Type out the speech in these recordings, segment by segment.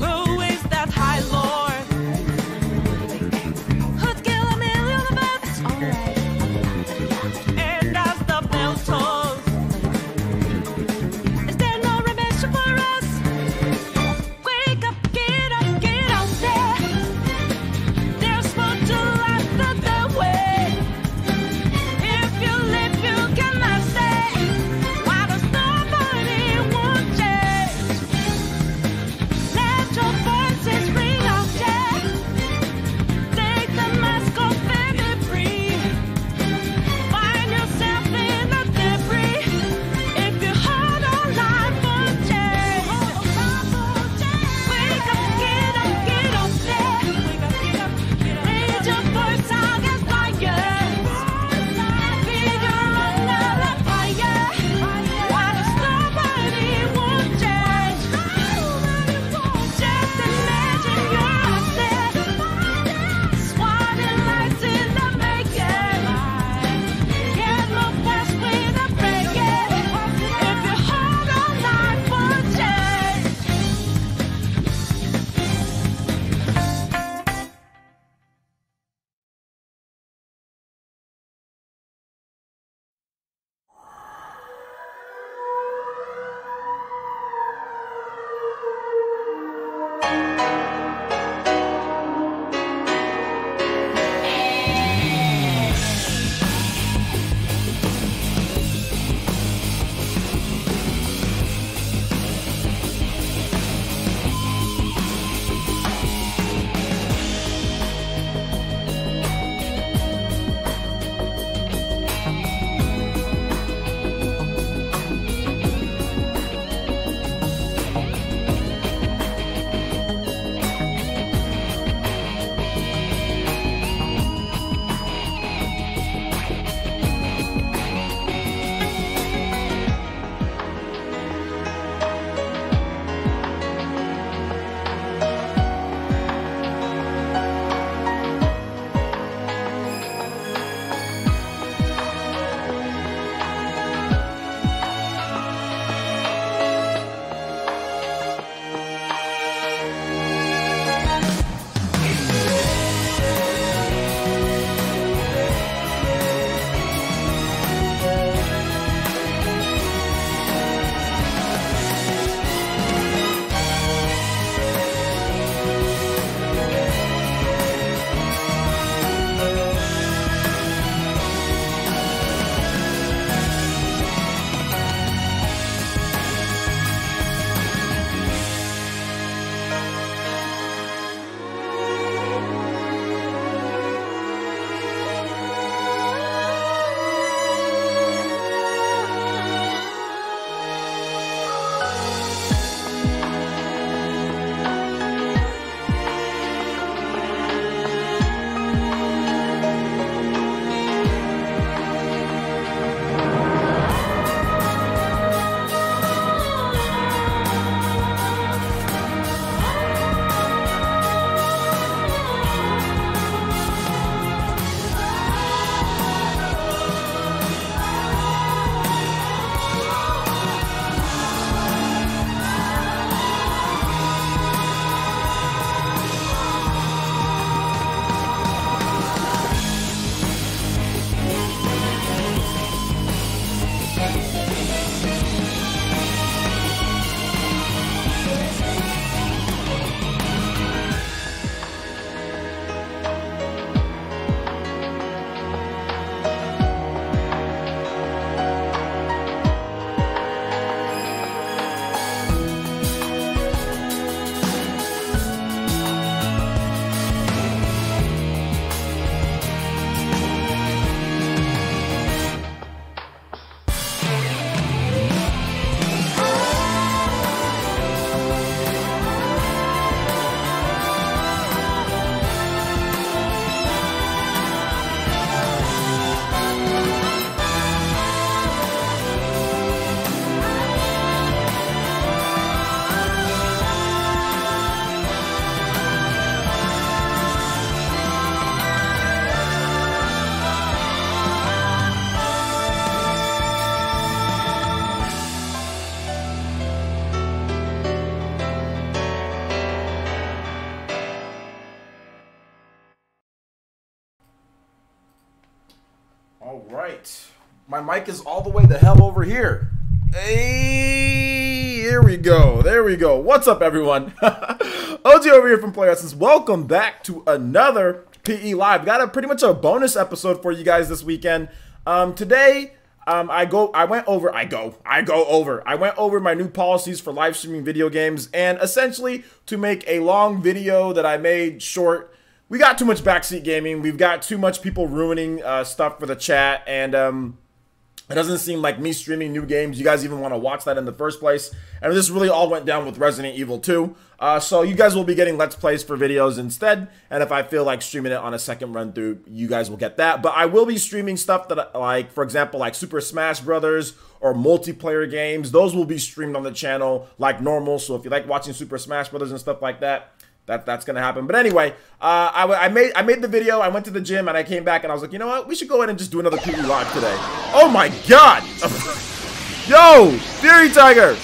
Who is that high Right. My mic is all the way the hell over here. Hey, here we go. There we go. What's up, everyone? OG over here from Player Essence. Welcome back to another PE Live. Got pretty much a bonus episode for you guys this weekend. Today, I went over my new policies for live streaming video games, and essentially to make a long video that I made short. We got too much backseat gaming. We've got too much people ruining stuff for the chat, and it doesn't seem like me streaming new games, you guys even want to watch that in the first place. And this really all went down with Resident Evil 2. So you guys will be getting Let's Plays for videos instead. And if I feel like streaming it on a second run through, you guys will get that. But I will be streaming stuff that, like, for example, like Super Smash Brothers or multiplayer games. Those will be streamed on the channel like normal. So if you like watching Super Smash Brothers and stuff like that, that's gonna happen. But anyway, I made the video. I went to the gym and I came back and I was like, you know what? We should go ahead and just do another PE Live today. Oh my god! Yo, Fury Tiger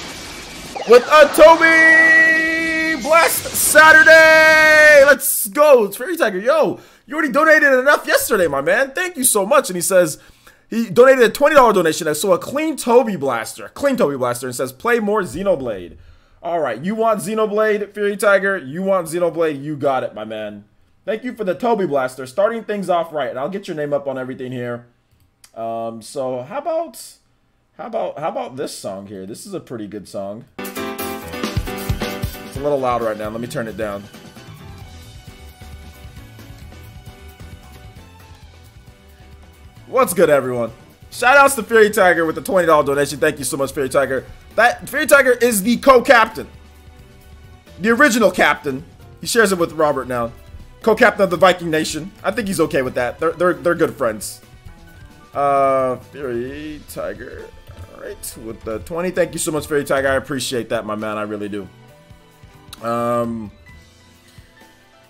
with a Toby Blast Saturday. Let's go, it's Fury Tiger. Yo, you already donated enough yesterday, my man. Thank you so much. And he says he donated a $20 donation. So a clean Toby Blaster, and says play more Xenoblade. All right, you want Xenoblade, Fury Tiger? You want Xenoblade? You got it, my man. Thank you for the Toby Blaster, starting things off right, and I'll get your name up on everything here. So how about this song here? This is a pretty good song. It's a little loud right now. Let me turn it down. What's good, everyone? Shoutouts to Fury Tiger with the $20 donation. Thank you so much, Fury Tiger. That Fury Tiger is the co-captain, the original captain. He shares it with Robert now. Co-captain of the Viking Nation. I think he's okay with that. They're good friends. Fury Tiger. All right, with the 20. Thank you so much, Fury Tiger. I appreciate that, my man. I really do. All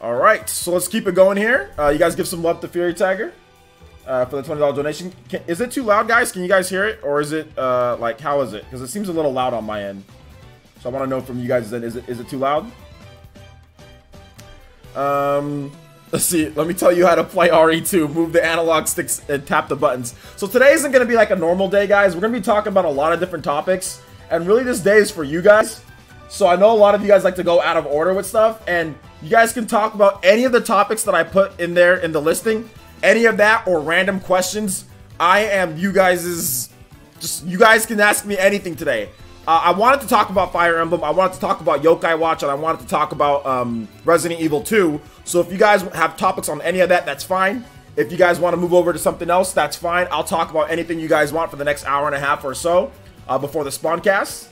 right, so let's keep it going here. You guys give some love to Fury Tiger. For the $20 donation. Is it too loud, guys? Can you guys hear it? Or is it, like, how is it? Because it seems a little loud on my end. So I want to know from you guys, is it too loud? Let's see. Let me tell you how to play RE2. Move the analog sticks and tap the buttons. So today isn't going to be like a normal day, guys. We're going to be talking about a lot of different topics. And really, this day is for you guys. So I know a lot of you guys like to go out of order with stuff. And you guys can talk about any of the topics that I put in there in the listing. Any of that or random questions, I am you guys' you guys can ask me anything today. I wanted to talk about Fire Emblem, I wanted to talk about Yokai Watch, and I wanted to talk about Resident Evil 2. So if you guys have topics on any of that, that's fine. If you guys want to move over to something else, that's fine. I'll talk about anything you guys want for the next hour and a half or so before the Spawncast.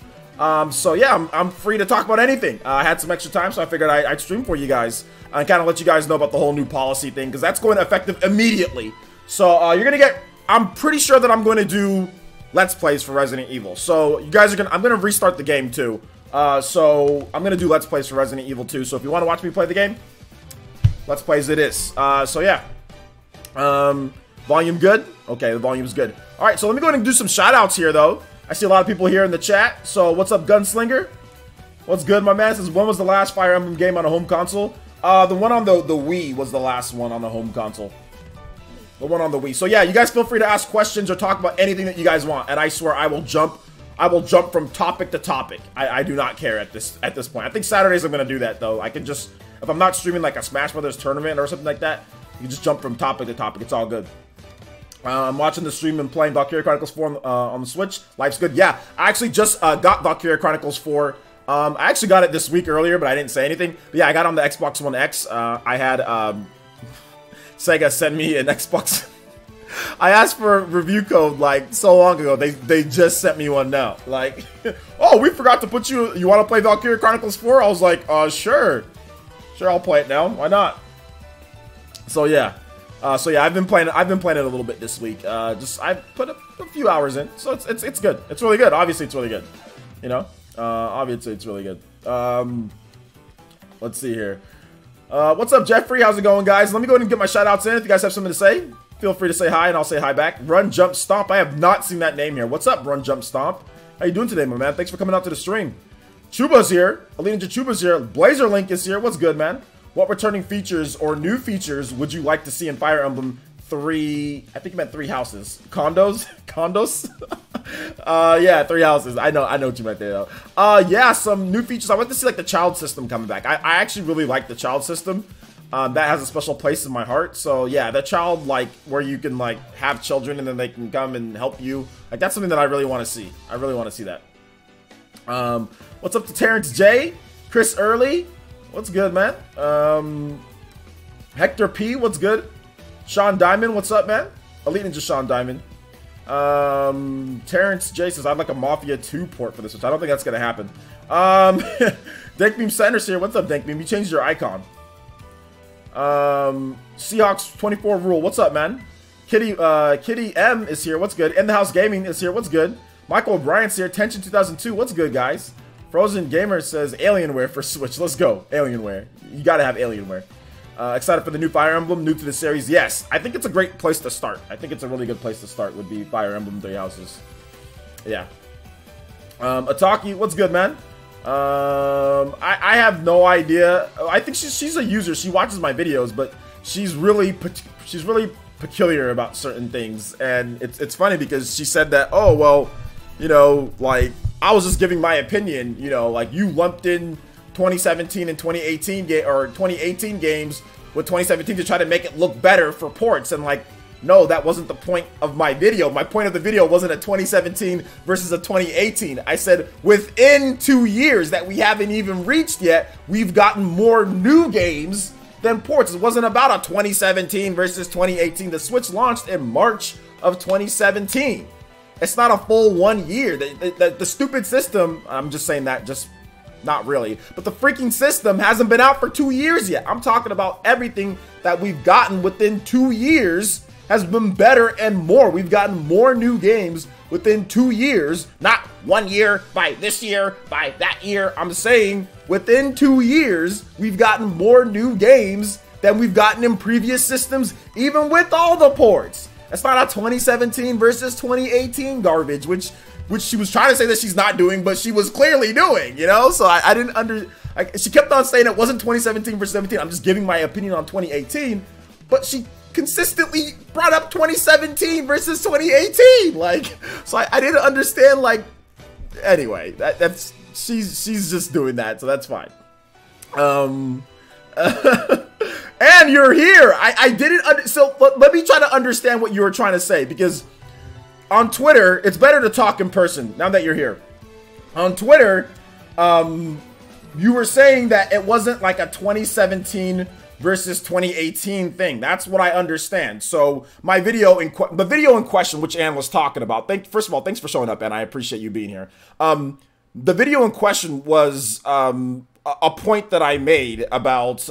So yeah, I'm free to talk about anything. I had some extra time, so I figured I'd stream for you guys and kind of let you guys know about the whole new policy thing, because that's going to effective immediately. So you're gonna get, I'm pretty sure that I'm going to do Let's Plays for Resident Evil. So you guys are gonna, I'm gonna restart the game too. So I'm gonna do Let's Plays for Resident Evil 2. So if you want to watch me play the game, Let's Plays it is. So yeah, volume good. Okay, the volume's good. All right, so let me go ahead and do some shout outs here though. I see a lot of people here in the chat. So what's up, Gunslinger? What's good, my man? It says, when was the last Fire Emblem game on a home console? The one on the Wii was the last one on the home console. The one on the Wii. So yeah, you guys feel free to ask questions or talk about anything that you guys want. And I swear I will jump from topic to topic. I do not care at this point. I think Saturdays I'm gonna do that though. I can just, if I'm not streaming like a Smash Brothers tournament or something like that, you can just jump from topic to topic. It's all good. I'm watching the stream and playing Valkyria Chronicles 4 on the Switch. Life's good. Yeah, I actually just got Valkyria Chronicles 4. I actually got it this week earlier, but I didn't say anything. But yeah, I got on the Xbox One X. I had Sega send me an Xbox. I asked for a review code like so long ago. They just sent me one now. Like, oh, we forgot to put you. You want to play Valkyria Chronicles 4? I was like, sure, I'll play it now. Why not? So yeah. I've been playing it a little bit this week. I put a few hours in, so it's good. It's really good. Obviously, it's really good. You know, obviously it's really good. Let's see here. What's up, Jeffrey? How's it going, guys? Let me go ahead and get my shout outs in. If you guys have something to say, feel free to say hi, and I'll say hi back. Run, Jump, Stomp. I have not seen that name here. What's up, Run, Jump, Stomp? How you doing today, my man? Thanks for coming out to the stream. Chuba's here. Alina Chuba's here. Blazer Link is here. What's good, man? What returning features or new features would you like to see in Fire Emblem 3, I think you meant 3 houses. Condos? Condos? Yeah, 3 houses. I know what you meant there though. Yeah, some new features. I want to see like the child system coming back. I actually really like the child system. That has a special place in my heart. So yeah, the child, like, where you can like have children and then they can come and help you. Like, that's something that I really want to see. I really want to see that. What's up to Terrence J? Chris Early? What's good, man? Hector P, what's good? Sean Diamond, what's up, man? Elite Ninja Sean Diamond. Terrence J says, I'd like a Mafia 2 port for this, which I don't think that's gonna happen. Dankbeam Sanders here. What's up, Dankbeam? You changed your icon. Seahawks 24 rule. What's up, man? Kitty M is here. What's good? In the House Gaming is here. What's good? Michael O'Brien's here. Tension 2002. What's good, guys? Frozen Gamer says Alienware for Switch. Let's go. Alienware. You gotta have Alienware. Excited for the new Fire Emblem, new to the series. Yes, I think it's a great place to start. I think it's a really good place to start, would be Fire Emblem 3 Houses. Yeah. Ataki, what's good, man? I have no idea. I think she's a user. She watches my videos, but she's really peculiar about certain things. And it's funny because she said that, oh, well, you know, like, I was just giving my opinion, you know, like, you lumped in 2017 and 2018 games with 2017 to try to make it look better for ports, and like, no, that wasn't the point of my video. My point of the video wasn't a 2017 versus a 2018. I said within 2 years that we haven't even reached yet, we've gotten more new games than ports. It wasn't about a 2017 versus 2018. The Switch launched in March of 2017. It's not a full 1 year. The stupid system, I'm just saying that, just not really, but the freaking system hasn't been out for 2 years yet. I'm talking about everything that we've gotten within 2 years has been better and more. We've gotten more new games within 2 years, not 1 year, by this year, by that year. I'm saying within 2 years, we've gotten more new games than we've gotten in previous systems, even with all the ports. It's not a 2017 versus 2018 garbage, which she was trying to say that she's not doing, but she was clearly doing, you know? So I didn't she kept on saying it wasn't 2017 versus 17. I'm just giving my opinion on 2018, but she consistently brought up 2017 versus 2018. Like, so I didn't understand, like, anyway, that's, she's just doing that, so that's fine. And you're here. I didn't, so let me try to understand what you were trying to say, because on Twitter, it's better to talk in person now that you're here. On Twitter, you were saying that it wasn't like a 2017 versus 2018 thing. That's what I understand. So my video the video in question, which Ann was talking about, first of all, thanks for showing up, Ann. I appreciate you being here. The video in question was a point that I made about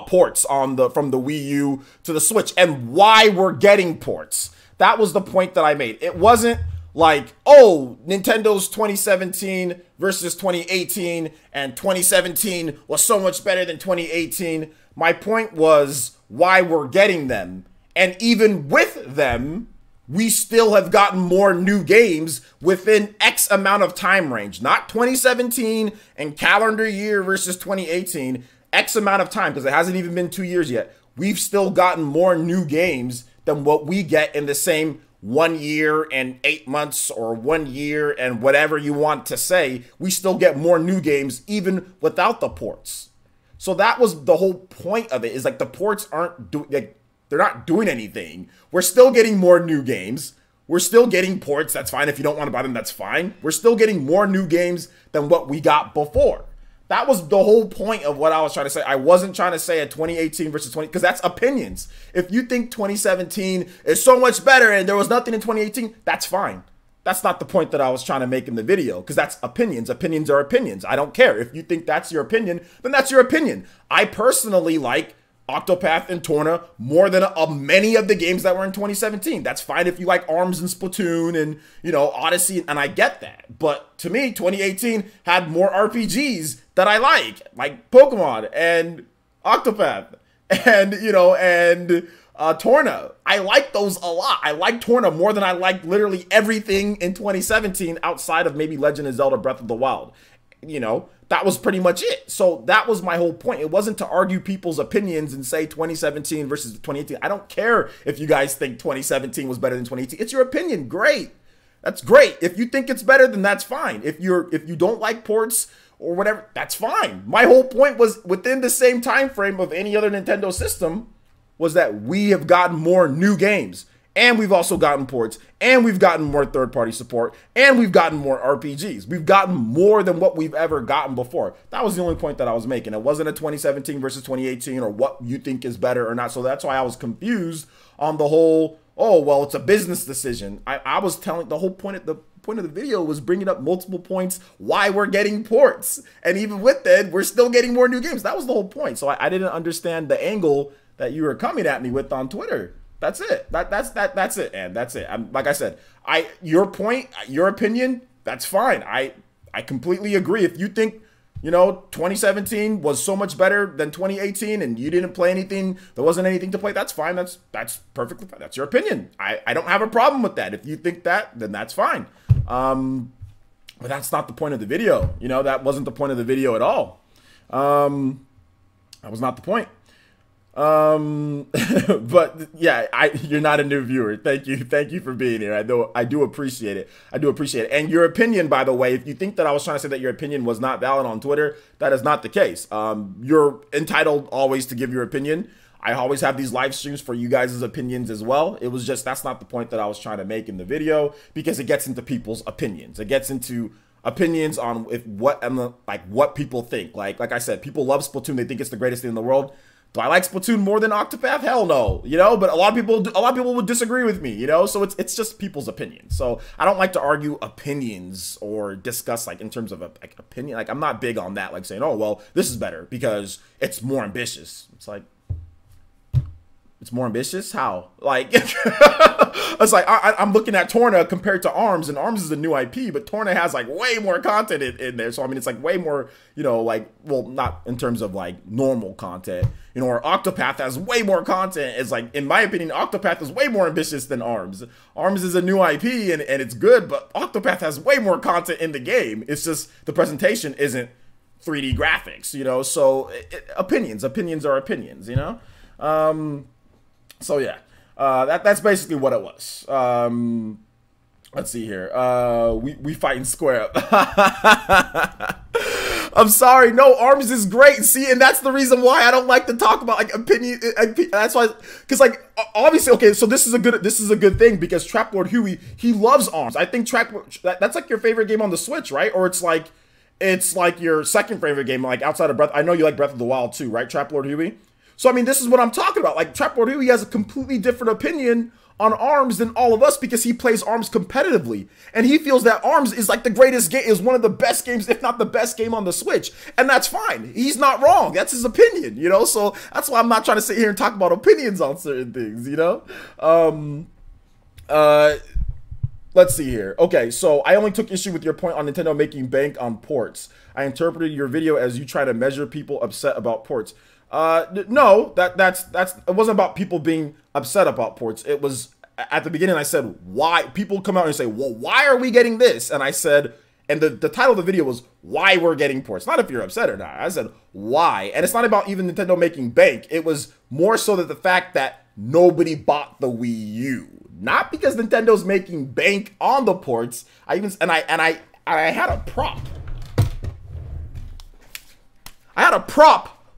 ports from the Wii U to the Switch and why we're getting ports. That was the point that I made. It wasn't like, oh, Nintendo's 2017 versus 2018 and 2017 was so much better than 2018. My point was why we're getting them. And even with them, we still have gotten more new games within X amount of time range. Not 2017 and calendar year versus 2018. X amount of time, because it hasn't even been 2 years yet. We've still gotten more new games than what we get in the same 1 year and 8 months or 1 year and whatever you want to say. We still get more new games even without the ports. So that was the whole point of it, is like the ports aren't doing, like, they're not doing anything. We're still getting more new games. We're still getting ports. That's fine. If you don't want to buy them, that's fine. We're still getting more new games than what we got before. That was the whole point of what I was trying to say. I wasn't trying to say a 2018 versus 20, because that's opinions. If you think 2017 is so much better and there was nothing in 2018, that's fine. That's not the point that I was trying to make in the video, because that's opinions. Opinions are opinions. I don't care. If you think that's your opinion, then that's your opinion. I personally like Octopath and Torna more than many of the games that were in 2017. That's fine if you like ARMS and Splatoon and, you know, Odyssey, and I get that. But to me, 2018 had more RPGs that I like Pokemon and Octopath and, you know, and Torna. I like those a lot. I like Torna more than I like literally everything in 2017 outside of maybe Legend of Zelda Breath of the Wild. you know, that was pretty much it. So that was my whole point. It wasn't to argue people's opinions and say 2017 versus 2018. I don't care if you guys think 2017 was better than 2018. It's your opinion. Great. That's great. If you think it's better, then that's fine. If you don't like ports or whatever, that's fine. My whole point was within the same time frame of any other Nintendo system was that we have gotten more new games. And we've also gotten ports, and we've gotten more third-party support, and we've gotten more RPGs. We've gotten more than what we've ever gotten before. That was the only point that I was making. It wasn't a 2017 versus 2018 or what you think is better or not. So that's why I was confused on the whole, oh, well, it's a business decision. I was telling the whole point of the video was bringing up multiple points why we're getting ports. And even with that, we're still getting more new games. That was the whole point. So I didn't understand the angle that you were coming at me with on Twitter. That's it. That's it, and that's it. Like I said, your point, your opinion, that's fine. I completely agree. If you think, you know, 2017 was so much better than 2018 and you didn't play anything, there wasn't anything to play, that's fine. That's perfectly fine. That's your opinion. I don't have a problem with that. If you think that, then that's fine. But that's not the point of the video. You know, that wasn't the point of the video at all. That was not the point. But yeah, you're not a new viewer. Thank you for being here. I do appreciate it. And your opinion, by the way, if you think that I was trying to say that your opinion was not valid on Twitter, that is not the case. You're entitled always to give your opinion. I always have these live streams for you guys' opinions as well. It was just, that's not the point that I was trying to make in the video, because it gets into people's opinions. It gets into opinions on what people think. Like I said, people love Splatoon. They think it's the greatest thing in the world. Do I like Splatoon more than Octopath? Hell no, you know. But a lot of people would disagree with me, you know. So it's just people's opinions. So I don't like to argue opinions or discuss like in terms of like opinion. Like I'm not big on that. Like saying, oh well, this is better because it's more ambitious. It's like, it's more ambitious? How? Like, it's like I'm looking at Torna compared to ARMS, and ARMS is a new IP, but Torna has like way more content in there. So I mean, it's like way more, you know, like, well, not in terms of like normal content, you know, or Octopath has way more content. It's like, in my opinion, Octopath is way more ambitious than ARMS. ARMS is a new IP and it's good, but Octopath has way more content in the game. It's just the presentation isn't 3D graphics, you know. So opinions are opinions, you know. So yeah, that's basically what it was. Let's see here. We fighting square up. I'm sorry. No, ARMS is great. See, and that's the reason why I don't like to talk about like opinion. That's why, because like obviously, okay. So this is a good thing because Trap Lord Huey, he loves ARMS. I think that's like your favorite game on the Switch, right? Or it's like your second favorite game, like outside of Breath. I know you like Breath of the Wild too, right? Trap Lord Huey. So, I mean, this is what I'm talking about. Like, Trap Lord Huey has a completely different opinion on ARMS than all of us because he plays ARMS competitively. And he feels that ARMS is like the greatest game, is one of the best games, if not the best game on the Switch. And that's fine. He's not wrong. That's his opinion, you know? So, that's why I'm not trying to sit here and talk about opinions on certain things, you know? Let's see here. Okay, so I only took issue with your point on Nintendo making bank on ports. I interpreted your video as you try to measure people upset about ports. No, that's it wasn't about people being upset about ports. It was at the beginning. I said, why people come out and say, well, why are we getting this? And I said, and the title of the video was why we're getting ports, not if you're upset or not. I said why, and it's not about even Nintendo making bank. It was more so that the fact that nobody bought the Wii U, not because Nintendo's making bank on the ports. I had a prop.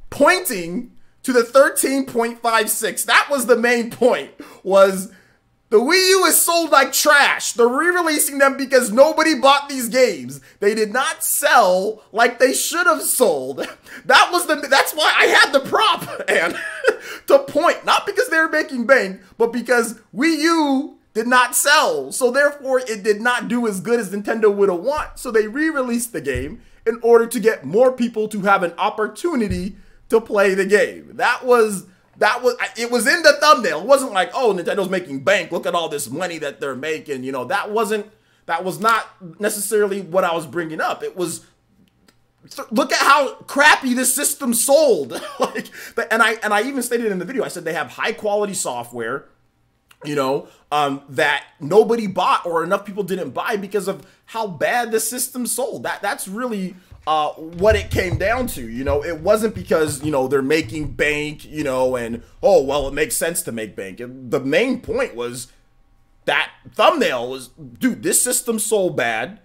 Pointing to the 13.56. That was the main point, was the Wii U is sold like trash. They're re-releasing them because nobody bought these games. They did not sell like they should have sold. That's why I had the prop, and to point, not because they were making bank, but because Wii U did not sell. So therefore, it did not do as good as Nintendo would have want. So they re-released the game in order to get more people to have an opportunity to play the game. It was in the thumbnail. It wasn't like, oh, Nintendo's making bank. Look at all this money that they're making. You know, that was not necessarily what I was bringing up. It was, look at how crappy this system sold. And I even stated in the video, I said they have high quality software, you know, that nobody bought or enough people didn't buy because of how bad the system sold. That's really what it came down to. You know, it wasn't because, you know, they're making bank, you know, and, oh, well, it makes sense to make bank. The main point was that thumbnail was, dude, this system's so bad.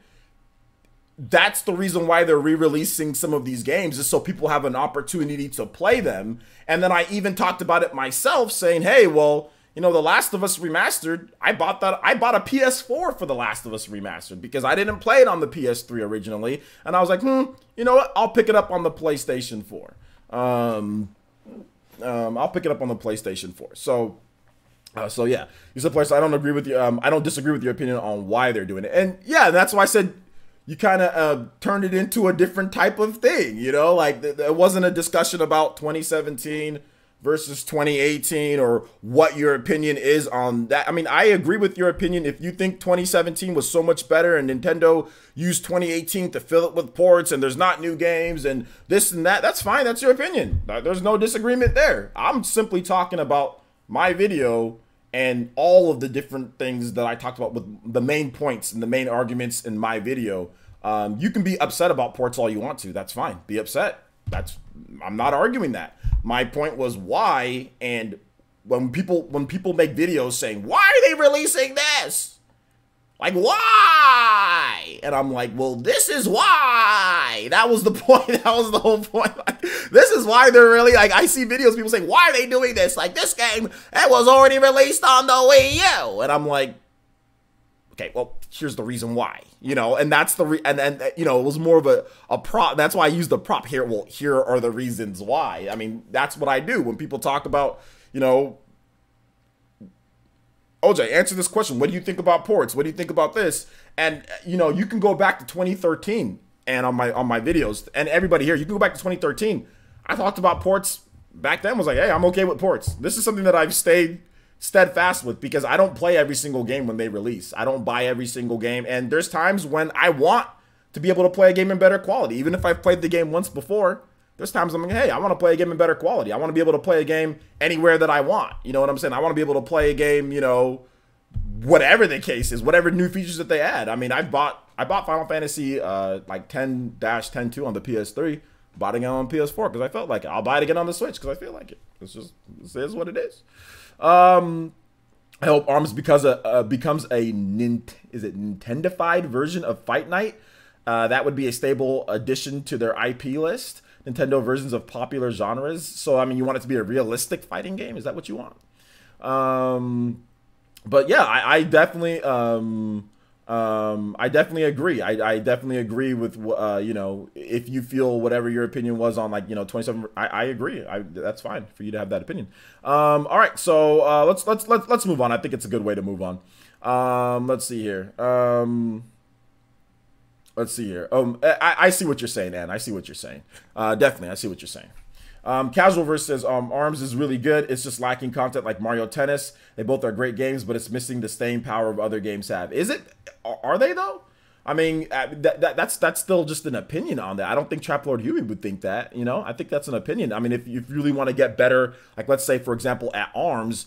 That's the reason why they're re-releasing some of these games, is so people have an opportunity to play them. And then I even talked about it myself, saying, hey, well, you know, The Last of Us Remastered, I bought a PS4 for The Last of Us Remastered because I didn't play it on the PS3 originally. And I was like, you know what? I'll pick it up on the PlayStation 4. I'll pick it up on the PlayStation 4. So yeah, you said, I don't agree with you. I don't disagree with your opinion on why they're doing it. And yeah, that's why I said you kind of turned it into a different type of thing, you know, like there wasn't a discussion about 2017 versus 2018 or what your opinion is on that. I mean, I agree with your opinion. If you think 2017 was so much better and Nintendo used 2018 to fill it with ports and there's not new games and this and that, that's fine. That's your opinion. There's no disagreement there. I'm simply talking about my video and all of the different things that I talked about with the main points and the main arguments in my video. You can be upset about ports all you want to. That's fine. Be upset. I'm not arguing that. My point was why, and when people make videos saying, why are they releasing this? Like, why? And I'm like, well, this is why. That was the point. That was the whole point. Like, this is why they're really, like, I see videos, people saying, why are they doing this? Like, this game, it was already released on the Wii U. And I'm like, okay, well, here's the reason why, you know, and that's the, and you know, it was more of a prop. That's why I used the prop here. Well, here are the reasons why. I mean, that's what I do when people talk about, you know, OJ, answer this question. What do you think about ports? What do you think about this? And, you know, you can go back to 2013 and on my videos, and everybody here, you can go back to 2013. I talked about ports back then, was like, hey, I'm okay with ports. This is something that I've stayed steadfast with because I don't play every single game when they release. I don't buy every single game. And there's times when I want to be able to play a game in better quality. Even if I've played the game once before, there's times I'm like, hey, I want to play a game in better quality. I want to be able to play a game anywhere that I want. You know what I'm saying? I want to be able to play a game, you know, whatever the case is, whatever new features that they add. I mean, I bought Final Fantasy like 10-10-2 on the PS3, bought it again on PS4 because I felt like it. I'll buy it again on the Switch because I feel like it. It is what it is. I hope ARMS becomes a Nintendified version of Fight Night. That would be a stable addition to their IP list. Nintendo versions of popular genres. So, I mean, you want it to be a realistic fighting game? Is that what you want? But yeah, I definitely agree. I definitely agree with, you know, if you feel whatever your opinion was on, like, you know, 27, I agree. That's fine for you to have that opinion. All right. So, let's move on. I think it's a good way to move on. Let's see here. Let's see here. I see what you're saying, Ann. I see what you're saying. Definitely. I see what you're saying. Casual Verse says, ARMS is really good. It's just lacking content like Mario Tennis. They both are great games, but it's missing the staying power of other games have. Is it? Are they, though? I mean, that's still just an opinion on that. I don't think Trap Lord Huey would think that, you know? I think that's an opinion. I mean, if you really want to get better, like, let's say, for example, at ARMS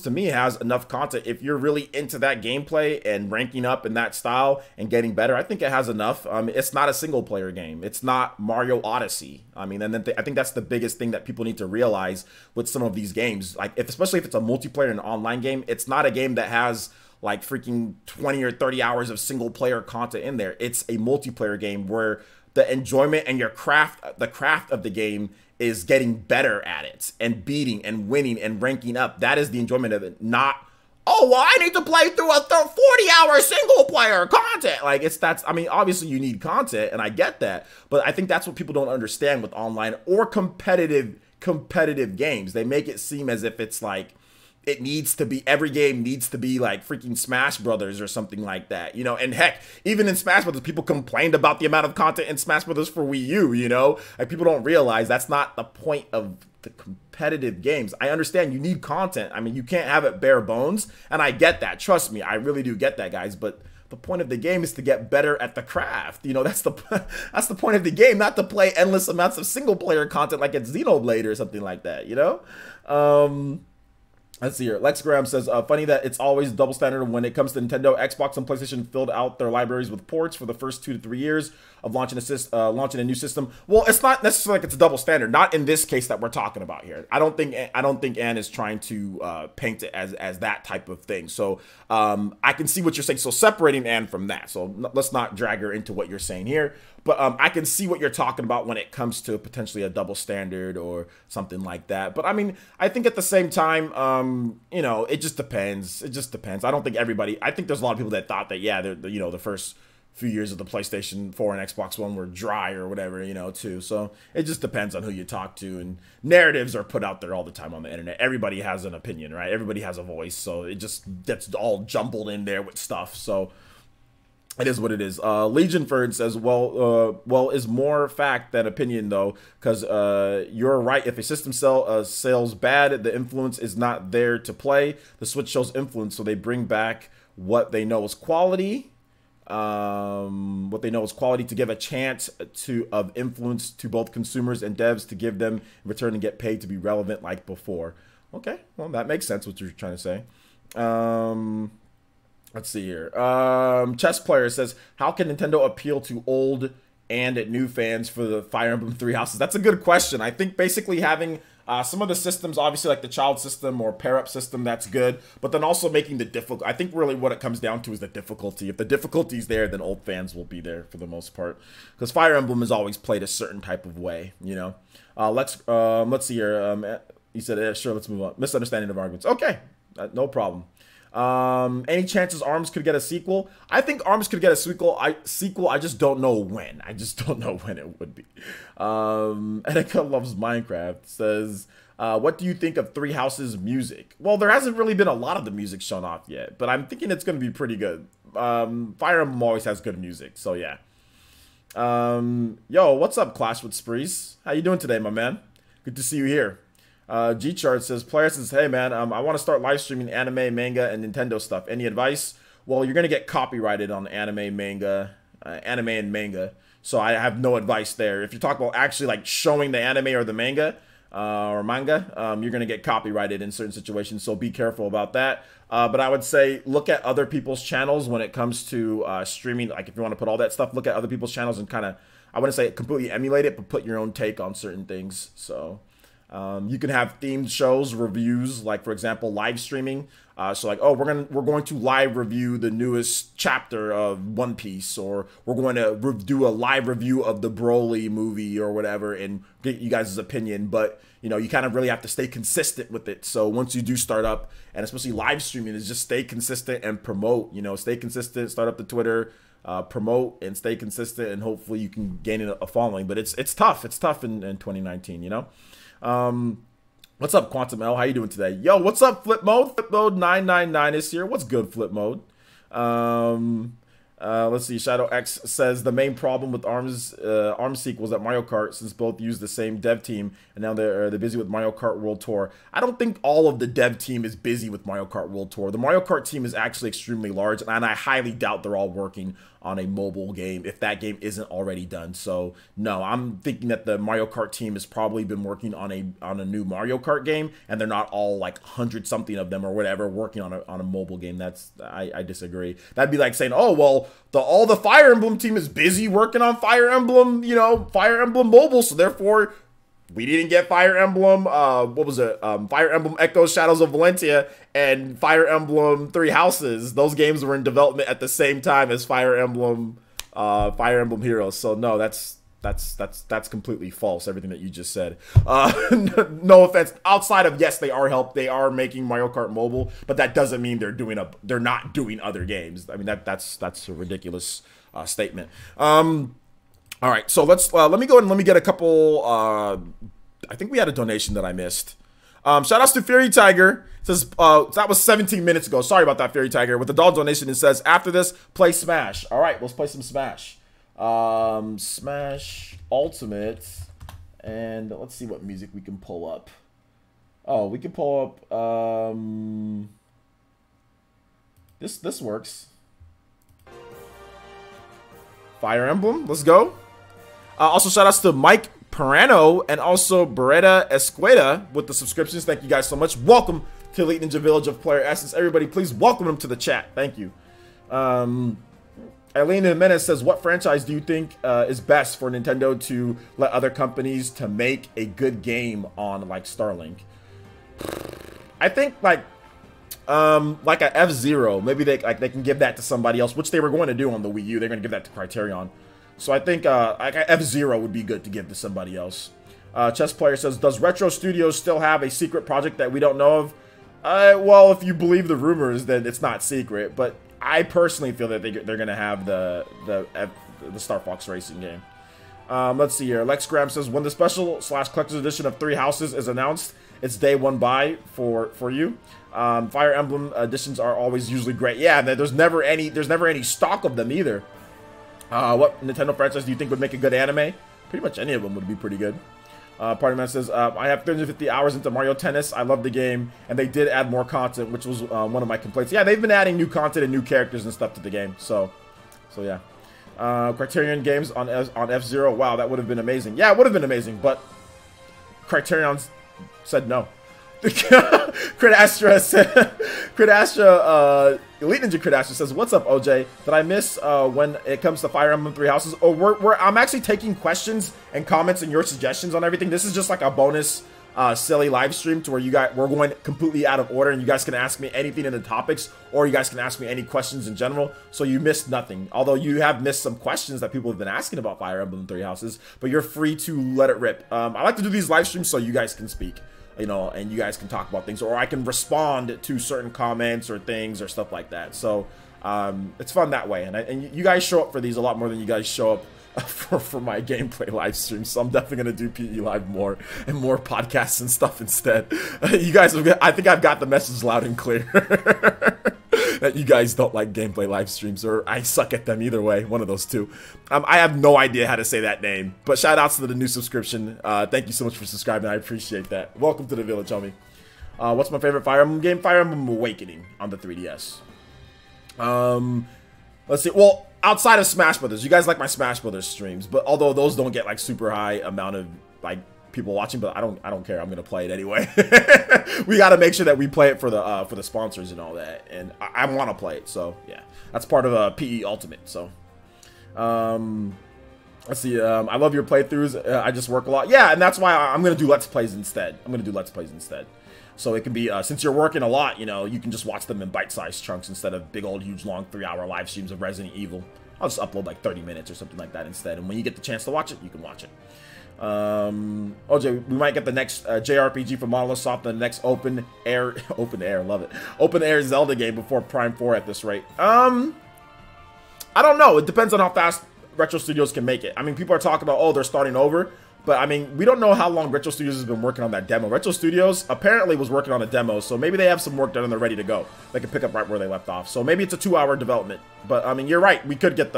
to me has enough content. If you're really into that gameplay and ranking up in that style and getting better, I think it has enough. It's not a single player game. It's not Mario Odyssey. I mean, and then I think that's the biggest thing that people need to realize with some of these games. Like, especially if it's a multiplayer and online game, it's not a game that has like freaking 20 or 30 hours of single player content in there. It's a multiplayer game where the enjoyment and the craft of the game is getting better at it and beating and winning and ranking up. That is the enjoyment of it. Not, oh, well, I need to play through a 40-hour single player content. Like, I mean, obviously you need content, and I get that, but I think that's what people don't understand with online or competitive games. They make it seem as if it's like, it needs to be, every game needs to be like freaking Smash Brothers or something like that, you know? And heck, even in Smash Brothers, people complained about the amount of content in Smash Brothers for Wii U, you know? Like, people don't realize that's not the point of the competitive games. I understand you need content. I mean, you can't have it bare bones, and I get that. Trust me, I really do get that, guys, but the point of the game is to get better at the craft. You know, that's the point of the game, not to play endless amounts of single player content like it's Xenoblade or something like that, you know? Let's see here. Lex Graham says, funny that it's always double standard when it comes to Nintendo. Xbox and PlayStation filled out their libraries with ports for the first 2 to 3 years of launching a new system. Well, it's not necessarily like it's a double standard. Not in this case that we're talking about here. I don't think Ann is trying to paint it as that type of thing. So I can see what you're saying. So separating Ann from that. So let's not drag her into what you're saying here. But I can see what you're talking about when it comes to potentially a double standard or something like that. But I mean, I think at the same time, you know, it just depends. It just depends. I don't think everybody. I think there's a lot of people that thought that, yeah, you know, the first few years of the PlayStation 4 and Xbox One were dry or whatever, you know, too. So it just depends on who you talk to. And narratives are put out there all the time on the internet. Everybody has an opinion, right? Everybody has a voice. So it just gets all jumbled in there with stuff. So it is what it is. Legion Ferd says, well, is more fact than opinion, though, because you're right. If a system sells bad, the influence is not there to play. The Switch shows influence, so they bring back what they know is quality. To give a chance of influence to both consumers and devs to give them in return and get paid to be relevant like before. Okay, well, that makes sense what you're trying to say. Let's see here. Chess Player says, how can Nintendo appeal to old and new fans for the Fire Emblem Three Houses? That's a good question. I think basically having some of the systems, obviously like the child system or pair-up system, that's good. But then also making the difficult. I think really what it comes down to is the difficulty. If the difficulty's there, then old fans will be there for the most part. Because Fire Emblem is always played a certain type of way, you know. Let's see here. He said, sure, let's move on. Misunderstanding of arguments. Okay, no problem. Any chances ARMS could get a sequel? I think ARMS could get a sequel. I just don't know when. I just don't know when it would be. Enika Loves Minecraft says, what do you think of Three Houses music? Well, there hasn't really been a lot of the music shown off yet, but I'm thinking it's going to be pretty good. Fire Emblem always has good music, so yeah. Yo, what's up, Clash with Sprees? How you doing today, my man? Good to see you here. G-Chart says, player says, hey man, I want to start live streaming anime, manga, and Nintendo stuff. Any advice? Well, you're going to get copyrighted on anime, manga, anime and manga. So I have no advice there. If you're talking about actually like showing the anime or the manga, you're going to get copyrighted in certain situations. So be careful about that. But I would say look at other people's channels when it comes to streaming. Like if you want to put all that stuff, look at other people's channels and kind of, I wouldn't say completely emulate it, but put your own take on certain things. So you can have themed shows, reviews, like for example, live streaming. So like, oh, we're going to live review the newest chapter of One Piece, or we're going to do a live review of the Broly movie or whatever, and get you guys' opinion. But you know, you kind of really have to stay consistent with it. So once you do start up, and especially live streaming, is just stay consistent and promote. You know, stay consistent, start up the Twitter, promote, and stay consistent, and hopefully you can gain a following. But it's tough. It's tough in 2019. You know. What's up, Quantum L? How you doing today? Yo, what's up, Flip Mode? Flip Mode 999 is here. What's good, Flip Mode? Let's see. Shadow X says the main problem with ARMS sequels at Mario Kart, since both use the same dev team, and now they're busy with Mario Kart World Tour. I don't think all of the dev team is busy with Mario Kart World Tour. The Mario Kart team is actually extremely large, and I highly doubt they're all working on a mobile game if that game isn't already done. So no, I'm thinking that the Mario Kart team has probably been working on a new Mario Kart game, and they're not all like 100 something of them or whatever working on a mobile game. I disagree. That'd be like saying, oh well, all the Fire Emblem team is busy working on Fire Emblem, you know, Fire Emblem Mobile, so therefore we didn't get Fire Emblem, what was it? Fire Emblem Echoes Shadows of Valentia and Fire Emblem Three Houses. Those games were in development at the same time as Fire Emblem Heroes. So no, that's completely false, everything that you just said. No offense. Outside of, yes, they are making Mario Kart Mobile, but that doesn't mean they're not doing other games. I mean, that's a ridiculous statement. All right, so let me go and let me get a couple. I think we had a donation that I missed. Shout outs to Fury Tiger. It says that was 17 minutes ago. Sorry about that, Fury Tiger. With the doll donation, it says after this, play Smash. All right, let's play some Smash. Smash Ultimate, and let's see what music we can pull up. Oh, we can pull up. This works. Fire Emblem. Let's go. Also, shout outs to Mike Perano and also Beretta Esqueda with the subscriptions. Thank you guys so much. Welcome to Elite Ninja Village of Player Essence. Everybody, please welcome them to the chat. Thank you. Eileen Jimenez says, what franchise do you think is best for Nintendo to let other companies to make a good game on, like Starlink? I think like a F-Zero. Maybe they can give that to somebody else, which they were going to do on the Wii U. They're going to give that to Criterion. So I think like a F-Zero would be good to give to somebody else. Chess Player says, does Retro Studios still have a secret project that we don't know of? Well, if you believe the rumors, then it's not secret. But I personally feel that they're going to have the Star Fox Racing game. Let's see here. Lex Graham says, when the special / collector's edition of Three Houses is announced, it's day one buy for you. Fire Emblem editions are always usually great. Yeah, there's never any stock of them either. What Nintendo franchise do you think would make a good anime? Pretty much any of them would be pretty good. Party Man says, I have 350 hours into Mario Tennis. I love the game, and they did add more content, which was one of my complaints. Yeah, they've been adding new content and new characters and stuff to the game. So yeah. Criterion games on F-Zero. Wow, that would have been amazing. Yeah, it would have been amazing, but Criterion said no. Crit Astra Elite Ninja Crit Astra says, what's up, OJ? Did I miss when it comes to Fire Emblem Three Houses? Oh, I'm actually taking questions and comments and your suggestions on everything. This is just like a bonus silly live stream to where we're going completely out of order, and you guys can ask me anything in the topics, or you guys can ask me any questions in general, so you missed nothing. Although you have missed some questions that people have been asking about Fire Emblem Three Houses, but you're free to let it rip. I like to do these live streams so you guys can speak, you know, and you guys can talk about things, or I can respond to certain comments or things or stuff like that. So it's fun that way, and you guys show up for these a lot more than you guys show up for my gameplay live stream. So I'm definitely gonna do PE Live more and more podcasts and stuff instead. You guys, I think I've got the message loud and clear that you guys don't like gameplay live streams, or I suck at them. Either way, one of those two. I have no idea how to say that name, but shout outs to the new subscription. Thank you so much for subscribing. I appreciate that. Welcome to the village, homie. What's my favorite Fire Emblem game? Fire Emblem Awakening on the 3DS. Let's see. Well, outside of Smash Brothers, you guys like my Smash Brothers streams, but although those don't get like super high amount of like people watching, but I don't care. I'm gonna play it anyway. We got to make sure that we play it for the sponsors and all that, and I want to play it. So yeah, that's part of PE Ultimate. So let's see. I love your playthroughs. I just work a lot. Yeah, and that's why I'm gonna do Let's Plays instead. So it can be, since you're working a lot, you know, you can just watch them in bite-sized chunks instead of big old, huge, long 3-hour live streams of Resident Evil. I'll just upload like 30 minutes or something like that instead. And when you get the chance to watch it, you can watch it. OJ, we might get the next JRPG from Monolith Soft, the next open air, love it. Open air Zelda game before Prime 4 at this rate. I don't know. It depends on how fast Retro Studios can make it. I mean, people are talking about, oh, they're starting over. But, I mean, we don't know how long Retro Studios has been working on that demo. Retro Studios apparently was working on a demo, so maybe they have some work done and they're ready to go. They can pick up right where they left off. So maybe it's a 2-hour development. But, I mean, you're right. We could get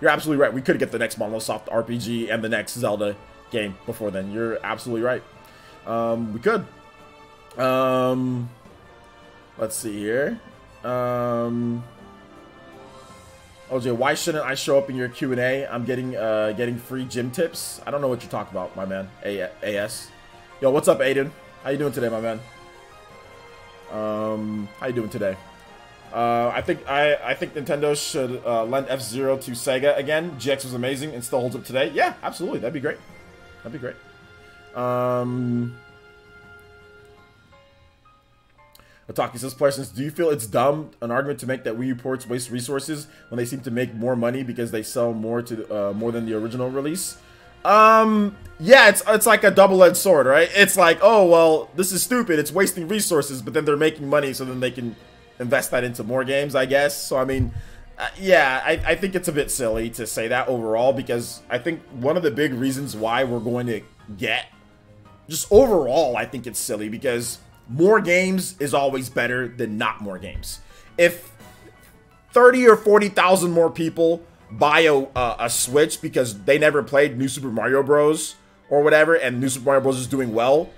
you're absolutely right. We could get the next Monolith Soft RPG and the next Zelda game before then. You're absolutely right. We could. Let's see here. OJ, why shouldn't I show up in your Q&A? I'm getting free gym tips. I don't know what you're talking about, my man. AS. Yo, what's up, Aiden? How you doing today, my man? How you doing today? I think Nintendo should lend F-Zero to Sega again. GX was amazing and still holds up today. Yeah, absolutely. That'd be great. That'd be great. Otaki says, Parsons, do you feel it's dumb, an argument to make that Wii U ports waste resources when they seem to make more money because they sell more to more than the original release? Yeah, it's like a double-edged sword, right? It's like, oh, well, this is stupid, it's wasting resources, but then they're making money, so then they can invest that into more games, I guess. So, I mean, yeah, I think it's a bit silly to say that overall, because I think one of the big reasons why we're going to get, just overall, I think it's silly, because more games is always better than not more games. If 30 or 40,000 more people buy a Switch because they never played New Super Mario Bros. Or whatever, and New Super Mario Bros. Is doing well,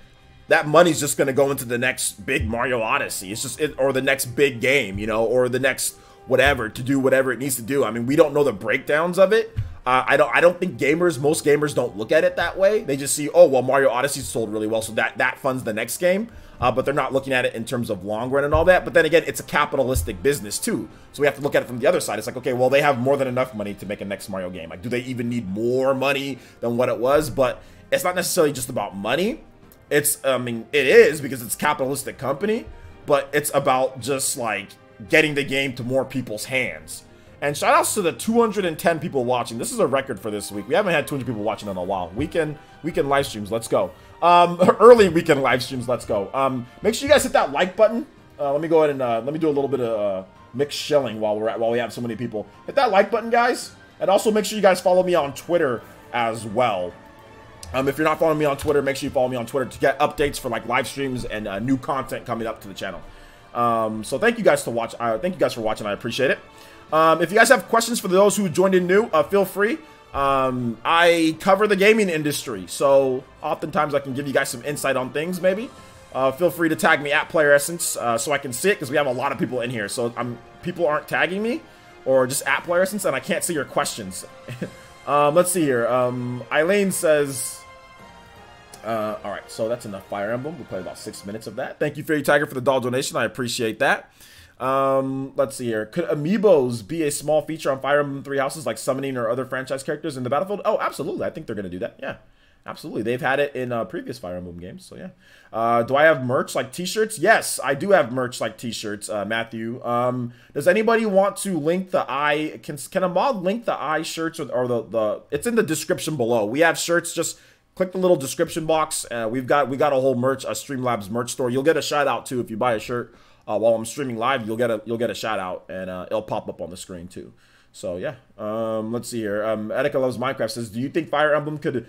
that money's just going to go into the next big Mario Odyssey. It's just or the next big game, you know, or the next whatever, to do whatever it needs to do. I mean, we don't know the breakdowns of it, I don't think most gamers don't look at it that way. They just see, oh, well, Mario Odyssey sold really well, so that funds the next game. But they're not looking at it in terms of long run and all that. But then again, it's a capitalistic business too. So we have to look at it from the other side. It's like, okay, well, they have more than enough money to make a next Mario game. Like, do they even need more money than what it was? But it's not necessarily just about money. It's, I mean, it is because it's a capitalistic company, but it's about just like getting the game to more people's hands. And shout outs to the 210 people watching. This is a record for this week. We haven't had 200 people watching in a while. Weekend live streams, let's go. Early weekend live streams, let's go. Make sure you guys hit that like button. Let me go ahead and let me do a little bit of mixed shelling while we have so many people. Hit that like button, guys, and also make sure you guys follow me on Twitter as well. If you're not following me on Twitter, make sure you follow me on Twitter to get updates for like live streams and new content coming up to the channel. So thank you guys for watching. I appreciate it. If you guys have questions for those who joined in new, feel free. I cover the gaming industry, so oftentimes I can give you guys some insight on things, maybe. Feel free to tag me at Player Essence so I can see it, because we have a lot of people in here. So people aren't tagging me, or just at Player Essence, and I can't see your questions. Let's see here. Eileen says... Alright, so that's enough Fire Emblem. We'll play about 6 minutes of that. Thank you, Fairy Tiger, for the doll donation. I appreciate that. Let's see here. Could amiibos be a small feature on Fire Emblem Three Houses, like summoning or other franchise characters in the battlefield? Oh, absolutely. I think they're going to do that. Yeah, absolutely. They've had it in previous Fire Emblem games, so yeah. Do I have merch like t-shirts? Yes, I do have merch like t-shirts, Matthew. Does anybody want to link the eye? Can a mod link the eye shirts or the it's in the description below. We have shirts, just click the little description box. We got a whole merch, a Streamlabs merch store. You'll get a shout out too if you buy a shirt while I'm streaming live. You'll get a shout out, and it'll pop up on the screen too. So yeah, let's see here. Etika Loves Minecraft says, do you think Fire Emblem could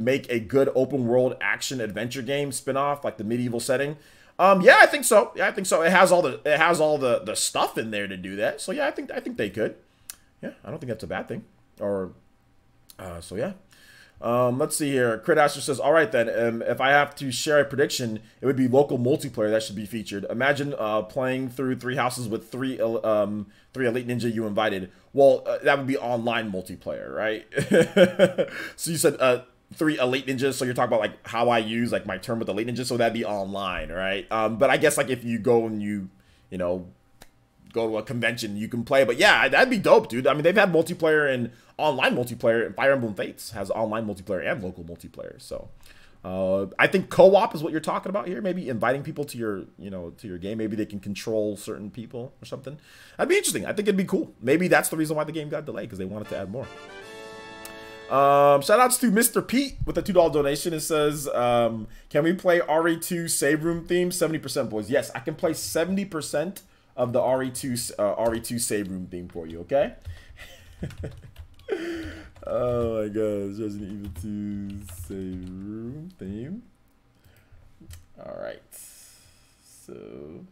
make a good open world action adventure game spin-off like the medieval setting? Yeah, I think so. Yeah, I think so. It has all the stuff in there to do that. So yeah, I think they could. Yeah, I don't think that's a bad thing. Or so yeah. Let's see here. Crit Aster says, all right then, if I have to share a prediction, it would be local multiplayer that should be featured. Imagine playing through Three Houses with three Elite Ninja you invited. Well, that would be online multiplayer, right? So you said 3 Elite Ninjas, so you're talking about like how I use like my term with Elite Ninjas, so that'd be online, right? But I guess like if you go and you know, go to a convention, you can play. But yeah, that'd be dope, dude. I mean, they've had multiplayer and online multiplayer, and Fire Emblem Fates has online multiplayer and local multiplayer. So I think co-op is what you're talking about here. Maybe inviting people to your, to your game. Maybe they can control certain people or something. That'd be interesting. I think it'd be cool. Maybe that's the reason why the game got delayed, because they wanted to add more. Shout outs to Mr. Pete with a $2 donation. It says, can we play RE2 save room theme? 70% boys. Yes, I can play 70% of the RE2 save room theme for you, okay? Oh my gosh, Resident Evil 2 save room theme. Alright. So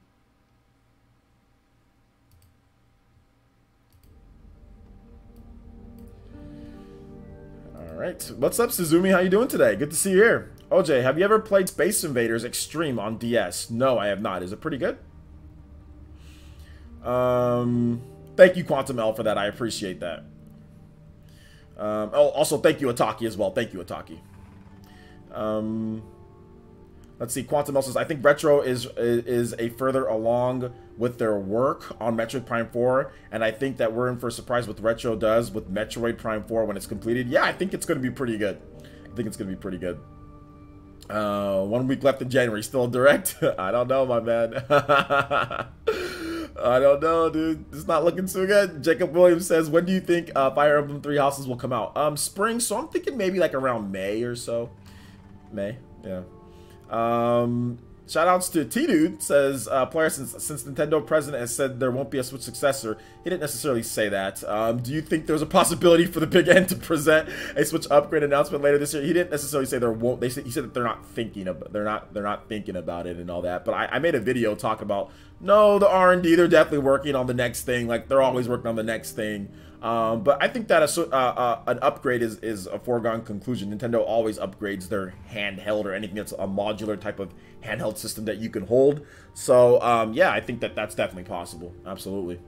alright. What's up, Suzumi? How you doing today? Good to see you here. OJ, have you ever played Space Invaders Extreme on DS? No, I have not. Is it pretty good? Thank you, Quantum L, for that. I appreciate that. Oh, also thank you, Ataki, as well. Thank you, Ataki. Let's see. Quantum L says, I think Retro is a further along with their work on Metroid Prime 4, and I think that we're in for a surprise what Retro does with Metroid Prime 4 when it's completed. Yeah, I think it's going to be pretty good. I think it's going to be pretty good. 1 week left in January. Still direct? I don't know, my man. I don't know, dude. It's not looking too good. Jacob Williams says, when do you think Fire Emblem Three Houses will come out? Spring, so I'm thinking maybe like around May or so. May, yeah. Shout outs to T-Dude, says, player, since Nintendo president has said there won't be a Switch successor, he didn't necessarily say that. Do you think there's a possibility for the Big N to present a Switch upgrade announcement later this year? He didn't necessarily say there won't. He said that they're not thinking of, they're not thinking about it and all that. But I made a video talking about, no, the R&D, they're definitely working on the next thing. Like, they're always working on the next thing. But I think that an upgrade is a foregone conclusion. Nintendo always upgrades their handheld or anything that's a modular type of handheld system that you can hold. So, yeah, I think that that's definitely possible. Absolutely.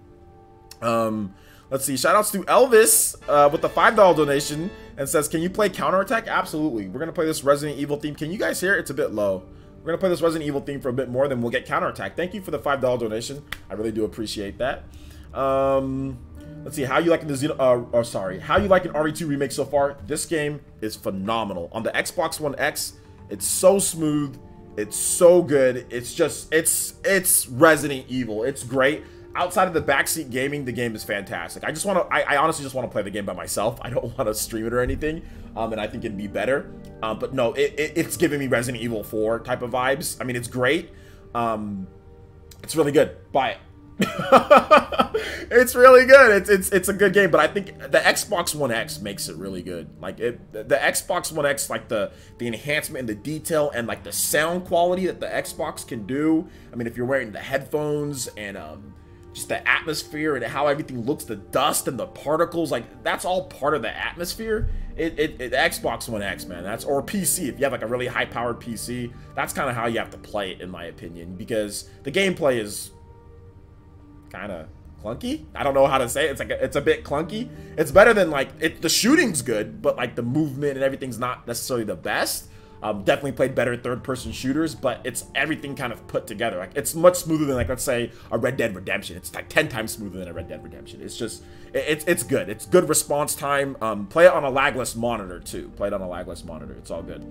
Let's see. Shoutouts to Elvis with the $5 donation and says, "Can you play Counterattack?" Absolutely. We're gonna play this Resident Evil theme. Can you guys hear it? It's a bit low. We're gonna play this Resident Evil theme for a bit more, then we'll get Counterattack. Thank you for the $5 donation. I really do appreciate that. Let's see. How you liking the how you liking RE2 remake so far? This game is phenomenal. On the Xbox One X, it's so smooth. It's so good. It's just it's Resident Evil. It's great. Outside of the backseat gaming, the game is fantastic. I honestly just want to play the game by myself. I don't want to stream it or anything, and I think it'd be better. But no, it's giving me Resident Evil 4 type of vibes. I mean, it's great. It's really good. Buy it. It's really good. It's a good game, but I think the Xbox One X makes it really good. Like the Xbox One X, like the enhancement and the detail and like the sound quality that the Xbox can do. I mean, if you're wearing the headphones and just the atmosphere and how everything looks, the dust and the particles, like that's all part of the atmosphere. Xbox One X, man, or PC, if you have like a really high powered PC, that's kind of how you have to play it, in my opinion, because the gameplay is kind of clunky. I don't know how to say it. It's a bit clunky. It's better than the shooting's good, but like the movement and everything's not necessarily the best. Definitely played better third-person shooters, but it's everything kind of put together. Like it's much smoother than let's say a Red Dead Redemption. It's like 10 times smoother than a Red Dead Redemption. It's just it's good. It's good response time. Play it on a lagless monitor too. Play it on a lagless monitor. It's all good.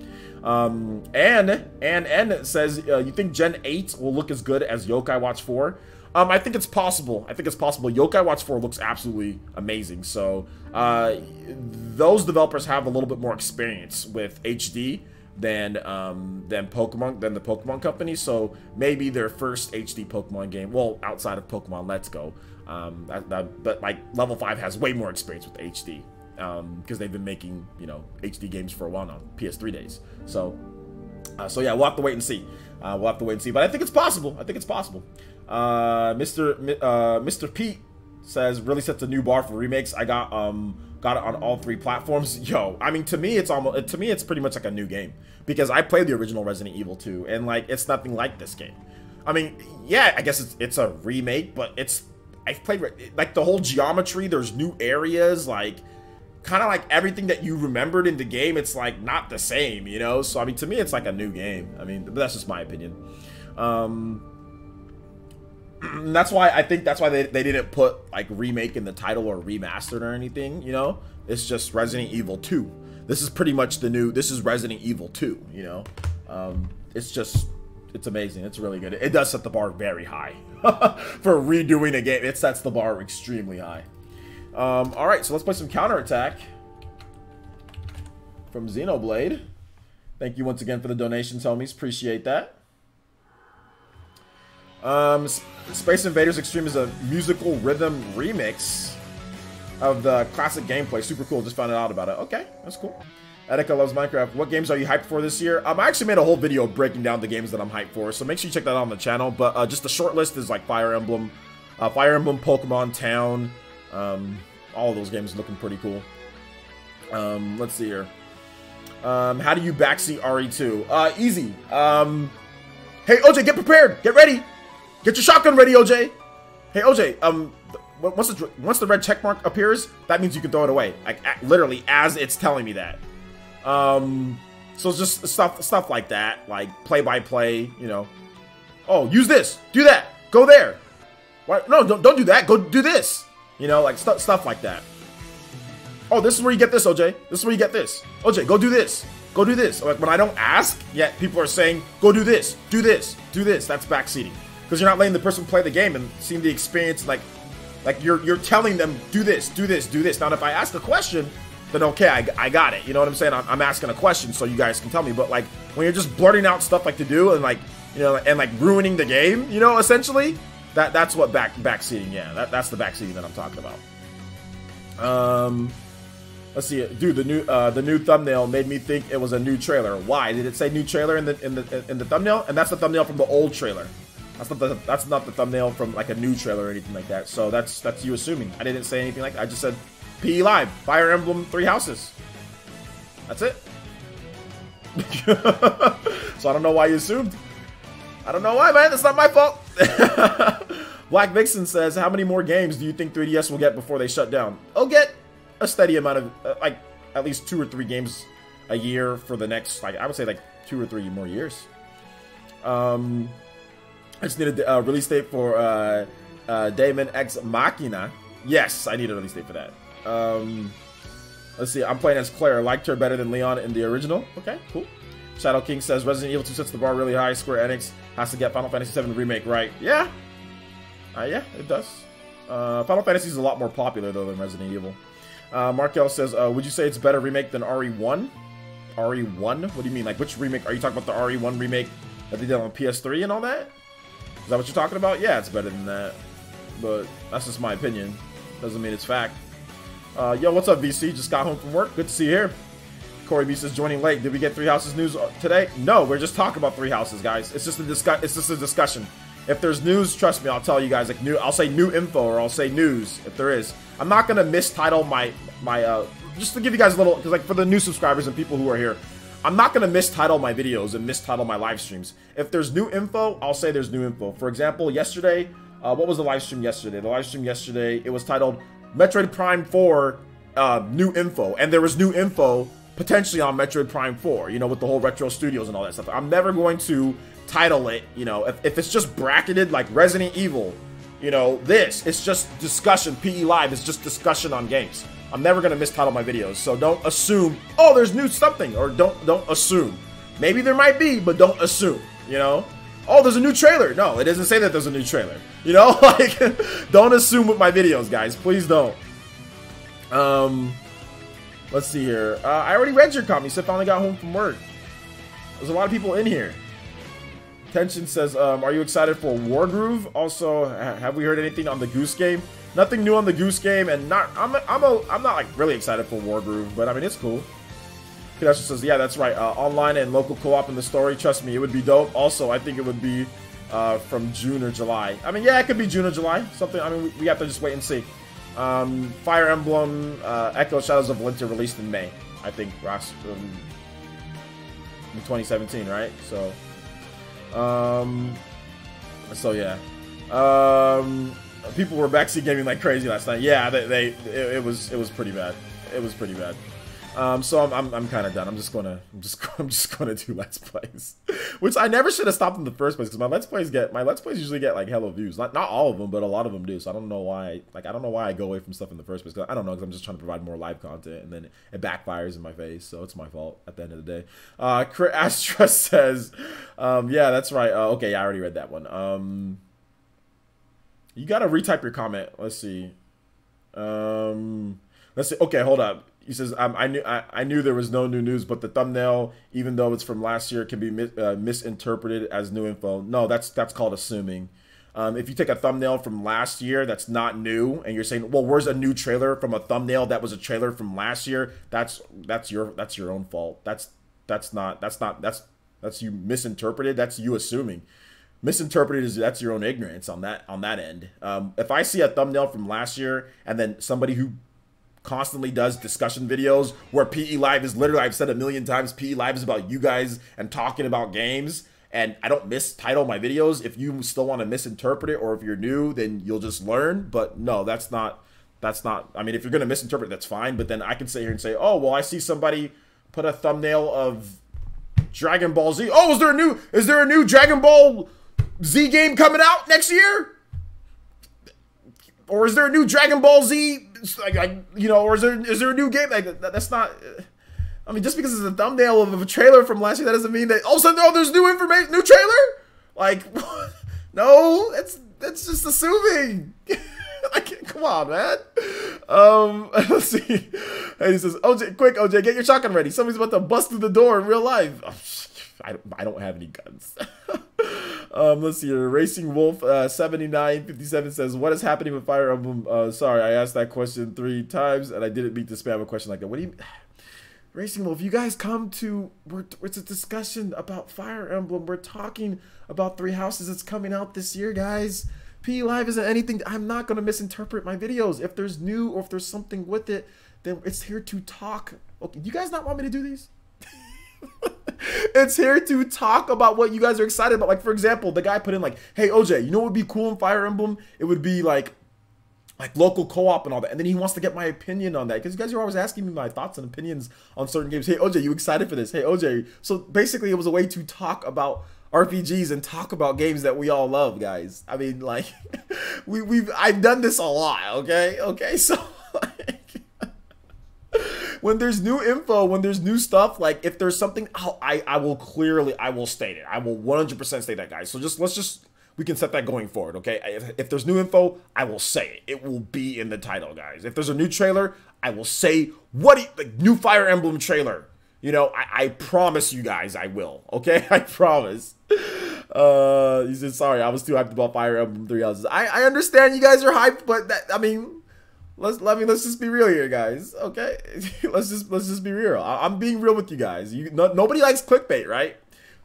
And it says you think Gen 8 will look as good as Yokai Watch 4? I think it's possible. Yokai Watch 4 looks absolutely amazing. So those developers have a little bit more experience with HD than the Pokemon company. So maybe their first HD Pokemon game, well, outside of Pokemon Let's Go, but like Level 5 has way more experience with HD because they've been making HD games for a while now, PS3 days. So yeah, we'll have to wait and see. But I think it's possible. Mr. Pete says really sets a new bar for remakes. I got it on all 3 platforms. Yo, I mean, to me it's pretty much like a new game because I played the original Resident Evil 2 and like it's nothing like this game. I mean, yeah, I guess it's a remake, but I've played like the whole geometry. There's new areas, like kind of like everything that you remembered in the game. It's like not the same, So I mean, to me, it's like a new game. I mean, but that's just my opinion. That's why they didn't put like remake in the title or remastered or anything, It's just Resident Evil 2. This is pretty much this is Resident Evil 2, It's amazing. It's really good. It does set the bar very high. For redoing a game, it sets the bar extremely high. Alright, so let's play some Counterattack from Xenoblade. Thank you once again for the donations, homies. Appreciate that. Space Invaders Extreme is a musical rhythm remix of the classic gameplay. Super cool. Just found out about it. Okay, that's cool. Etika loves Minecraft. What games are you hyped for this year? I actually made a whole video breaking down the games that I'm hyped for, so make sure you check that out on the channel. But just the short list is like Fire Emblem, Pokemon Town. All of those games looking pretty cool. Let's see here. How do you backseat RE2? Easy. Hey OJ, get prepared. Get ready. Get your shotgun ready, OJ. Hey OJ, once the red check mark appears, that means you can throw it away. Like literally as it's telling me that. So just stuff like that, like play by play, Oh, use this, do that, go there. What? No, don't do that. Go do this. Like stuff like that. Oh, this is where you get this, OJ. This is where you get this. OJ, go do this. Go do this. Like when I don't ask, yet people are saying, go do this, do this, do this. That's backseating. Because you're not letting the person play the game and seeing the experience, like you're telling them, do this, do this, do this. Now, if I ask a question, then okay, I got it. You know what I'm saying? I'm asking a question so you guys can tell me. But like when you're just blurting out stuff like to do and like, and like ruining the game, essentially, that's what backseating. Yeah, that's the backseating that I'm talking about. Let's see, dude. The new thumbnail made me think it was a new trailer. Why did it say new trailer in the thumbnail? And that's the thumbnail from the old trailer. That's not the thumbnail from like a new trailer or anything like that. So that's you assuming. I didn't say anything like that. I just said PE Live, Fire Emblem 3 Houses. That's it. So I don't know why you assumed. I don't know why, man. That's not my fault. Black Vixen says, how many more games do you think 3DS will get before they shut down? I'll get a steady amount of, like, at least 2 or 3 games a year for the next, like, I would say, like, 2 or 3 more years. I just need a release date for Daemon X Machina. Yes, I need a release date for that. Let's see, I'm playing as Claire. I liked her better than Leon in the original. Okay, cool. Shadow King says, Resident Evil 2 sets the bar really high. Square Enix has to get Final Fantasy VII Remake right. Yeah. Yeah, it does. Final Fantasy is a lot more popular, though, than Resident Evil. Markel says, would you say it's better remake than RE1? RE1? What do you mean? Like, which remake? Are you talking about the RE1 remake that they did on PS3 and all that? Is that what you're talking about? Yeah, it's better than that. But that's just my opinion. Doesn't mean it's fact. Yo, what's up, VC? Just got home from work. Good to see you here. Corey B says, joining late. Did we get 3 Houses news today? No, we're just talking about 3 Houses, guys. It's just a discussion. If there's news, trust me, I'll tell you guys. Like I'll say new info or I'll say news if there is. I'm not gonna mistitle my just to give you guys a little, because like for the new subscribers and people who are here, I'm not gonna mistitle my videos and mistitle my live streams. If there's new info, I'll say there's new info. For example, yesterday, what was the live stream yesterday? The live stream yesterday, it was titled Metroid Prime 4 new info, and there was new info potentially on Metroid Prime 4, you know, with the whole Retro Studios and all that stuff. I'm never going to title it, you know, if it's just bracketed like Resident Evil, you know, it's just discussion. PE Live is just discussion on games. I'm never going to mistitle my videos, so don't assume, oh, there's new something, or don't assume. Maybe there might be, but don't assume, you know? Oh, there's a new trailer. No, it doesn't say that there's a new trailer. You know, like, don't assume with my videos, guys. Please don't. Let's see here. I already read your comment. You said finally got home from work. There's a lot of people in here. Tension says, are you excited for Wargroove? Also, have we heard anything on the Goose Game? Nothing new on the Goose Game, and I'm not like really excited for Wargroove, but I mean it's cool. Kadesh says, yeah, that's right. Online and local co-op in the story. Trust me, it would be dope. Also, I think it would be from June or July. I mean, yeah, it could be June or July. Something. I mean, we have to just wait and see. Fire Emblem Echo Shadows of Winter released in May, I think, Ross, in 2017, right? So yeah. People were backseat gaming like crazy last night. Yeah, it was pretty bad. It was pretty bad. So I'm kind of done. I'm just gonna do Let's Plays, which I never should have stopped in the first place, because my Let's Plays usually get like hella views. Not all of them, but a lot of them do. So I don't know why. Like I don't know why I go away from stuff in the first place. Cause I don't know, because I'm just trying to provide more live content, and then it backfires in my face. So it's my fault at the end of the day. Astra says, yeah, that's right. Okay, yeah, I already read that one. You gotta retype your comment. Let's see. Let's see. Okay, hold up. He says, I knew there was no new news, but the thumbnail, even though it's from last year, can be misinterpreted as new info. No, that's called assuming. If you take a thumbnail from last year that's not new, and you're saying, well, where's a new trailer from a thumbnail that was a trailer from last year? That's your own fault. That's you misinterpreted. That's you assuming. Misinterpreted is that's your own ignorance on that end. If I see a thumbnail from last year and then somebody who constantly does discussion videos where PE Live is literally, I've said a million times, PE Live is about you guys and talking about games, and I don't mistitle my videos. If you still want to misinterpret it, or if you're new, then you'll just learn. But no, that's not, I mean, if you're going to misinterpret, that's fine. But then I can sit here and say, oh, well, I see somebody put a thumbnail of Dragon Ball Z. Oh, is there a new Dragon Ball Z game coming out next year? Or is there a new Dragon Ball Z, you know, or is there a new game? Like, that's not, I mean, just because it's a thumbnail of a trailer from last year, that doesn't mean that all of a sudden, oh, there's new information, new trailer? Like, no, that's just assuming. Like, come on, man. Let's see. And he says, OJ, quick, OJ, get your shotgun ready. Somebody's about to bust through the door in real life. I don't have any guns. Let's see here. Racing Wolf 7957 says, what is happening with Fire Emblem? Sorry, I asked that question 3 times and I didn't mean to spam a question like that. What do you Racing Wolf, you guys come to, it's a discussion about Fire Emblem. We're talking about 3 Houses that's coming out this year, guys. PE Live isn't anything. I'm not going to misinterpret my videos. If there's new or if there's something with it, then it's here to talk. Okay, you guys not want me to do these? It's here to talk about what you guys are excited about. Like, for example, the guy put in like, hey, OJ, you know what would be cool in Fire Emblem? It would be like local co-op and all that. And then he wants to get my opinion on that because you guys are always asking me my thoughts and opinions on certain games. Hey, OJ, you excited for this? Hey, OJ. So basically it was a way to talk about RPGs and talk about games that we all love, guys. I mean, like, I've done this a lot, okay? So, like, when there's new info, when there's new stuff, like, if there's something, I will state it. I will 100% state that, guys. So we can set that going forward, okay? If there's new info, I will say it. It will be in the title, guys. If there's a new trailer, I will say, like, new Fire Emblem trailer. You know, I promise you guys I will, okay? I promise. He said, sorry, I was too hyped about Fire Emblem 3 Houses. I understand you guys are hyped, but that, I mean, let's just be real here, guys, okay? let's just be real. I'm being real with you guys. Nobody likes clickbait, right?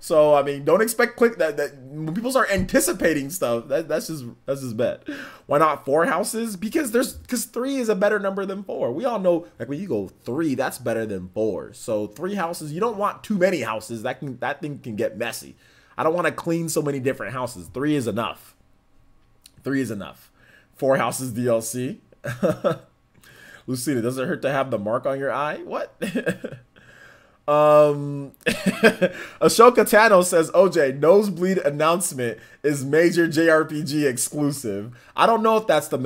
So, I mean, don't expect that when people start anticipating stuff, that's just bad. Why not 4 houses? Because 3 is a better number than 4. We all know, like, when you go 3, that's better than 4. So 3 houses, you don't want too many houses. That thing can get messy. I don't want to clean so many different houses. 3 is enough. 3 is enough. 4 houses DLC. Lucina, does it hurt to have the mark on your eye? What? Ashoka Tano says, OJ, nosebleed announcement is major JRPG exclusive. I don't know if that's the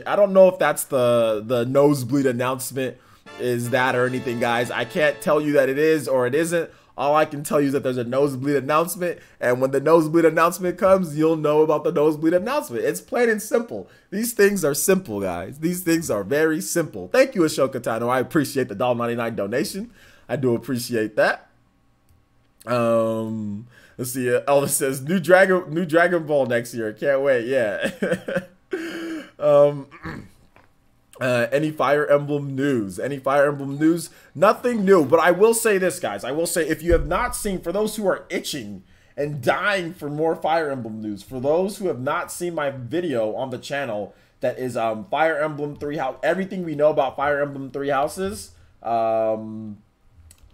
I don't know if that's the nosebleed announcement is that or anything, guys. I can't tell you that it is or it isn't. All I can tell you is that there's a nosebleed announcement, and when the nosebleed announcement comes, you'll know about the nosebleed announcement. It's plain and simple. These things are simple, guys. These things are very simple. Thank you, Ashoka Tano. I appreciate the $1.99 donation. I do appreciate that. Let's see. Elvis says new Dragon Ball next year. Can't wait. Yeah. Any Fire Emblem news? Any Fire Emblem news? Nothing new. But I will say this, guys. I will say, if you have not seen, for those who are itching and dying for more Fire Emblem news, for those who have not seen my video on the channel, that is Fire Emblem 3 House, everything we know about Fire Emblem 3 Houses.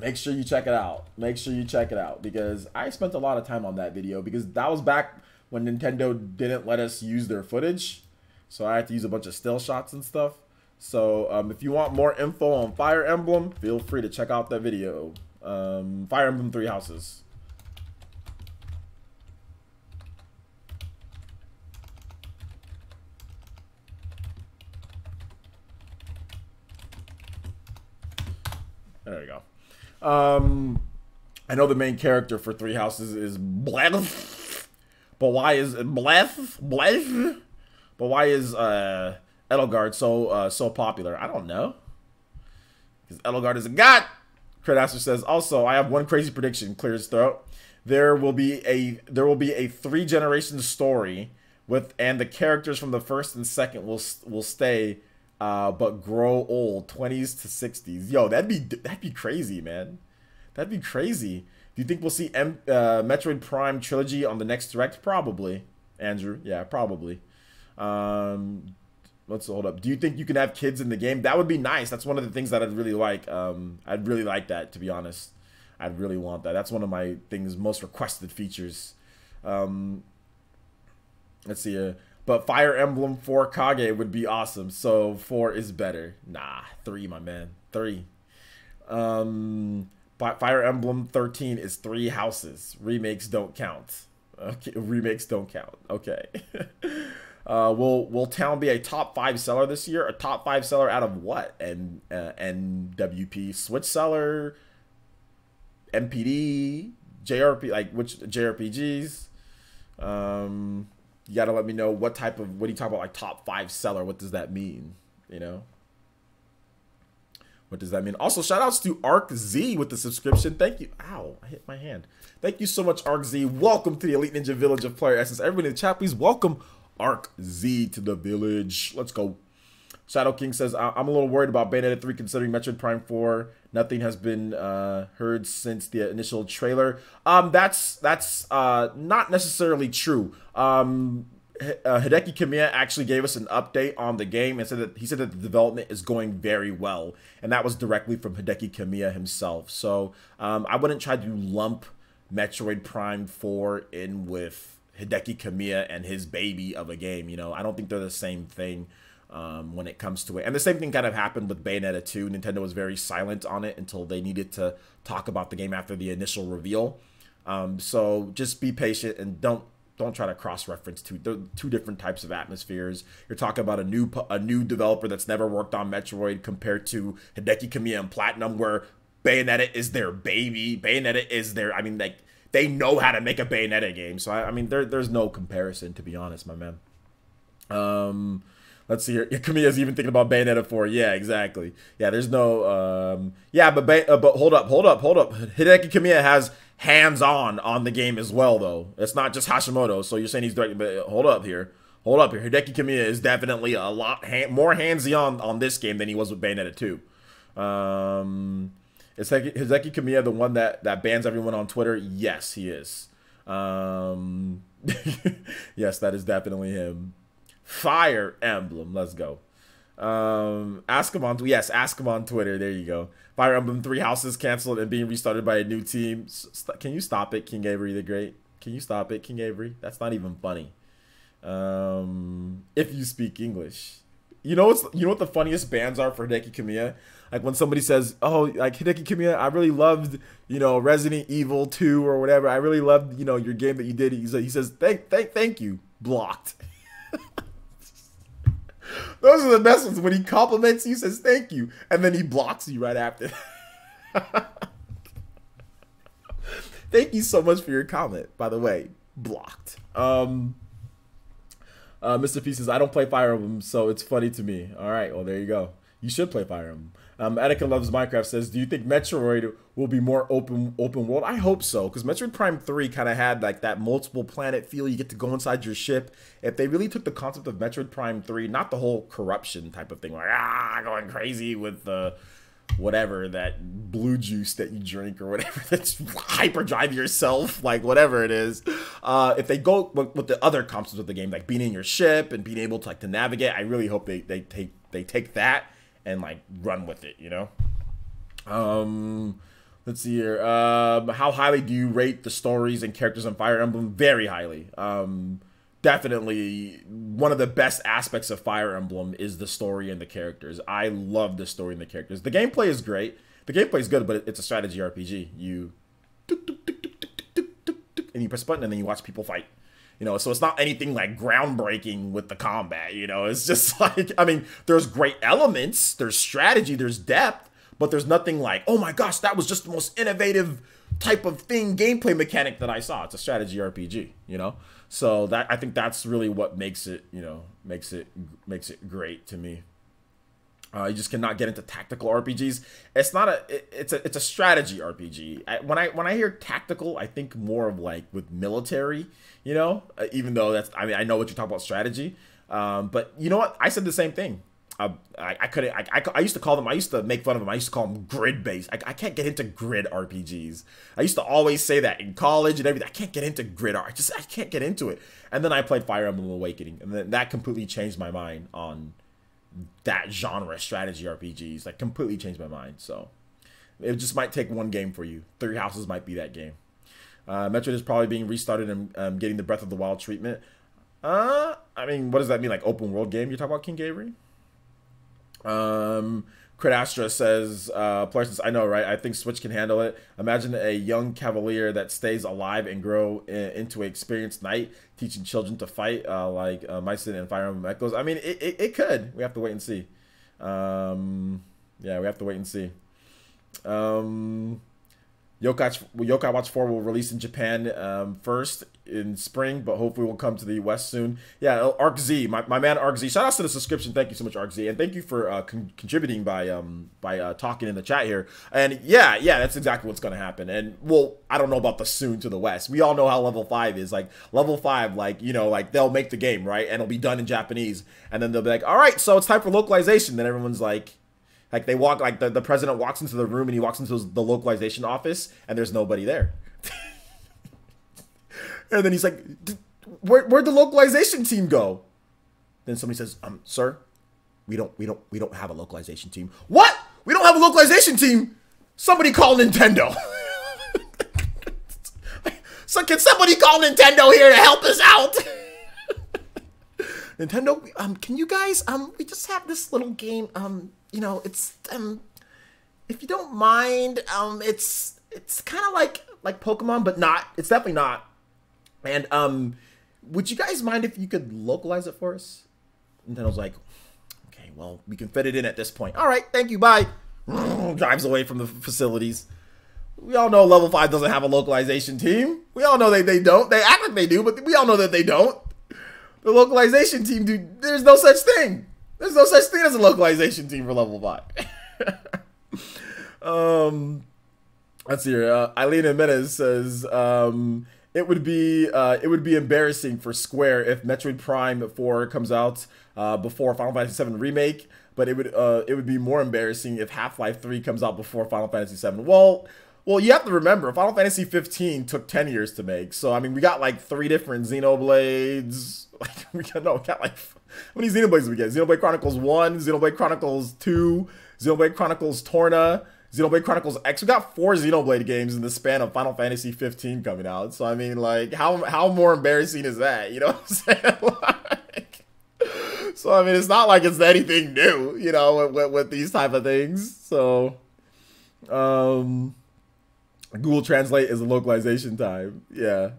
Make sure you check it out. Make sure you check it out, because I spent a lot of time on that video, because that was back when Nintendo didn't let us use their footage. So I had to use a bunch of still shots and stuff. So if you want more info on Fire Emblem, feel free to check out that video. Fire Emblem 3 Houses. There we go. I know the main character for 3 Houses is Bleth, but why is Bleth? But why is Edelgard so popular? I don't know. Because Edelgard is a god. Cradaster says, also, I have one crazy prediction. Clear his throat. There will be a 3-generation story and the characters from the first and second will stay. But grow old, 20s to 60s. Yo, that'd be crazy, man. That'd be crazy. Do you think we'll see Metroid Prime trilogy on the next Direct? Probably, Andrew. Yeah, probably. Let's hold up. Do you think you can have kids in the game? That would be nice. That's one of the things that I'd really like. I'd really like that, to be honest. I'd really want that. That's one of my most requested features. Let's see. But Fire Emblem 4 Kage would be awesome. So 4 is better. Nah, 3, my man. 3. Fire Emblem 13 is 3 houses. Remakes don't count. Okay, remakes don't count. Okay. Will Town be a top 5 seller this year? A top 5 seller out of what? And NWP Switch seller, MPD, JRP, like which JRPGs? You gotta let me know what do you talk about, like top 5 seller? What does that mean? You know? What does that mean? Also, shout outs to ArcZ with the subscription. Thank you. Ow, I hit my hand. Thank you so much, ArcZ. Welcome to the Elite Ninja Village of Player Essence. Everybody in the chat, please welcome ArcZ to the village. Let's go. Shadow King says, I'm a little worried about Bayonetta 3 considering Metroid Prime 4. Nothing has been heard since the initial trailer. That's not necessarily true. Hideki Kamiya actually gave us an update on the game and said that the development is going very well, and that was directly from Hideki Kamiya himself. So I wouldn't try to lump Metroid Prime 4 in with Hideki Kamiya and his baby of a game. You know, I don't think they're the same thing when it comes to it. And the same thing kind of happened with Bayonetta 2. Nintendo was very silent on it until they needed to talk about the game after the initial reveal. So just be patient and don't try to cross-reference two different types of atmospheres. You're talking about a new developer that's never worked on Metroid compared to Hideki Kamiya and Platinum, where Bayonetta is their baby. Bayonetta is their, I mean, like, they know how to make a Bayonetta game. So I mean, there's no comparison, to be honest, my man. Let's see here. Kamiya's even thinking about Bayonetta 4. Yeah, exactly. Yeah, there's no yeah, but hold up. Hideki Kamiya has hands-on the game as well, though. It's not just Hashimoto. So you're saying he's directing, but hold up here. Hideki Kamiya is definitely a lot more hands-on on this game than he was with Bayonetta 2. Is Hideki Kamiya the one that bans everyone on Twitter? Yes, he is. Yes, that is definitely him. Fire Emblem, let's go. Ask him on Twitter. There you go. Fire Emblem 3 houses canceled and being restarted by a new team. Can you stop it, King Avery the Great? Can you stop it, King Avery? That's not even funny. If you speak English, you know what the funniest bans are for Hideki Kamiya? Like when somebody says, "Oh, like Hideki Kamiya, I really loved, you know, Resident Evil 2 or whatever. I really loved, you know, your game that you did." He says, "Thank you." Blocked. Those are the best ones. When he compliments you, says thank you, and then he blocks you right after. Thank you so much for your comment, by the way. Blocked. Mr. P says, I don't play Fire Emblem, so it's funny to me. All right, well, there you go. You should play Fire Emblem. Etika Loves Minecraft says, do you think Metroid will be more open world? I hope so, because Metroid Prime 3 kind of had like that multiple planet feel. You get to go inside your ship. If they really took the concept of Metroid Prime 3, not the whole corruption type of thing, like going crazy with the whatever, that blue juice that you drink or whatever, that's hyperdrive yourself, like whatever it is. If they go with the other concepts of the game, like being in your ship and being able to like to navigate, I really hope they take that and like run with it, you know. Let's see here. How highly do you rate the stories and characters on Fire Emblem? Very highly. Definitely one of the best aspects of Fire Emblem is the story and the characters. I love the story and the characters. The gameplay is great. The gameplay is good, but it's a strategy RPG. You and you press a button and then you watch people fight. You know, so it's not anything like groundbreaking with the combat, you know. It's just like, I mean, there's great elements, there's strategy, there's depth, but there's nothing like, oh my gosh, that was just the most innovative type of thing, gameplay mechanic that I saw. It's a strategy RPG, you know. So that, I think that's really what makes it, you know, makes it great to me. You just cannot get into tactical RPGs. It's not it's a strategy RPG. When I hear tactical, I think more of like with military, you know, even though that's, I mean, I know what you're talking about, strategy. But you know what? I said the same thing. I used to call them, I used to make fun of them. I used to call them grid based. I can't get into grid RPGs. I used to always say that in college and everything. I can't get into grid art. I can't get into it. And then I played Fire Emblem Awakening, and then that completely changed my mind on that genre, strategy RPGs. Like completely changed my mind. So it just might take one game for you. 3 Houses might be that game. Metroid is probably being restarted and getting the Breath of the Wild treatment. I mean, what does that mean? Like open world game? You're talking about, King Avery? Crit Astra says, Parsons, I know, right? I think Switch can handle it. Imagine a young cavalier that stays alive and grow into an experienced knight, teaching children to fight, like Mycin and Fire Emblem Echoes. I mean, it could. We have to wait and see. Yeah, we have to wait and see. Yokai Watch 4 will release in Japan first in spring, but hopefully will come to the West soon. Yeah, Arc Z, my man Arc Z. Shout out to the subscription. Thank you so much, Arc Z, and thank you for contributing by talking in the chat here. And yeah, that's exactly what's gonna happen. And well, I don't know about the soon to the West. We all know how level 5 is. Like level 5, like, you know, like they'll make the game, right, and it'll be done in Japanese, and then they'll be like, all right, so it's time for localization. Then everyone's like they walk, like the president walks into the room and he walks into the localization office and there's nobody there. And then he's like, Where'd the localization team go? Then somebody says, sir, we don't have a localization team. What? We don't have a localization team? Somebody call Nintendo. So can somebody call Nintendo here to help us out? Nintendo, can you guys, we just have this little game, you know, it's, if you don't mind, it's kind of like Pokemon, but not, it's definitely not. And, would you guys mind if you could localize it for us? Nintendo's like, okay, well, we can fit it in at this point. All right, thank you, bye. Drives away from the facilities. We all know Level 5 doesn't have a localization team. We all know they don't. They act like they do, but we all know that they don't. The localization team, dude, there's no such thing. There's no such thing as a localization team for Level 5. Let's see here. Eileen Jimenez says, it would be embarrassing for Square if Metroid Prime 4 comes out before Final Fantasy VII Remake, but it would be more embarrassing if Half-Life 3 comes out before Final Fantasy VII. Well, you have to remember, Final Fantasy 15 took 10 years to make. So, I mean, we got like 3 different Xenoblades. Like, we got like, how many Xenoblades did we get? Xenoblade Chronicles 1, Xenoblade Chronicles 2, Xenoblade Chronicles Torna, Xenoblade Chronicles X. We got 4 Xenoblade games in the span of Final Fantasy 15 coming out. So, I mean, like, how more embarrassing is that? You know what I'm saying? Like, so, I mean, it's not like it's anything new, you know, with these type of things. So, Google Translate is a localization time. Yeah.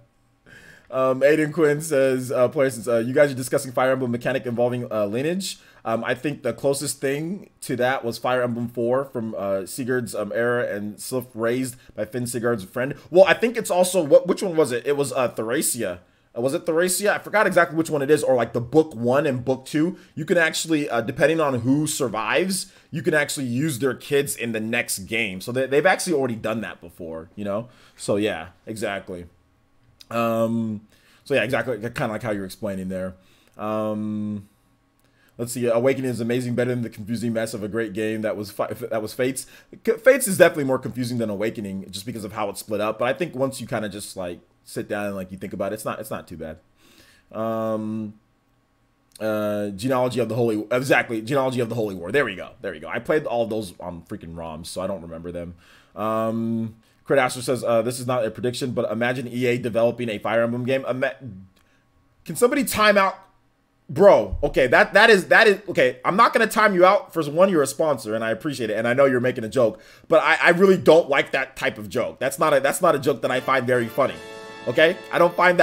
Aiden Quinn says, you guys are discussing Fire Emblem mechanic involving lineage. I think the closest thing to that was Fire Emblem 4 from Sigurd's era and Sylph Raised by Finn Sigurd's friend. Well, I think it's also, which one was it? It was Thracia. Was it Thracia? I forgot exactly which one it is, or like the book 1 and book 2. You can actually, depending on who survives, you can actually use their kids in the next game. So they've actually already done that before, you know? So yeah, exactly. So yeah, exactly, kind of like how you're explaining there. Let's see, Awakening is amazing, better than the confusing mess of a great game that was Fates. Fates is definitely more confusing than Awakening, just because of how it's split up. But I think once you kind of just like sit down and like you think about it, it's not too bad. Genealogy of the Holy, exactly, Genealogy of the Holy War. There we go. I played all of those on freaking ROMs, so I don't remember them. Crit Asher says, this is not a prediction, but imagine EA developing a Fire Emblem game. Can somebody time out? Bro, okay, that is okay. I'm not gonna time you out. For one, you're a sponsor, and I appreciate it, and I know you're making a joke, but I really don't like that type of joke. That's not a joke that I find very funny. Okay, I don't find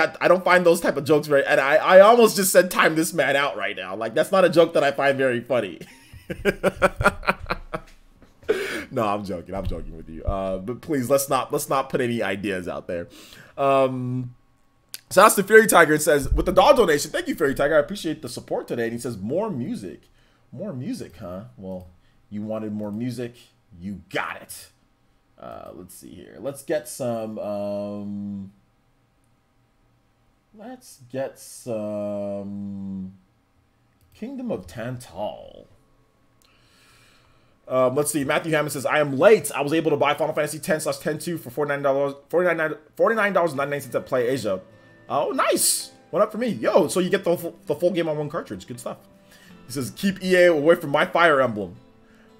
those type of jokes very. And I almost just said time this man out right now. Like, that's not a joke that I find very funny. No, I'm joking with you. But please, let's not put any ideas out there. So that's the Fury Tiger. It says, with the dog donation, thank you, Fury Tiger. I appreciate the support today. And he says, more music, huh? Well, you wanted more music, you got it. Let's see here. Let's get some. Kingdom of Tantal. Let's see. Matthew Hammond says, I am late. I was able to buy Final Fantasy X/10-2 for $49.99 at Play Asia. Oh, nice. What up for me? Yo, so you get the full game on one cartridge. Good stuff. He says, keep EA away from my Fire Emblem.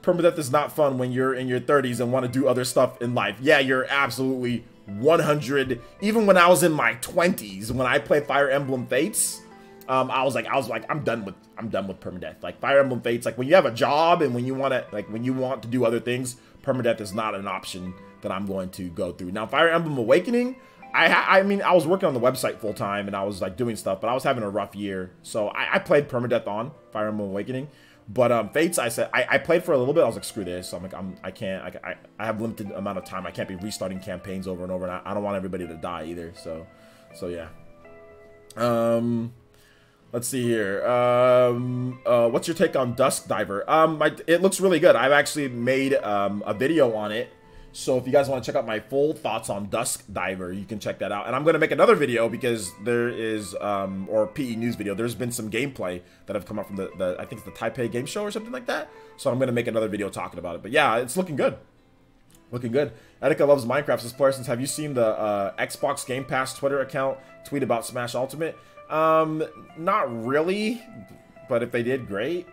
Permadeath is not fun when you're in your 30s and want to do other stuff in life. Yeah, you're absolutely 100. Even when I was in my 20s, when I played Fire Emblem Fates, I was like, I'm done with permadeath. Like, Fire Emblem Fates, like when you have a job and when you want to do other things, permadeath is not an option that I'm going to go through. Now, Fire Emblem Awakening, I mean, I was working on the website full time and I was like doing stuff, but I was having a rough year, so I played permadeath on Fire Emblem Awakening. But Fates, I said I played for a little bit. I was like, screw this. So I'm like, I have limited amount of time. I can't be restarting campaigns over and over, and I don't want everybody to die either. So yeah. Let's see here. What's your take on Dusk Diver? It looks really good. I've actually made a video on it. So if you guys want to check out my full thoughts on Dusk Diver, you can check that out. And I'm going to make another video because there is, or PE News video, there's been some gameplay that have come up from I think it's the Taipei Game Show or something like that. So I'm going to make another video talking about it. But yeah, it's looking good. Looking good. Etika loves Minecraft says, Playersons, have you seen the Xbox Game Pass Twitter account tweet about Smash Ultimate? Not really, but if they did, great.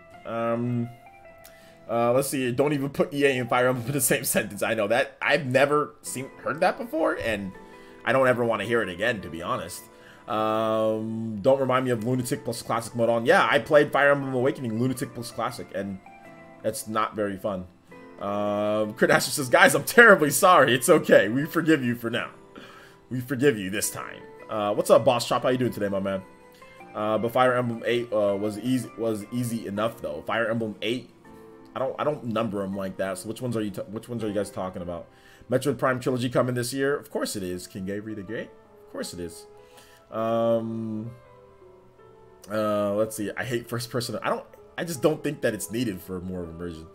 Let's see. Don't even put EA and Fire Emblem in the same sentence. I know that. I've never heard that before, and I don't ever want to hear it again, to be honest. Don't remind me of Lunatic plus Classic mode on. Yeah, I played Fire Emblem Awakening Lunatic plus Classic, and it's not very fun. Crit Asher says, guys, I'm terribly sorry. It's okay. We forgive you for now. We forgive you this time. What's up, Boss Chop? How you doing today, my man? But Fire Emblem 8 was easy enough though. Fire Emblem 8, I don't number them like that. So which ones are you guys talking about? Metroid Prime Trilogy coming this year? Of course it is. King Avery the Great? Of course it is. Let's see. I hate first person. I just don't think that it's needed for more of a version.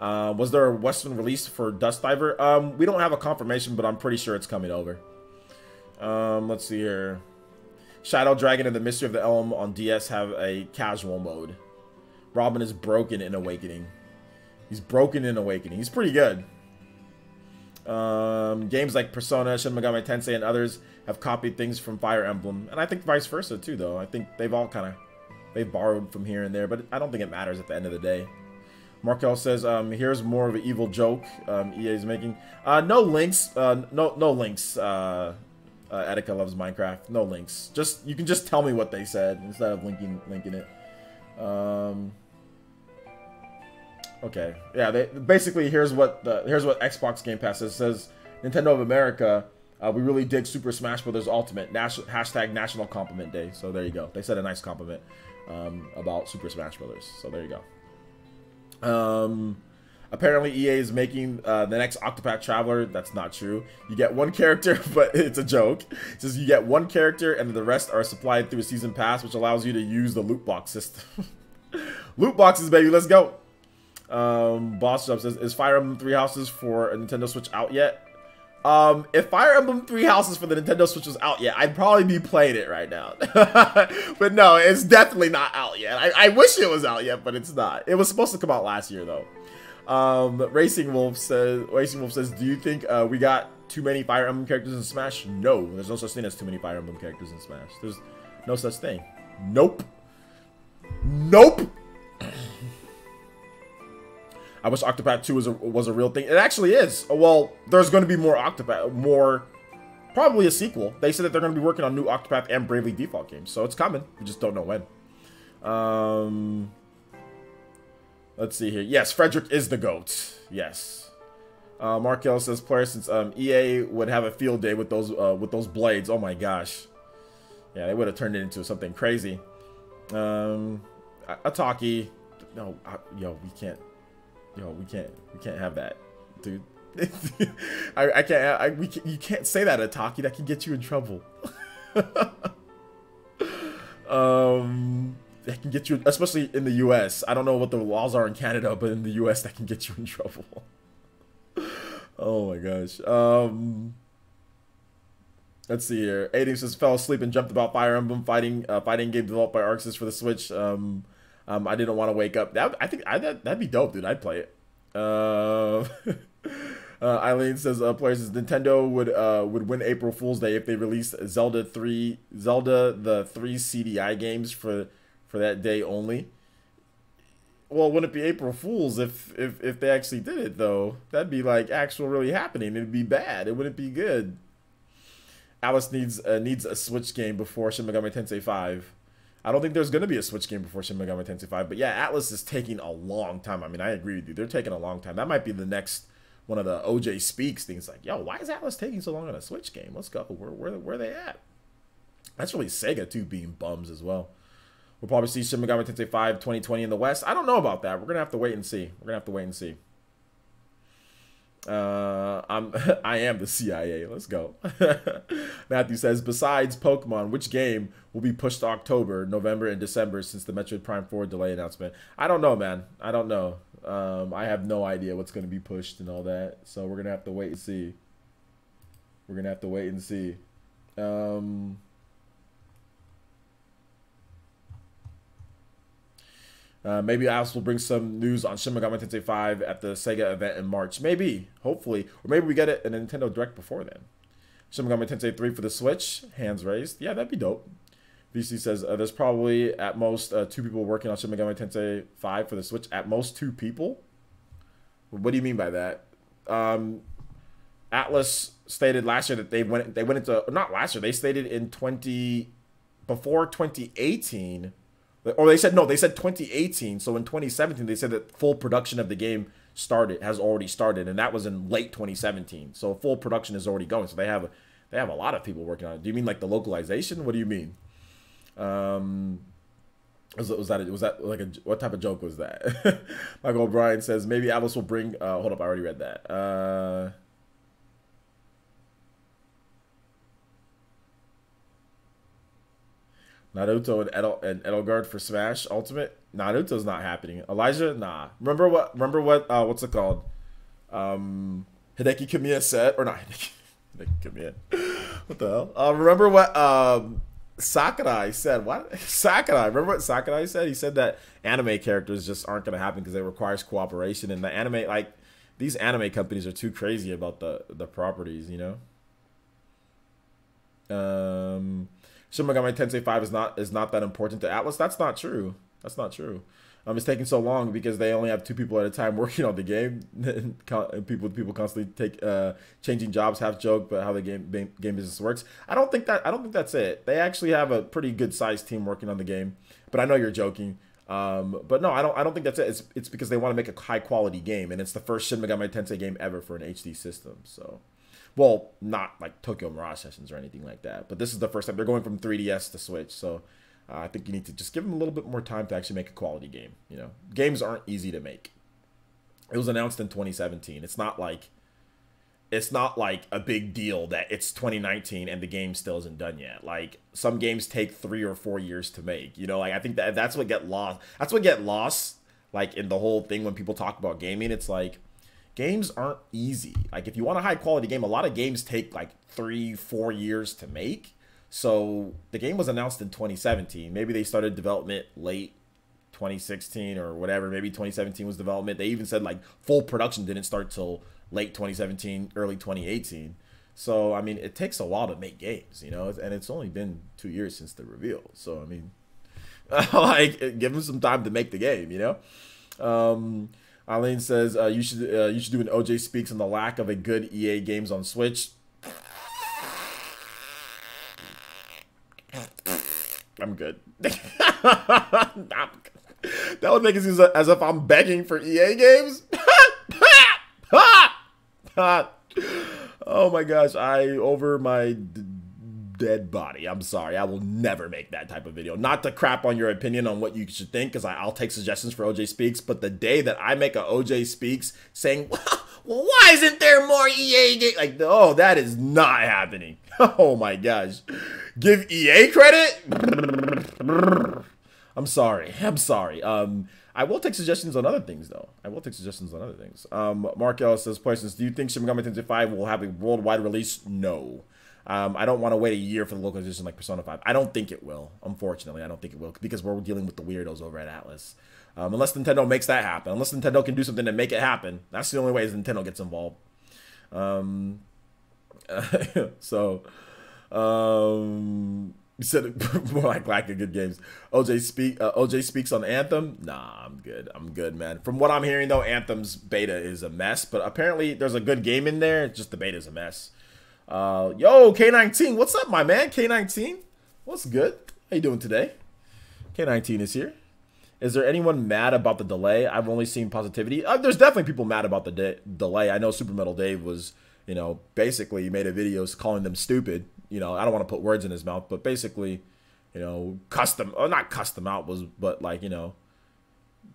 Was there a Western release for Dust Diver? We don't have a confirmation, but I'm pretty sure it's coming over. Let's see here. Shadow Dragon and the Mystery of the Elm on DS have a casual mode. Robin is broken in Awakening. He's broken in Awakening. He's pretty good. Games like Persona, Shin Megami Tensei, and others have copied things from Fire Emblem, and I think vice versa too. Though I think they've borrowed from here and there, but I don't think it matters at the end of the day. Markel says, here's more of an evil joke EA is making. No links. No links. Etika loves Minecraft. No links. You can just tell me what they said instead of linking it. Okay. Yeah. Basically here's what Xbox Game Pass says. It says Nintendo of America. We really dig Super Smash Bros. Ultimate. Hashtag National Compliment Day. So there you go. They said a nice compliment about Super Smash Bros. So there you go. Apparently EA is making the next Octopath Traveler. That's not true. You get one character, but it's a joke. It says you get one character and the rest are supplied through a season pass, which allows you to use the loot box system. Loot boxes, baby, let's go. Boss Jump says, is Fire Emblem 3 Houses for a Nintendo Switch out yet? If Fire Emblem 3 Houses for the Nintendo Switch was out yet, I'd probably be playing it right now. But no, it's definitely not out yet. I wish it was out yet, but it's not. It was supposed to come out last year, though. Racing Wolf says, do you think we got too many Fire Emblem characters in Smash? No, there's no such thing as too many Fire Emblem characters in Smash. There's no such thing. Nope. Nope. I wish Octopath 2 was a real thing. It actually is. Well, there's going to be more Octopath, probably a sequel. They said that they're going to be working on new Octopath and Bravely Default games, so it's coming. We just don't know when. Let's see here. Yes, Frederick is the GOAT. Yes. Markel says, player, since EA would have a field day with those blades. Oh my gosh. Yeah, they would have turned it into something crazy. Ataki. No, yo, we can't. Yo, we can't have that, dude. I can't. You can't say that, Ataki. That can get you in trouble. That can get you, especially in the U.S. I don't know what the laws are in Canada, but in the U.S. that can get you in trouble. Oh my gosh. Let's see here. Aiden says fell asleep and jumped about Fire Emblem fighting game developed by Arxis for the Switch. I didn't want to wake up. I think that'd be dope, dude. I'd play it. Eileen says, players, Nintendo would win April Fool's Day if they released Zelda the 3 CDI games for that day only. Well, wouldn't it be April Fool's if they actually did it though? That'd be like actual really happening. It'd be bad. It wouldn't be good. Alice needs a Switch game before Shin Megami Tensei 5. I don't think there's going to be a Switch game before Shin Megami Tensei 5. But yeah, Atlas is taking a long time. I mean, I agree with you. They're taking a long time. That might be the next one of the OJ Speaks things. Like, yo, why is Atlas taking so long on a Switch game? Let's go. Where are they at? That's really Sega, too, being bums as well. We'll probably see Shin Megami Tensei 5 2020 in the West. I don't know about that. We're going to have to wait and see. I am the CIA. Let's go. Matthew says, besides Pokemon, which game will be pushed to October, November, and December since the Metroid Prime 4 delay announcement? I don't know, man. I don't know. I have no idea what's going to be pushed and all that. So we're going to have to wait and see. Maybe Alice will bring some news on Shin Megami Tensei 5 at the Sega event in March. Maybe, hopefully. Or maybe we get it in a Nintendo Direct before then. Shin Megami Tensei 3 for the Switch. Hands raised. Yeah, that'd be dope. VC says there's probably at most 2 people working on Shin Megami Tensei 5 for the Switch. At most 2 people? What do you mean by that? Atlas stated last year that they went into, not last year, they stated in before 2018, or they said 2018. So in 2017 they said that full production of the game has already started, and that was in late 2017. So full production is already going. So they have a lot of people working on it. Do you mean like the localization? What do you mean? Was that like what type of joke was that? Michael O'Brien says maybe Atlas will bring. Hold up, I already read that. Naruto and Edelgard for Smash Ultimate. Naruto's not happening. Elijah, nah. Remember what? What's it called? Hideki Kamiya said, or not Hideki Kamiya. What the hell? Remember what Sakurai said? What? Sakurai. Remember what Sakurai said? He said that anime characters just aren't going to happen because it requires cooperation, and the anime, like these anime companies are too crazy about the properties, you know. Shin Megami Tensei 5 is not that important to Atlas. That's not true. That's not true. It's taking so long because they only have 2 people at a time working on the game. And people constantly changing jobs. Half joke about how the game business works. I don't think that's it. They actually have a pretty good sized team working on the game. But I know you're joking. But no, I don't think that's it. It's because they want to make a high quality game, and it's the first Shin Megami Tensei game ever for an HD system. So. Well, not like Tokyo Mirage Sessions or anything like that. But this is the first time they're going from 3DS to Switch. So I think you need to just give them a little bit more time to actually make a quality game. You know, games aren't easy to make. It was announced in 2017. It's not like a big deal that it's 2019 and the game still isn't done yet. Like some games take 3 or 4 years to make. You know, like I think that's what get lost. That's what get lost. Like in the whole thing when people talk about gaming, it's like. Games aren't easy. Like if you want a high quality game, a lot of games take like 3-4 years to make. So the game was announced in 2017. Maybe they started development late 2016 or whatever. Maybe 2017 was development. They even said like full production didn't start till late 2017, early 2018. So I mean, it takes a while to make games, you know, and it's only been 2 years since the reveal. So I mean, like give them some time to make the game, you know. Eileen says you should do an OJ Speaks on the lack of a good EA games on Switch. I'm good. That would make it seem as if I'm begging for EA games. Oh my gosh, over my dead body. I'm sorry. I will never make that type of video. Not to crap on your opinion on what you should think, because I'll take suggestions for OJ Speaks, but the day that I make a OJ Speaks saying, well, why isn't there more EA games? Like, oh, that is not happening. Oh my gosh. Give EA credit? I'm sorry. I will take suggestions on other things, though. Mark Ellis says, questions, do you think Shin Megami Tensei 5 will have a worldwide release? No. I don't want to wait a year for the localization like Persona 5. I don't think it will. Unfortunately, I don't think it will because we're dealing with the weirdos over at Atlas. Unless Nintendo makes that happen. Unless Nintendo can do something to make it happen. That's the only way Nintendo gets involved. You said it more like lack of good games. OJ Speaks on Anthem? Nah, I'm good, man. From what I'm hearing, though, Anthem's beta is a mess. But apparently, there's a good game in there. Just the beta is a mess. Yo, K19, what's up, my man? K19, what's good? How you doing today? K19 is here. Is there anyone mad about the delay? I've only seen positivity. There's definitely people mad about the delay. I know Super Metal Dave was, you know, basically made a video calling them stupid. You know, I don't want to put words in his mouth, but basically, you know, not cussed them out but like, you know,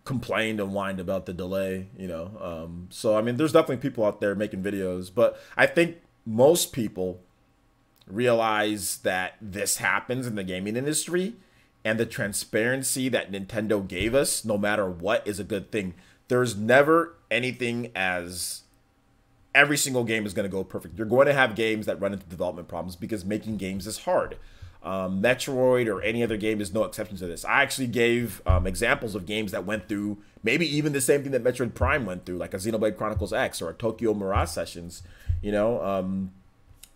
complained and whined about the delay, you know. So, I mean, there's definitely people out there making videos, but I think most people realize that this happens in the gaming industry, and the transparency that Nintendo gave us, no matter what, is a good thing. There's never anything as every single game is going to go perfect. You're going to have games that run into development problems because making games is hard. Metroid or any other game is no exception to this. I actually gave examples of games that went through maybe even the same thing that Metroid Prime went through, like a Xenoblade Chronicles X or a Tokyo Mirage Sessions, you know,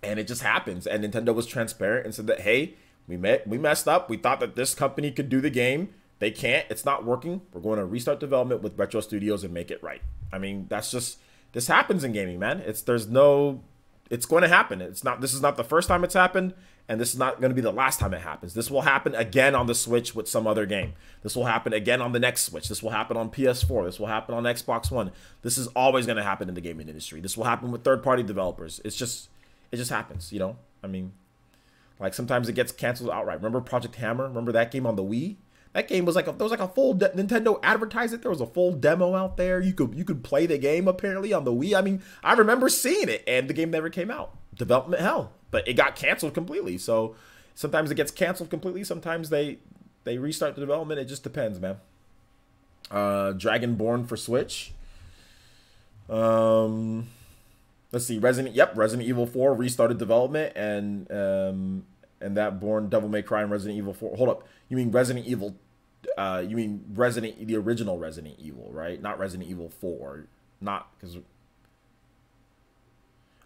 and it just happens. And Nintendo was transparent and said that, hey, we messed up. We thought that this company could do the game. They can't. It's not working. We're going to restart development with Retro Studios and make it right. I mean, that's just, this happens in gaming, man. It's going to happen. This is not the first time it's happened, and this is not going to be the last time it happens. This will happen again on the Switch with some other game. This will happen again on the next Switch. This will happen on PS4. This will happen on Xbox One. This is always going to happen in the gaming industry. This will happen with third-party developers. It just happens, you know? I mean, like sometimes it gets canceled outright. Remember Project Hammer? Remember that game on the Wii? That game was like there was like a full Nintendo advertised it. There was a full demo out there. You could play the game apparently on the Wii. I mean, I remember seeing it, and the game never came out. Development hell, but it got canceled completely. So sometimes it gets canceled completely. Sometimes they restart the development. It just depends, man. Dragonborn for Switch. Let's see. Resident Evil 4 restarted development, and that born Devil May Cry and Resident Evil 4. Hold up. You mean Resident Evil, the original Resident Evil, right? Not Resident Evil 4. Not, because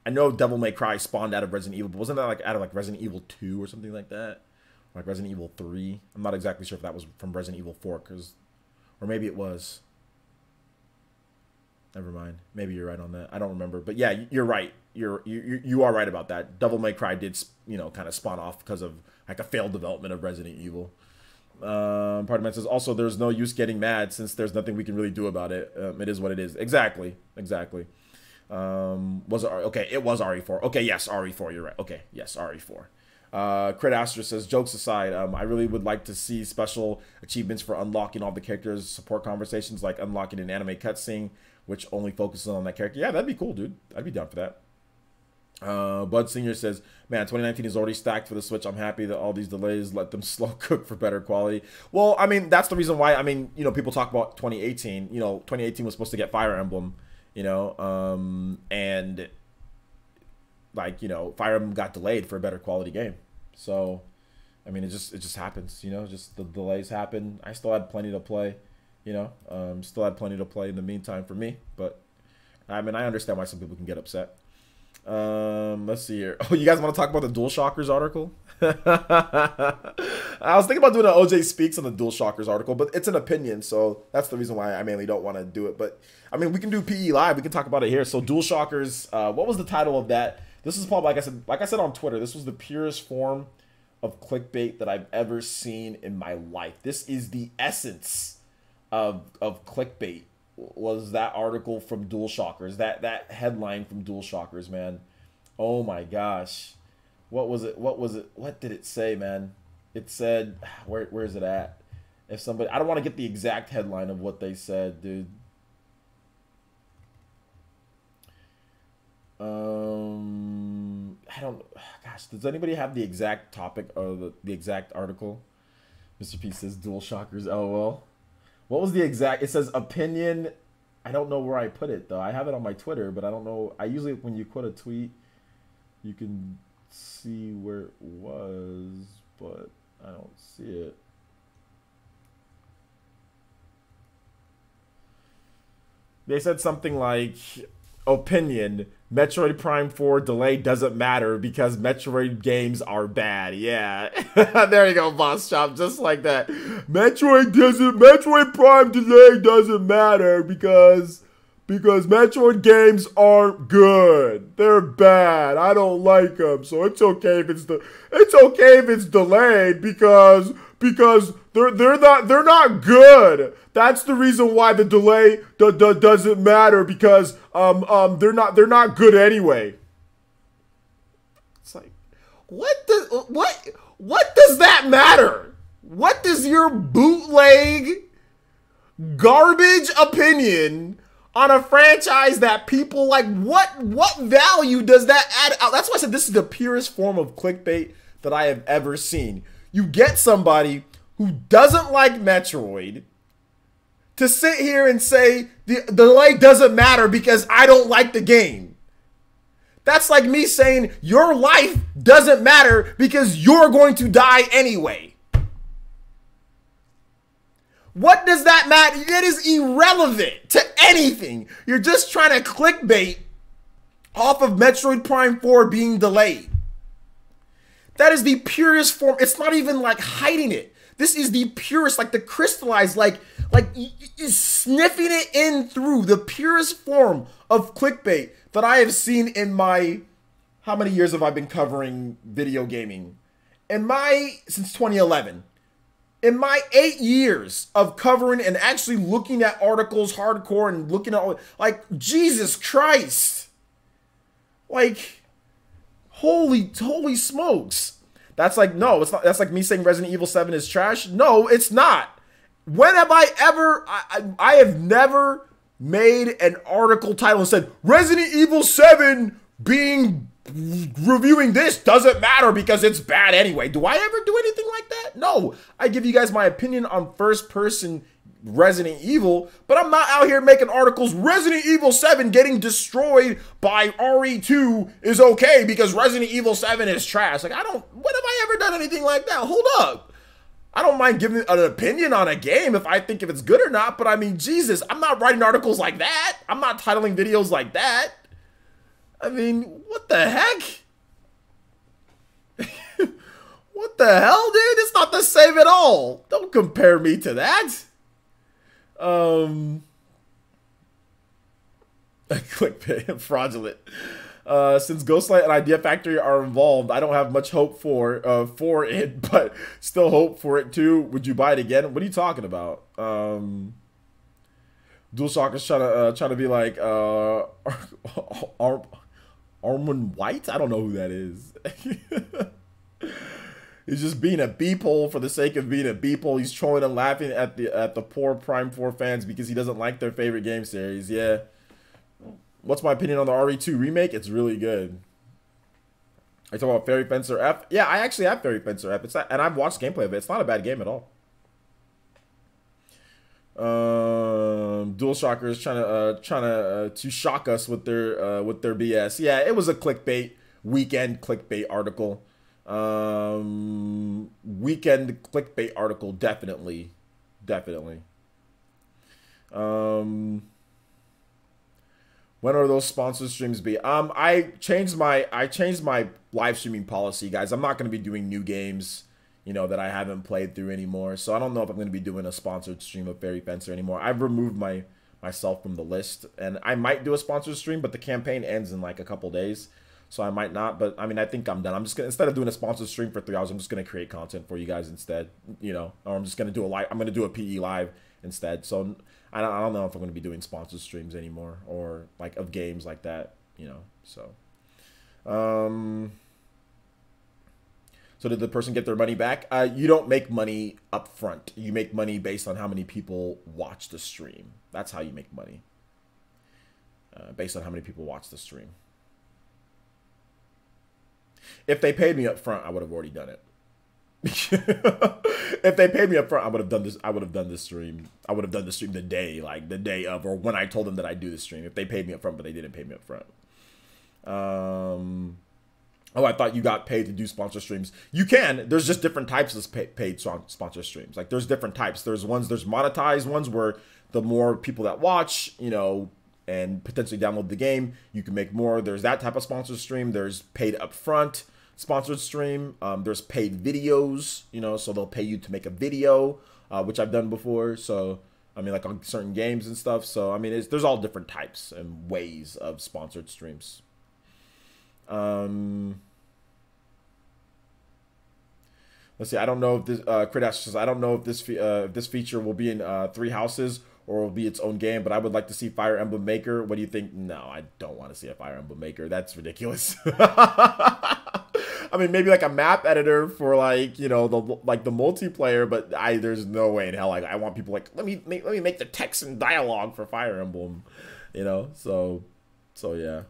I know Devil May Cry spawned out of Resident Evil, but wasn't that like out of like Resident Evil 2 or something like that? Like Resident Evil 3? I'm not exactly sure if that was from Resident Evil 4, or maybe it was. Never mind. Maybe you're right on that. I don't remember. But yeah, you're right. You are right about that. Devil May Cry did, you know, kind of spawn off because of like a failed development of Resident Evil. Pardon me, says also there's no use getting mad since there's nothing we can really do about it. It is what it is. Exactly. Was it okay? It was RE4. Okay, yes, RE4. You're right. Okay, yes, RE4. Crit Astra says, jokes aside, I really would like to see special achievements for unlocking all the characters, support conversations like unlocking an anime cutscene, which only focuses on that character. Yeah, that'd be cool, dude. I'd be down for that. Bud Senior says, man, 2019 is already stacked for the Switch. I'm happy that all these delays let them slow cook for better quality. Well, I mean, that's the reason why, I mean, you know, people talk about 2018. You know, 2018 was supposed to get Fire Emblem, you know, and like, you know, Fire Emblem got delayed for a better quality game. So, I mean, it just happens, you know, just the delays happen. I still had plenty to play, you know, still had plenty to play in the meantime for me, but I mean, I understand why some people can get upset. Let's see here. Oh, you guys want to talk about the DualShockers article? I was thinking about doing an OJ Speaks on the DualShockers article, but it's an opinion, so that's the reason why I mainly don't want to do it. But I mean, we can do PE Live. We can talk about it here. So DualShockers, what was the title of that? This is probably, like I said on Twitter, this was the purest form of clickbait that I've ever seen in my life. This is the essence of clickbait. Was that article from DualShockers, that headline from DualShockers, man. Oh my gosh. What was it? What did it say, man? It said, where is it at? If somebody, I don't want to get the exact headline of what they said, dude. I don't, gosh, does anybody have the exact topic or the exact article? Mr. P says DualShockers, LOL. What was the exact, it says opinion. I don't know where I put it though. I have it on my Twitter, but I don't know. I usually, when you put a tweet, you can see where it was, but I don't see it. They said something like, opinion, Metroid Prime 4 delay doesn't matter because Metroid games are bad. Yeah. There you go, Boss Chop. Just like that. Metroid Prime delay doesn't matter because Metroid games aren't good. They're bad. I don't like them. So it's okay if it's delayed because they're not good. That's the reason why the delay doesn't matter because they're not good anyway. It's like, what does that matter? What does your bootleg garbage opinion on a franchise that people like, what value does that add? That's why I said this is the purest form of clickbait that I have ever seen. You get somebody who doesn't like Metroid to sit here and say the delay doesn't matter because I don't like the game. That's like me saying your life doesn't matter because you're going to die anyway. What does that matter? It is irrelevant to anything. You're just trying to clickbait off of Metroid Prime 4 being delayed. That is the purest form. It's not even like hiding it. This is the purest, like the crystallized, like sniffing it in through the purest form of clickbait that I have seen in my, how many years have I been covering video gaming? Since 2011. In my 8 years of covering and actually looking at articles hardcore and looking at, like, Jesus Christ. Like, holy smokes. That's like, no, it's not. That's like me saying Resident Evil 7 is trash. No, it's not. When have I ever, I have never made an article title and said, Resident Evil 7 reviewing this doesn't matter because it's bad anyway. Do I ever do anything like that? No. I give you guys my opinion on first person Resident Evil, but I'm not out here making articles. Resident Evil 7 getting destroyed by RE2 is okay because Resident Evil 7 is trash. Like, when have I ever done anything like that? Hold up. I don't mind giving an opinion on a game if it's good or not, but I mean, Jesus, I'm not writing articles like that. I'm not titling videos like that. I mean, what the heck? What the hell, dude? It's not the same at all. Don't compare me to that. Clickbait, fraudulent. Since Ghostlight and Idea Factory are involved, I don't have much hope for it, but still hope for it too. Would you buy it again? What are you talking about? DualShock is trying to be like Armand White? I don't know who that is. He's just being a beeple for the sake of being a beeple. He's trolling and laughing at the poor Prime 4 fans because he doesn't like their favorite game series. Yeah. What's my opinion on the RE2 remake? It's really good. I talk about Fairy Fencer F. Yeah, I actually have Fairy Fencer F. And I've watched gameplay of it. It's not a bad game at all. DualShocker is trying to shock us with their BS. Yeah, it was a clickbait weekend clickbait article. Weekend clickbait article, definitely. When are those sponsored streams be? I changed my live streaming policy, guys. I'm not going to be doing new games, that I haven't played through anymore. So I don't know if I'm going to be doing a sponsored stream of Fairy Fencer anymore. I've removed myself from the list, and I might do a sponsored stream, but the campaign ends in like a couple days, so I might not. But I mean, I think I'm done. I'm just gonna, instead of doing a sponsored stream for 3 hours, I'm just gonna create content for you guys instead. Or I'm just gonna do I'm gonna do a PE live instead. So I don't know if I'm gonna be doing sponsored streams anymore, or like of games like that. So. So did the person get their money back? You don't make money up front. You make money based on how many people watch the stream. That's how you make money. Based on how many people watch the stream. If they paid me up front, I would have already done it. If they paid me up front, I would have done this. I would have done this stream. I would have done the stream the day of, or when I told them that I'd do the stream. If they paid me up front, but they didn't pay me up front. Oh, I thought you got paid to do sponsor streams. You can. There's just different types of paid sponsor streams. Like, there's different types. There's monetized ones where the more people that watch, and potentially download the game, you can make more. There's that type of sponsor stream. There's paid upfront sponsored stream. There's paid videos, so they'll pay you to make a video, which I've done before. So, I mean, like on certain games and stuff. So, I mean, there's all different types and ways of sponsored streams. Let's see. I don't know if this Kritash says, I don't know if this feature will be in 3 houses or will be its own game, but I would like to see Fire Emblem Maker. What do you think? No, I don't want to see a Fire Emblem Maker. That's ridiculous. I mean, maybe like a map editor for like, the multiplayer, but there's no way in hell I want people like, let me make the text and dialogue for Fire Emblem, So yeah.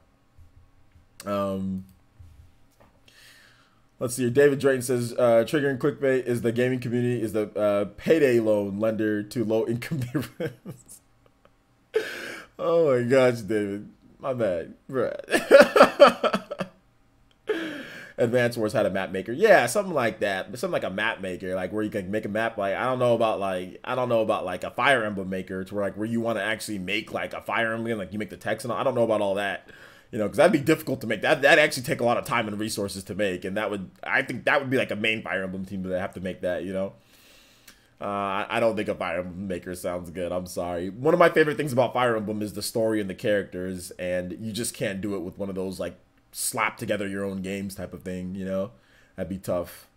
Let's see here. David Drayton says, triggering clickbait is the gaming community is the payday loan lender to low income neighborhoods. Oh my gosh, David. My bad. Bruh. Advance Wars had a map maker. Yeah, something like that. Something like a map maker, like where you can make a map. Like I don't know about like a Fire Emblem maker, to where you want to actually make like a Fire Emblem, like you make the text and all. I don't know about all that, you know, because that'd be difficult to make. That'd actually take a lot of time and resources to make, and I think that would be like a main Fire Emblem team that have to make that, you know. I don't think a Fire Emblem maker sounds good. I'm sorry. One of my favorite things about Fire Emblem is the story and the characters, and you just can't do it with one of those like slap together your own games type of thing, you know. That'd be tough.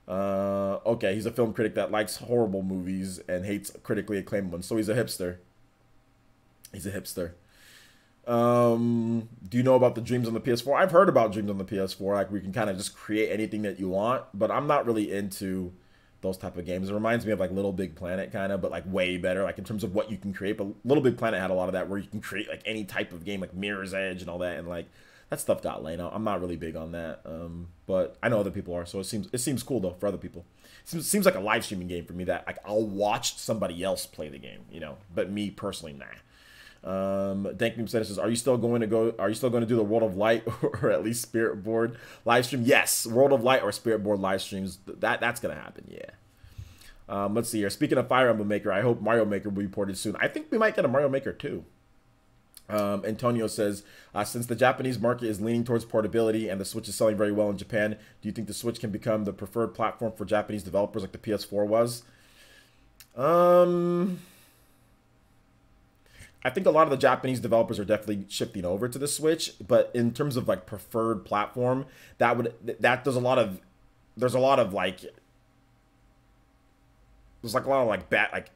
Okay, he's a film critic that likes horrible movies and hates critically acclaimed ones, so he's a hipster. He's a hipster. Do you know about the Dreams on the PS4? I've heard about Dreams on the PS4, like where you can kind of just create anything that you want, but I'm not really into those type of games. It reminds me of like Little Big Planet kind of, but like way better, like in terms of what you can create. But Little Big Planet had a lot of that, where you can create like any type of game, like Mirror's Edge and all that, and like that stuff got laid out. I'm not really big on that, but I know other people are, so it seems cool though for other people. It seems like a live streaming game for me that like I'll watch somebody else play the game, you know, but me personally, nah. Dank Meme says, are you still going to do the World of Light or at least Spirit Board live stream? Yes, World of Light or Spirit Board live streams. That's gonna happen, yeah. Let's see here. Speaking of Fire Emblem Maker, I hope Mario Maker will be ported soon. I think we might get a Mario Maker too. Antonio says, since the Japanese market is leaning towards portability and the Switch is selling very well in Japan, do you think the Switch can become the preferred platform for Japanese developers like the PS4 was? I think a lot of the Japanese developers are definitely shifting over to the Switch, but in terms of like preferred platform, there's a lot of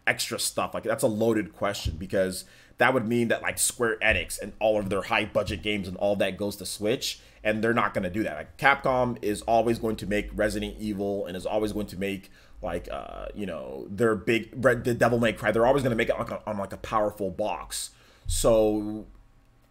extra stuff. Like that's a loaded question, because that would mean that like Square Enix and all of their high budget games and all that goes to Switch, and they're not going to do that. Like Capcom is always going to make Resident Evil and is always going to make like you know, their big the Devil May Cry. They're always going to make it on like a powerful box. So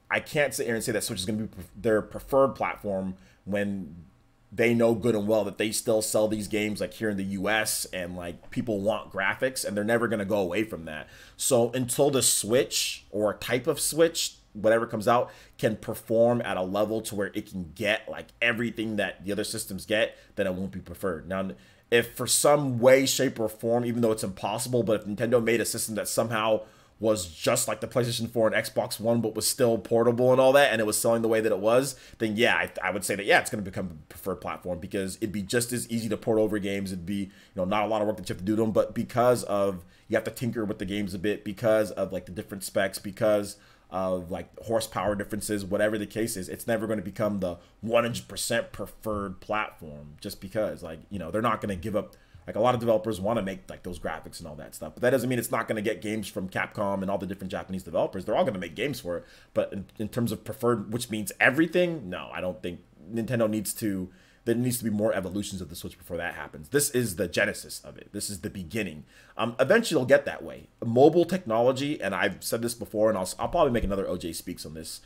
I can't sit here and say that Switch is going to be their preferred platform when they know good and well that they still sell these games like here in the US, and like people want graphics, and they're never going to go away from that. So until the Switch or a type of Switch, whatever comes out, can perform at a level to where it can get like everything that the other systems get, then it won't be preferred. Now, if for some way, shape, or form, even though it's impossible, but if Nintendo made a system that somehow was just like the PlayStation 4 and Xbox One, but was still portable and all that, and it was selling the way that it was, then yeah, I would say that, yeah, it's going to become a preferred platform, because it'd be just as easy to port over games. It'd be, you know, not a lot of work that you have to do to them, but because of, you have to tinker with the games a bit, because of like the different specs, because of like horsepower differences, whatever the case is, it's never going to become the 100% preferred platform, just because, like, you know, they're not going to give up. Like, a lot of developers want to make like those graphics and all that stuff, but that doesn't mean it's not going to get games from Capcom and all the different Japanese developers. They're all going to make games for it, but in terms of preferred, which means everything, no, I don't think Nintendo needs to. There needs to be more evolutions of the Switch before that happens. This is the genesis of it. This is the beginning. Eventually, it'll get that way. Mobile technology, and I've said this before, and I'll probably make another OJ Speaks on this.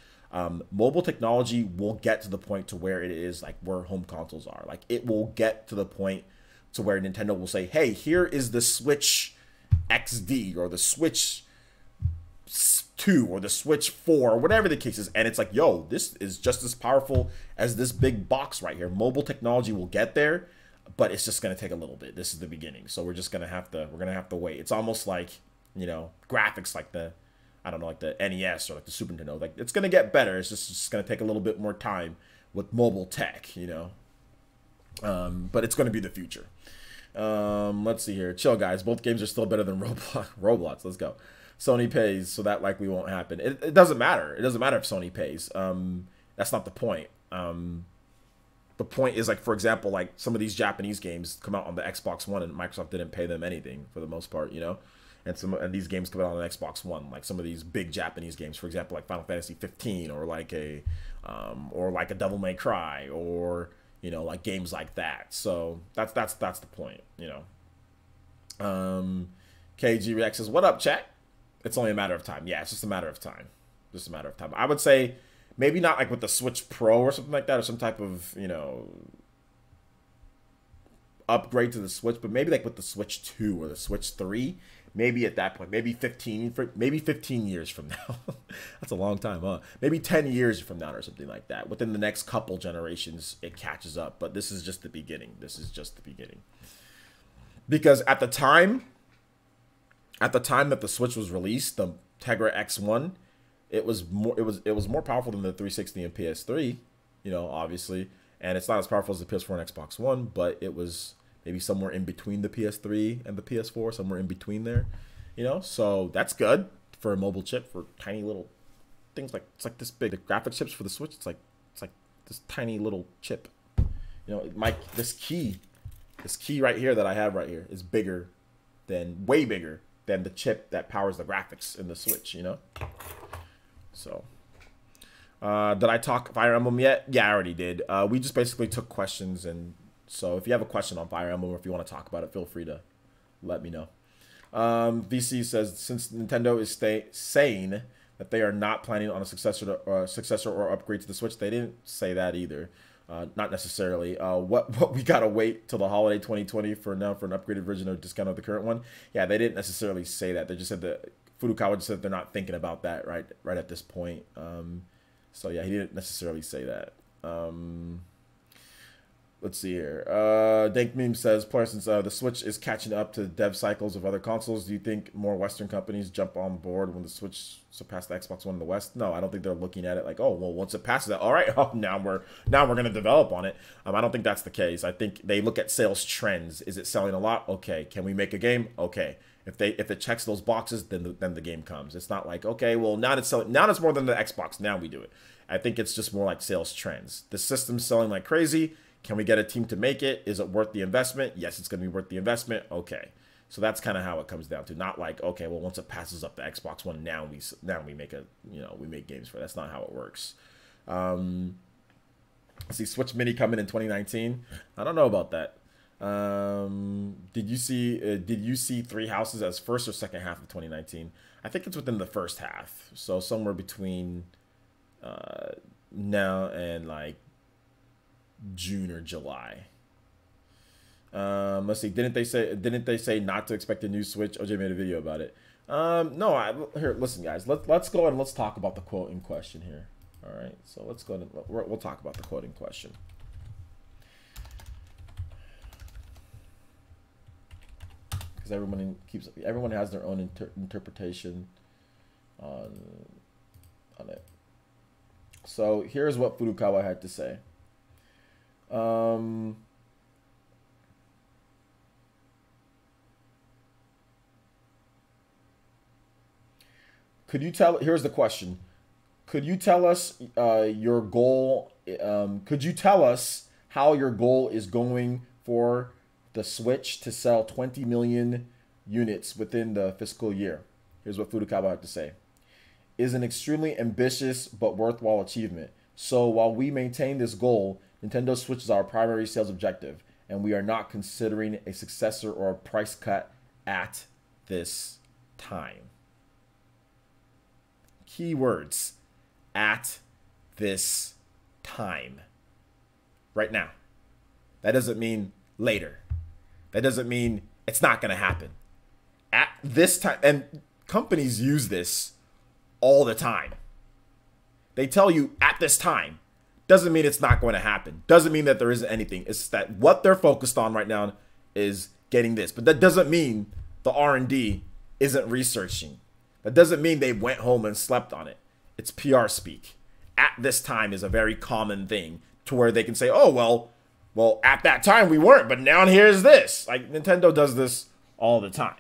Mobile technology will get to the point to where it is like where home consoles are. Like, it will get to the point to where Nintendo will say, hey, here is the Switch XD or the Switch 2 or the Switch 4 or whatever the case is, and it's like, yo, this is just as powerful as this big box right here. Mobile technology will get there, but it's just going to take a little bit. This is the beginning, so we're just going to have to wait. It's almost like, you know, graphics like the, I don't know, like the NES or like the Super Nintendo. Like, it's going to get better. It's just going to take a little bit more time with mobile tech, you know. But it's going to be the future. Let's see here. Chill, guys. Both games are still better than Roblox. Let's go. Sony pays, so that likely won't happen. It doesn't matter. It doesn't matter if Sony pays. That's not the point. The point is, like, for example, like some of these Japanese games come out on the Xbox One, and Microsoft didn't pay them anything for the most part, you know. And these games come out on the Xbox One, like some of these big Japanese games, for example, like Final Fantasy 15, or like a Devil May Cry, or, you know, like games like that. So that's the point, you know. KG Rex says, "What up, chat?" It's only a matter of time. Yeah, it's just a matter of time. Just a matter of time. I would say maybe not like with the Switch Pro or something like that, or some type of, you know, upgrade to the Switch, but maybe like with the Switch 2 or the Switch 3, maybe at that point, maybe 15 years from now. That's a long time, huh? Maybe 10 years from now or something like that. Within the next couple generations, it catches up. But this is just the beginning. This is just the beginning. Because at the time that the Switch was released, the Tegra X1, it was more powerful than the 360 and PS3, you know, obviously. And it's not as powerful as the PS4 and Xbox One, but it was maybe somewhere in between the PS3 and the PS4, somewhere in between there, you know. So that's good for a mobile chip, for tiny little things like, it's like this big. The graphics chips for the Switch, it's like this tiny little chip. You know, this key right here that I have right here is way bigger than the chip that powers the graphics in the Switch, you know. So. Did I talk Fire Emblem yet? Yeah, I already did. We just basically took questions, and so if you have a question on Fire Emblem or if you want to talk about it, feel free to let me know. VC says, since Nintendo is saying that they are not planning on a successor or upgrade to the Switch, they didn't say that either. Not necessarily. What we gotta wait till the holiday 2020 for an upgraded version or discount of the current one? Yeah, they didn't necessarily say that. They just said that Furukawa just said they're not thinking about that right at this point. So yeah, he didn't necessarily say that. Let's see here. Dank Meme says, since the Switch is catching up to dev cycles of other consoles, do you think more Western companies jump on board when the Switch surpassed the Xbox One in the West? No, I don't think they're looking at it like, oh, well, once it passes that, all right, oh, now we're going to develop on it. I don't think that's the case. I think they look at sales trends. Is it selling a lot? Okay. Can we make a game? Okay. If it checks those boxes, then the game comes. It's not like, okay, well, now it's more than the Xbox. Now we do it. I think it's just more like sales trends. The system's selling like crazy. Can we get a team to make it? Is it worth the investment? Yes, it's going to be worth the investment. Okay. So that's kind of how it comes down to. Not like, okay, well, once it passes up the Xbox One, now we make we make games for it. That's not how it works. I see Switch Mini coming in 2019. I don't know about that. Did you see Three Houses as first or second half of 2019? I think it's within the first half. So somewhere between now and like June or July. Let's see. Didn't they say not to expect a new Switch? OJ made a video about it. No. Here, listen, guys. Let's go and let's talk about the quote in question here. All right. So let's go and we'll talk about the quote in question. Because everyone has their own interpretation on it. So here's what Furukawa had to say. Here's the question. Could you tell us your goal? Could you tell us how your goal is going for the Switch to sell 20 million units within the fiscal year? Here's what Furukawa had to say. Is an extremely ambitious but worthwhile achievement. So while we maintain this goal, Nintendo Switch is our primary sales objective, and we are not considering a successor or a price cut at this time. Keywords, at this time. Right now. That doesn't mean later. That doesn't mean it's not going to happen. At this time, and companies use this all the time. They tell you at this time. Doesn't mean it's not going to happen. Doesn't mean that there isn't anything. It's that what they're focused on right now is getting this. But that doesn't mean the R&D isn't researching. That doesn't mean they went home and slept on it. It's PR speak. At this time is a very common thing to where they can say, oh, well, at that time we weren't, but now here's this. Like Nintendo does this all the time.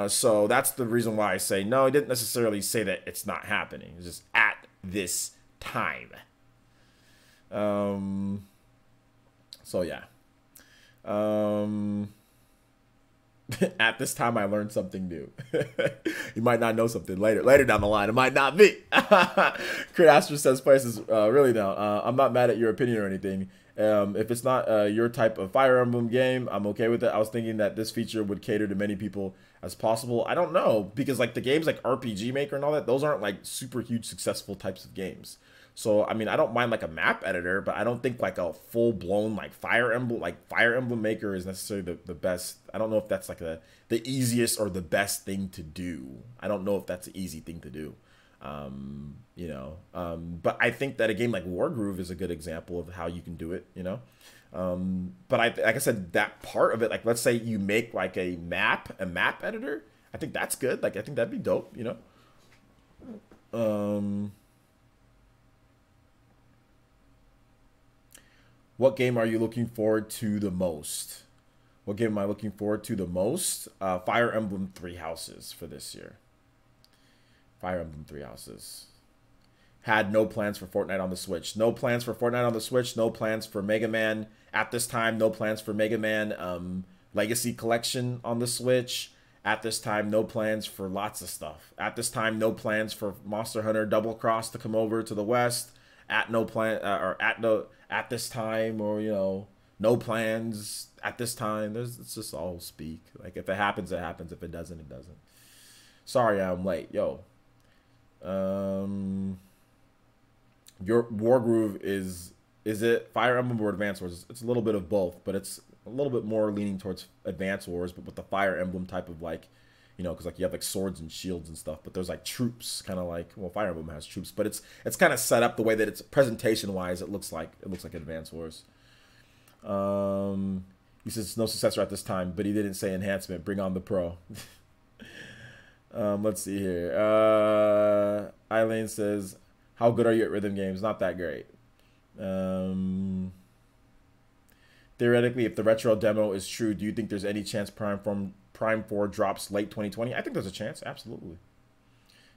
So that's the reason why I say no. It didn't necessarily say that it's not happening. It's just at this time. So yeah. At this time, I learned something new. You might not know something later down the line. It might not be. Crit Astra says, "Prices really no. I'm not mad at your opinion or anything. If it's not your type of Fire Emblem game, I'm okay with it. I was thinking that this feature would cater to many people as possible. I don't know, because like the games like RPG Maker and all that, those aren't like super huge successful types of games. So I mean, I don't mind like a map editor, but I don't think like a full blown like Fire Emblem Maker is necessarily the best. I don't know if that's like the easiest or the best thing to do. I don't know if that's an easy thing to do. You know, but I think that a game like Wargroove is a good example of how you can do it, you know. But like I said, that part of it, like let's say you make like a map editor, I think that's good. Like I think that'd be dope, you know. What game are you looking forward to the most? What game am I looking forward to the most? Fire Emblem Three Houses for this year. Fire Emblem Three Houses. Had no plans for Fortnite on the Switch. No plans for Fortnite on the Switch. No plans for Mega Man at this time. No plans for Mega Man Legacy Collection on the Switch. At this time, no plans for lots of stuff. At this time, no plans for Monster Hunter Double Cross to come over to the West. At this time, or you know, no plans at this time. It's just all speak. Like if it happens, it happens. If it doesn't, it doesn't. Sorry, I'm late, yo. Your Wargroove is it Fire Emblem or Advance Wars? It's a little bit of both, but it's a little bit more leaning towards Advance Wars, but with the Fire Emblem type of like, you know, because like you have like swords and shields and stuff, but there's like troops, kind of like, well, Fire Emblem has troops, but it's kind of set up the way that it's presentation wise. It looks like Advance Wars. He says no successor at this time, but he didn't say enhancement. Bring on the pro. Let's see here. Eileen says, how good are you at rhythm games? Not that great. Theoretically, if the retro demo is true, do you think there's any chance Prime 4 drops late 2020? I think there's a chance. Absolutely.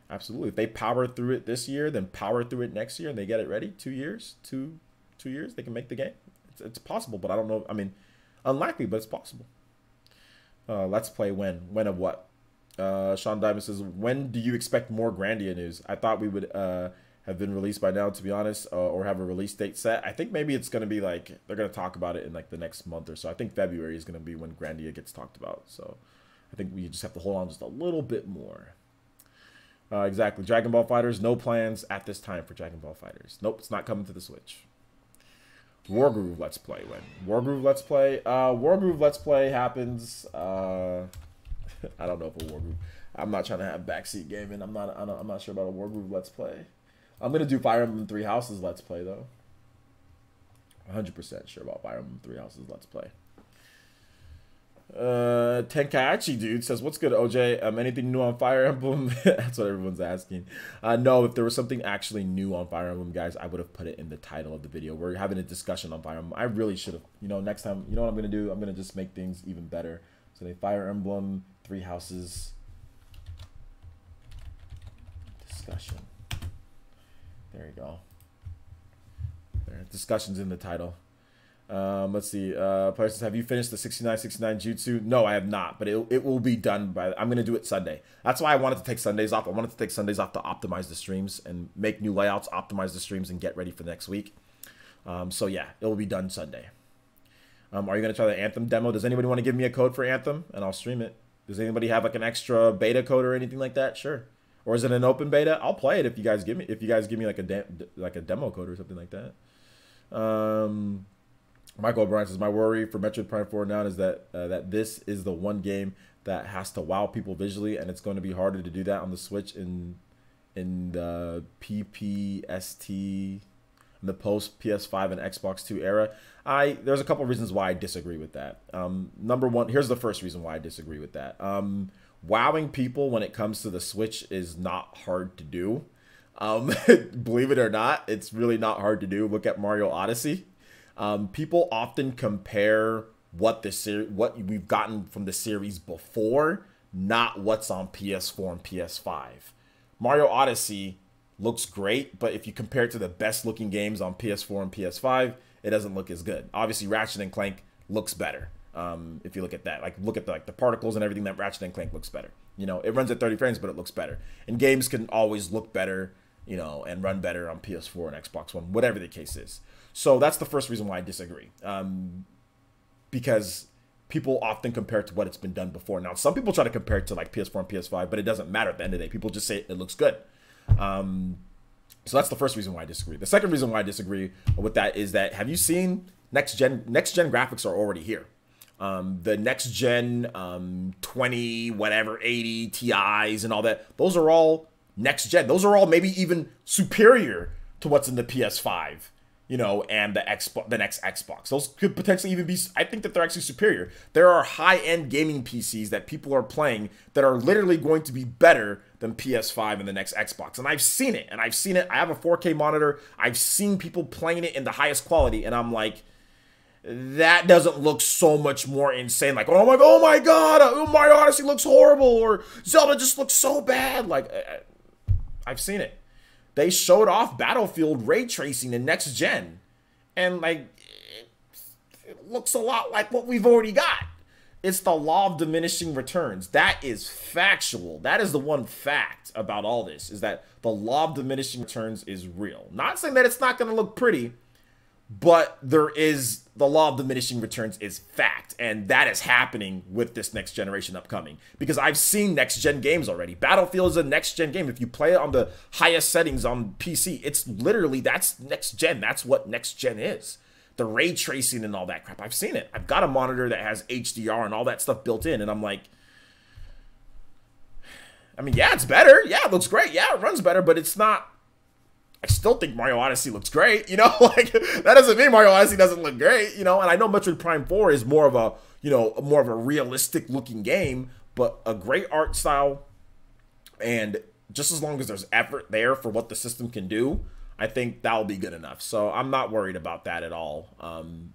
Absolutely. If they power through it this year, then power through it next year and they get it ready, 2 years, two years, they can make the game. It's possible, but I don't know. I mean, unlikely, but it's possible. Let's play when? When of what? Sean Diamond says, when do you expect more Grandia news? I thought we would have been released by now, to be honest, or have a release date set. I think maybe it's going to be like, they're going to talk about it in like the next month or so. I think February is going to be when Grandia gets talked about. So I think we just have to hold on just a little bit more. Exactly. Dragon Ball FighterZ, no plans at this time for Dragon Ball FighterZ. Nope, it's not coming to the Switch. Wargroove Let's Play when? Wargroove Let's Play? Wargroove Let's Play happens, I don't know if a Wargroove. I'm not trying to have backseat gaming. I'm not sure about a Wargroove Let's Play. I'm gonna do Fire Emblem Three Houses Let's Play though. 100% sure about Fire Emblem Three Houses Let's Play. Tenkaichi dude says, what's good, OJ? Anything new on Fire Emblem? That's what everyone's asking. No, if there was something actually new on Fire Emblem, guys, I would have put it in the title of the video. We're having a discussion on Fire Emblem. I really should have. You know, next time, you know what I'm gonna do? I'm gonna just make things even better. So they Fire Emblem Three Houses discussion. There you go. There, discussion's in the title. Let's see. Player says, have you finished the 6969 Jutsu? No, I have not, but it will be done by. I'm gonna do it Sunday. That's why I wanted to take Sundays off. I wanted to take Sundays off to optimize the streams and make new layouts, optimize the streams, and get ready for next week. So yeah, it will be done Sunday. Are you gonna try the Anthem demo? Does anybody want to give me a code for Anthem and I'll stream it? Does anybody have like an extra beta code or anything like that? Sure. Or is it an open beta? I'll play it if you guys give me like a demo code or something like that. Michael O'Brien says, my worry for Metroid Prime 4 now is that this is the one game that has to wow people visually, and it's going to be harder to do that on the Switch in the PPST, in the post PS5 and Xbox 2 era. There's a couple of reasons why I disagree with that. Number one, here's the first reason why I disagree with that. Wowing people when it comes to the Switch is not hard to do. Believe it or not, it's really not hard to do. Look at Mario Odyssey. People often compare what we've gotten from the series before, not what's on PS4 and PS5. Mario Odyssey looks great, but if you compare it to the best looking games on PS4 and PS5, it doesn't look as good. Obviously, Ratchet and Clank looks better. If you look at that, like look at the particles and everything, that Ratchet and Clank looks better. You know, it runs at 30 frames, but it looks better. And games can always look better, you know, and run better on PS4 and Xbox One, whatever the case is. So that's the first reason why I disagree. Because people often compare it to what it's been done before. Now, some people try to compare it to like PS4 and PS5, but it doesn't matter at the end of the day. People just say it looks good. So that's the first reason why I disagree. The second reason why I disagree with that is that, have you seen next gen graphics are already here. The next gen 20 whatever 80 Ti's and all that, those are all next gen. Those are all maybe even superior to what's in the PS5, you know, and the next Xbox. Those could potentially even be, I think that they're actually superior. There are high-end gaming PCs that people are playing that are literally going to be better than PS5 and the next Xbox. And I've seen it, I have a 4K monitor. I've seen people playing it in the highest quality, and I'm like, that doesn't look so much more insane. Like, oh my god, Mario Odyssey looks horrible, or Zelda just looks so bad. Like, I've seen it. They showed off Battlefield ray tracing in next gen, and like, it looks a lot like what we've already got. It's the law of diminishing returns. That is factual. That is the one fact about all this, is that the law of diminishing returns is real. Not saying that it's not going to look pretty, but there is, the law of diminishing returns is fact, and that is happening with this next generation upcoming, because I've seen next gen games already. Battlefield is a next gen game. If you play it on the highest settings on PC, it's literally, that's next gen. That's what next gen is. The ray tracing and all that crap. I've seen it. I've got a monitor that has HDR and all that stuff built in, and I'm like, I mean, yeah, it's better. Yeah, it looks great. Yeah, it runs better, but it's not, I still think Mario Odyssey looks great, you know? Like, that doesn't mean Mario Odyssey doesn't look great, you know? And I know Metroid Prime 4 is more of a, you know, more of a realistic looking game, but a great art style, and just as long as there's effort there for what the system can do, I think that'll be good enough. So I'm not worried about that at all.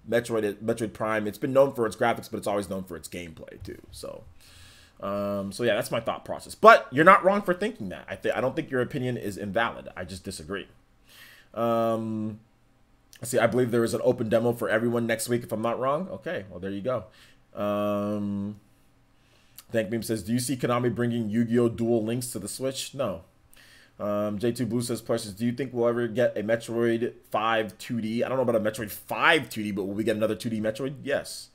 Metroid Prime, it's been known for its graphics, but it's always known for its gameplay too. So yeah, that's my thought process. But you're not wrong for thinking that. I don't think your opinion is invalid. I just disagree. Let's see, I believe there is an open demo for everyone next week, if I'm not wrong. Okay, well, there you go. Thank Meme says, do you see Konami bringing Yu-Gi-Oh! Dual Links to the Switch? No. J2 Blue says, questions, do you think we'll ever get a Metroid 5 2D? I don't know about a Metroid 5 2D, but will we get another 2D Metroid? Yes.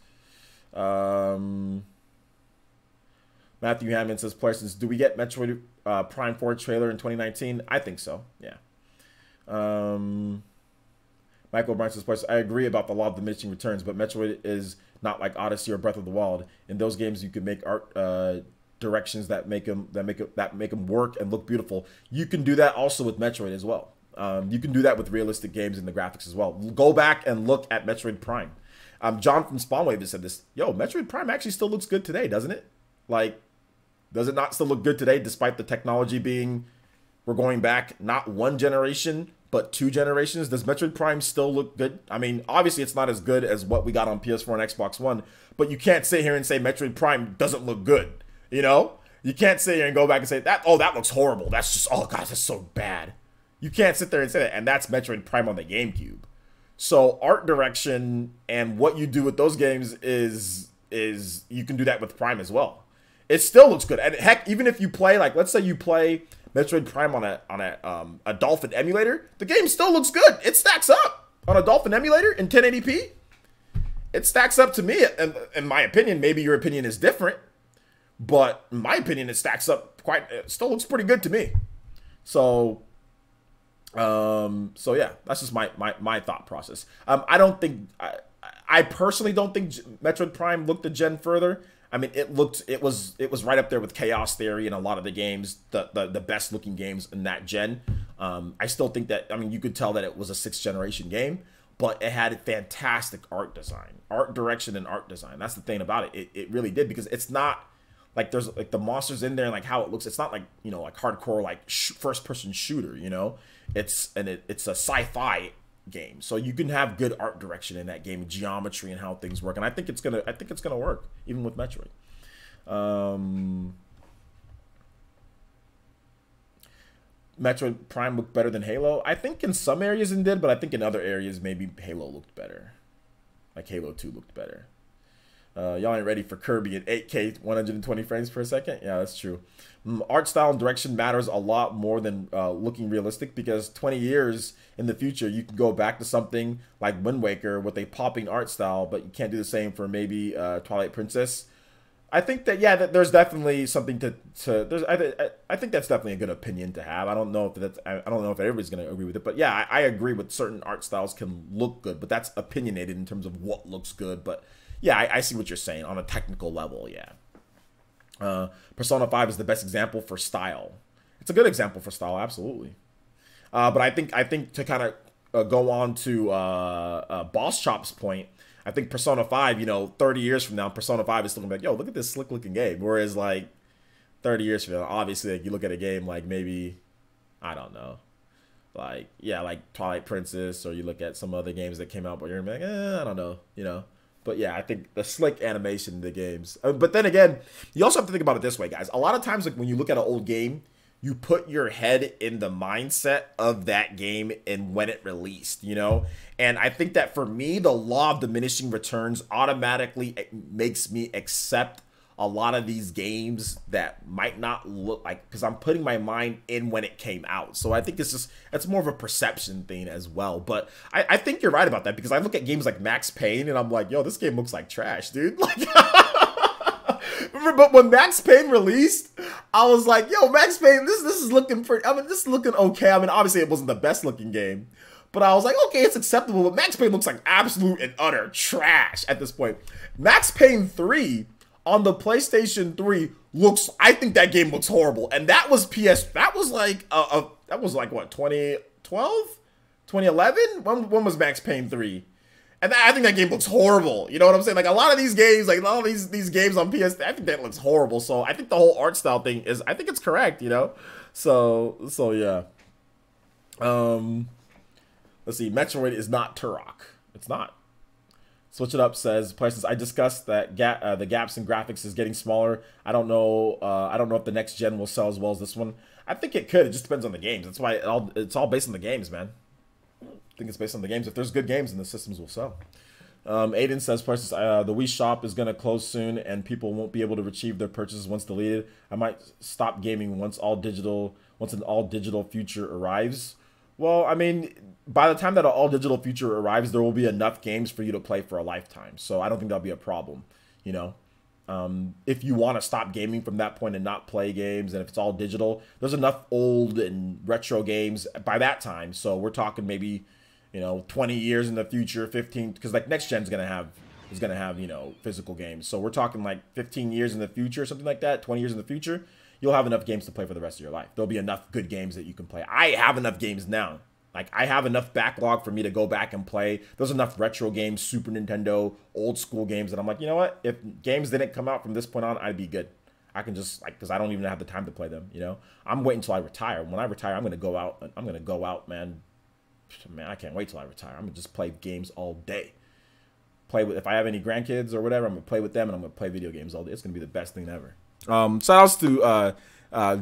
Matthew Hammond says, questions, do we get Metroid Prime 4 trailer in 2019? I think so, yeah. Michael O'Brien says, questions, I agree about the law of diminishing returns, but Metroid is not like Odyssey or Breath of the Wild. In those games, you could make art directions that make them work and look beautiful. You can do that also with Metroid as well. You can do that with realistic games in the graphics as well. Go back and look at Metroid Prime. John from Spawnwave has said this. Yo, Metroid Prime actually still looks good today, doesn't it? Like, does it not still look good today, despite the technology being, we're going back not one generation, but 2 generations? Does Metroid Prime still look good? I mean, obviously it's not as good as what we got on PS4 and Xbox One, but you can't sit here and say Metroid Prime doesn't look good. You know, you can't sit here and go back and say that, oh, that looks horrible. That's just, oh, God, that's so bad. You can't sit there and say that. And that's Metroid Prime on the GameCube. So art direction and what you do with those games is you can do that with Prime as well. It still looks good. And heck, even if you play, like, let's say you play Metroid Prime on a Dolphin emulator, the game still looks good. It stacks up on a Dolphin emulator in 1080p. It stacks up to me. And in my opinion, maybe your opinion is different. But in my opinion, it stacks up it still looks pretty good to me. So yeah, that's just my thought process. I personally don't think Metroid Prime looked a gen further. I mean, it was right up there with Chaos Theory and a lot of the games, the best looking games in that gen. I still think that, I mean, you could tell that it was a 6th generation game, but it had fantastic art direction and art design. That's the thing about it. It really did, because it's not like there's like the monsters in there and like how it looks. It's not like, you know, like hardcore like first person shooter, you know. It's a sci-fi game, so you can have good art direction in that game, geometry and how things work. And I think it's gonna work even with Metroid. Metroid Prime looked better than Halo. I think in some areas it did, but I think in other areas maybe Halo looked better. Like Halo 2 looked better. Y'all ain't ready for Kirby at 8K 120 frames per second. Yeah, that's true. Art style and direction matters a lot more than looking realistic, because 20 years in the future, you can go back to something like Wind Waker with a popping art style, but you can't do the same for maybe Twilight Princess. I think that, yeah, that there's definitely something to there's I think that's definitely a good opinion to have. I don't know if that's I don't know if everybody's gonna agree with it, but yeah, I agree with certain art styles can look good, but that's opinionated in terms of what looks good. But yeah, I see what you're saying on a technical level. Yeah, Persona 5 is the best example for style. It's a good example for style, absolutely. But I think to kind of go on to Boss Chop's point. I think Persona 5, you know, 30 years from now, Persona 5 is still gonna be like, yo, look at this slick looking game. Whereas like 30 years from now, obviously, like, you look at a game like maybe, I don't know, like, yeah, like Twilight Princess, or you look at some other games that came out, but you're gonna be like, I don't know, you know. But yeah, I think the slick animation in the games. But then again, you also have to think about it this way, guys. A lot of times, like when you look at an old game, you put your head in the mindset of that game and when it released, you know? And I think that for me, the law of diminishing returns automatically makes me accept a lot of these games that might not look like, because I'm putting my mind in when it came out. So I think it's more of a perception thing as well. But I think you're right about that, because I look at games like Max Payne and I'm like, yo, this game looks like trash, dude. Like, but when Max Payne released, I was like, yo, Max Payne, this is looking pretty, I mean, this is looking okay. I mean, obviously it wasn't the best looking game, but I was like, okay, it's acceptable. But Max Payne looks like absolute and utter trash at this point. Max Payne 3 on the PlayStation 3 looks, I think that game looks horrible. And that was that was like what, 2012? 2011? When was Max Payne 3? And I think that game looks horrible. You know what I'm saying? Like a lot of these games, like all these games on PS, I think that looks horrible. So I think the whole art style thing is, I think it's correct, you know? So yeah. Let's see. Metroid is not Turok. It's not. Switch It Up says, Prices, I discussed that the gaps in graphics is getting smaller. I don't know if the next gen will sell as well as this one. I think it could. It just depends on the games. That's why it's all based on the games, man. I think it's based on the games. If there's good games, then the systems will sell. Aiden says, Prices, the Wii shop is going to close soon and people won't be able to retrieve their purchases once deleted. I might stop gaming once an all digital future arrives. Well, I mean, by the time that an all-digital future arrives, there will be enough games for you to play for a lifetime. So I don't think that'll be a problem, you know. If you want to stop gaming from that point and not play games, and if it's all digital, there's enough old and retro games by that time. So we're talking maybe, you know, 20 years in the future, 15, because like next gen's gonna have, you know, physical games. So we're talking like 15 years in the future, something like that, 20 years in the future. You'll have enough games to play for the rest of your life. There'll be enough good games that you can play. I have enough games now. Like, I have enough backlog for me to go back and play. There's enough retro games, Super Nintendo, old school games that I'm like, you know what? If games didn't come out from this point on, I'd be good. I can just, like, because I don't even have the time to play them, you know? I'm waiting until I retire. When I retire, I'm going to go out. I'm going to go out, man. Man, I can't wait till I retire. I'm going to just play games all day. If I have any grandkids or whatever, I'm going to play with them, and I'm going to play video games all day. It's going to be the best thing ever. Shout outs to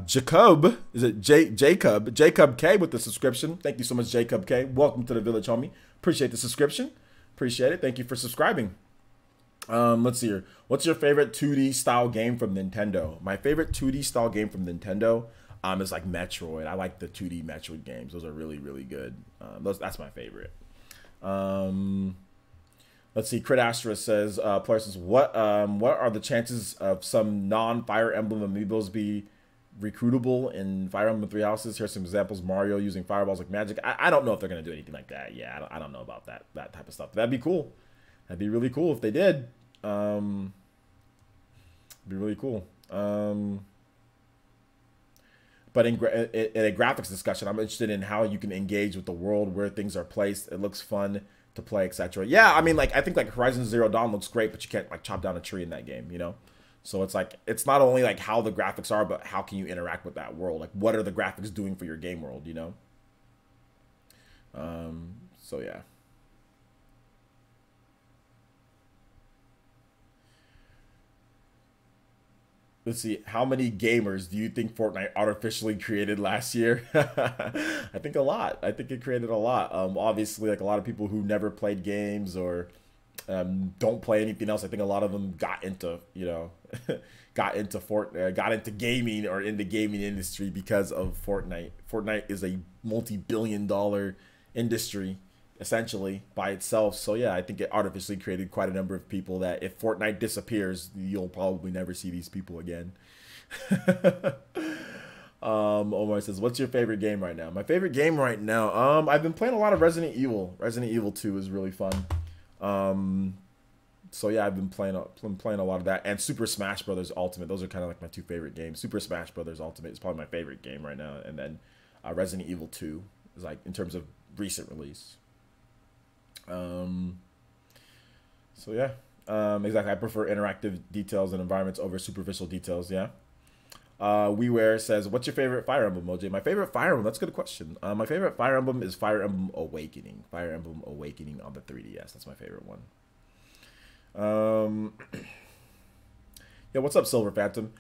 Jacob. Is it Jacob K with the subscription. Thank you so much, Jacob K. Welcome to the village, homie. Appreciate the subscription. Appreciate it. Thank you for subscribing. Let's see here. What's your favorite 2D style game from Nintendo? My favorite 2D style game from Nintendo is like Metroid. I like the 2D Metroid games. Those are really, really good. That's my favorite. Let's see. Crit Astra says, Parsons, what are the chances of some non-Fire Emblem amiibos be recruitable in Fire Emblem Three Houses? Here's some examples. Mario using fireballs like magic. I don't know if they're going to do anything like that. Yeah, I don't know about that type of stuff. That'd be cool. That'd be really cool if they did. It'd be really cool. But in a graphics discussion, I'm interested in how you can engage with the world, where things are placed. It looks fun to play, etc. Yeah, I mean, like, I think like Horizon Zero Dawn looks great, but you can't like chop down a tree in that game, you know? So it's like, it's not only like how the graphics are, but how can you interact with that world? Like, what are the graphics doing for your game world, you know? So yeah. Let's see. How many gamers do you think Fortnite artificially created last year? I think a lot. I think it created a lot. Obviously, like a lot of people who never played games or don't play anything else. I think a lot of them got into, you know, got into gaming or in the gaming industry because of Fortnite. Fortnite is a multi-billion-dollar industry. essentially by itself. So yeah, I think it artificially created quite a number of people that if Fortnite disappears, you'll probably never see these people again. Omar says, "What's your favorite game right now?" My favorite game right now, I've been playing a lot of Resident Evil. Resident Evil 2 is really fun. So yeah, I've been playing a lot of that, and Super Smash Brothers Ultimate. Those are kind of like my two favorite games. Super Smash Brothers Ultimate is probably my favorite game right now, and then Resident Evil 2 is like in terms of recent release. So yeah, exactly. I prefer interactive details and environments over superficial details. Yeah. WeWare says, "What's your favorite Fire Emblem, OJ?" My favorite Fire Emblem. That's a good question. My favorite Fire Emblem is Fire Emblem Awakening. Fire Emblem Awakening on the 3DS. That's my favorite one. Yeah, what's up, Silver Phantom?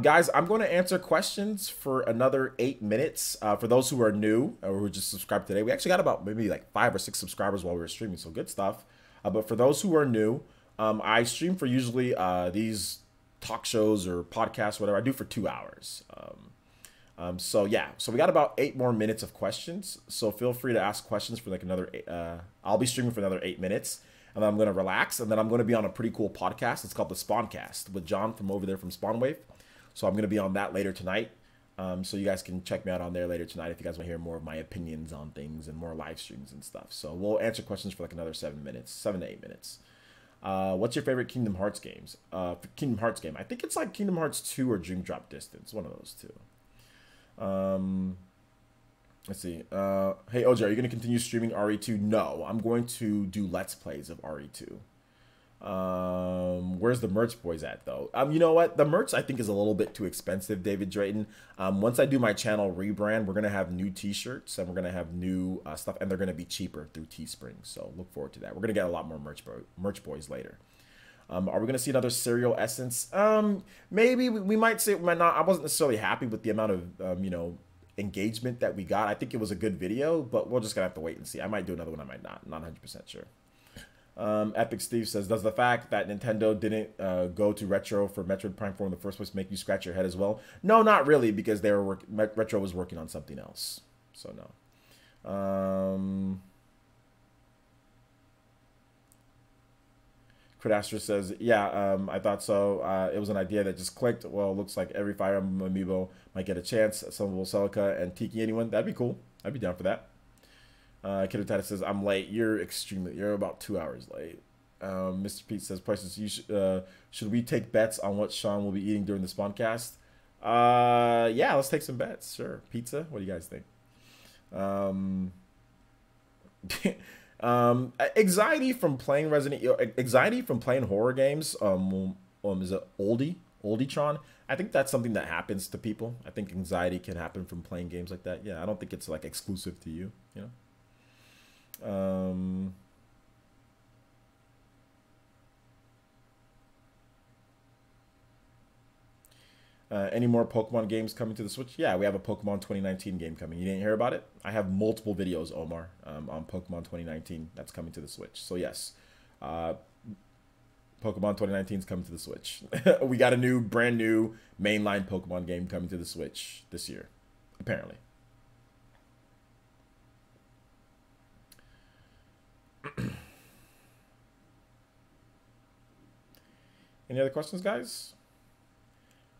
Guys, I'm going to answer questions for another 8 minutes. For those who are new or who just subscribed today, we actually got about maybe like 5 or 6 subscribers while we were streaming, so good stuff. But for those who are new, I stream for usually these talk shows or podcasts, whatever I do, for 2 hours. So yeah, so we got about 8 more minutes of questions. So feel free to ask questions for like another. I'll be streaming for another 8 minutes. And then I'm going to relax, and then I'm going to be on a pretty cool podcast. It's called the Spawncast with John from over there from Spawnwave. So I'm going to be on that later tonight. So you guys can check me out on there later tonight if you guys want to hear more of my opinions on things and more live streams and stuff. So we'll answer questions for like another 7 minutes, 7 to 8 minutes. What's your favorite Kingdom Hearts games? Kingdom Hearts game. I think it's like Kingdom Hearts 2 or Dream Drop Distance. One of those two. Let's see. Hey, OJ, are you going to continue streaming RE2? No, I'm going to do Let's Plays of RE2. Where's the merch boys at, though? You know what? The merch, I think, is a little bit too expensive, David Drayton. Once I do my channel rebrand, we're going to have new t-shirts, and we're going to have new stuff, and they're going to be cheaper through Teespring. So look forward to that. We're going to get a lot more merch boys later. Are we going to see another Serial Essence? Maybe. We might say, we might not. I wasn't necessarily happy with the amount of, engagement that we got. I think it was a good video, but we're just gonna have to wait and see. I might do another one, I might not. Not 100% sure. Epic Steve says, "Does the fact that Nintendo didn't go to Retro for Metroid Prime 4 in the first place make you scratch your head as well?" No, not really, because they were Retro was working on something else. So no. Credastra says, "Yeah, I thought so. It was an idea that just clicked. Well, it looks like every Fire Emblem amiibo might get a chance. Some will Celica and Tiki anyone. That'd be cool. I'd be down for that." Kidotata says, "I'm late. You're about 2 hours late." Mr. Pete says, "Prices. Should we take bets on what Sean will be eating during the Spawncast?" Yeah, let's take some bets. Sure. Pizza. What do you guys think? Anxiety from playing anxiety from playing horror games. Is it Olditron? I think that's something that happens to people. I think anxiety can happen from playing games like that. Yeah, I don't think it's like exclusive to you. Any more Pokemon games coming to the Switch? Yeah, we have a Pokemon 2019 game coming. You didn't hear about it? I have multiple videos, Omar, on Pokemon 2019 that's coming to the Switch. So yes, Pokemon 2019 is coming to the Switch. We got a brand new mainline Pokemon game coming to the Switch this year, apparently. Any other questions, guys?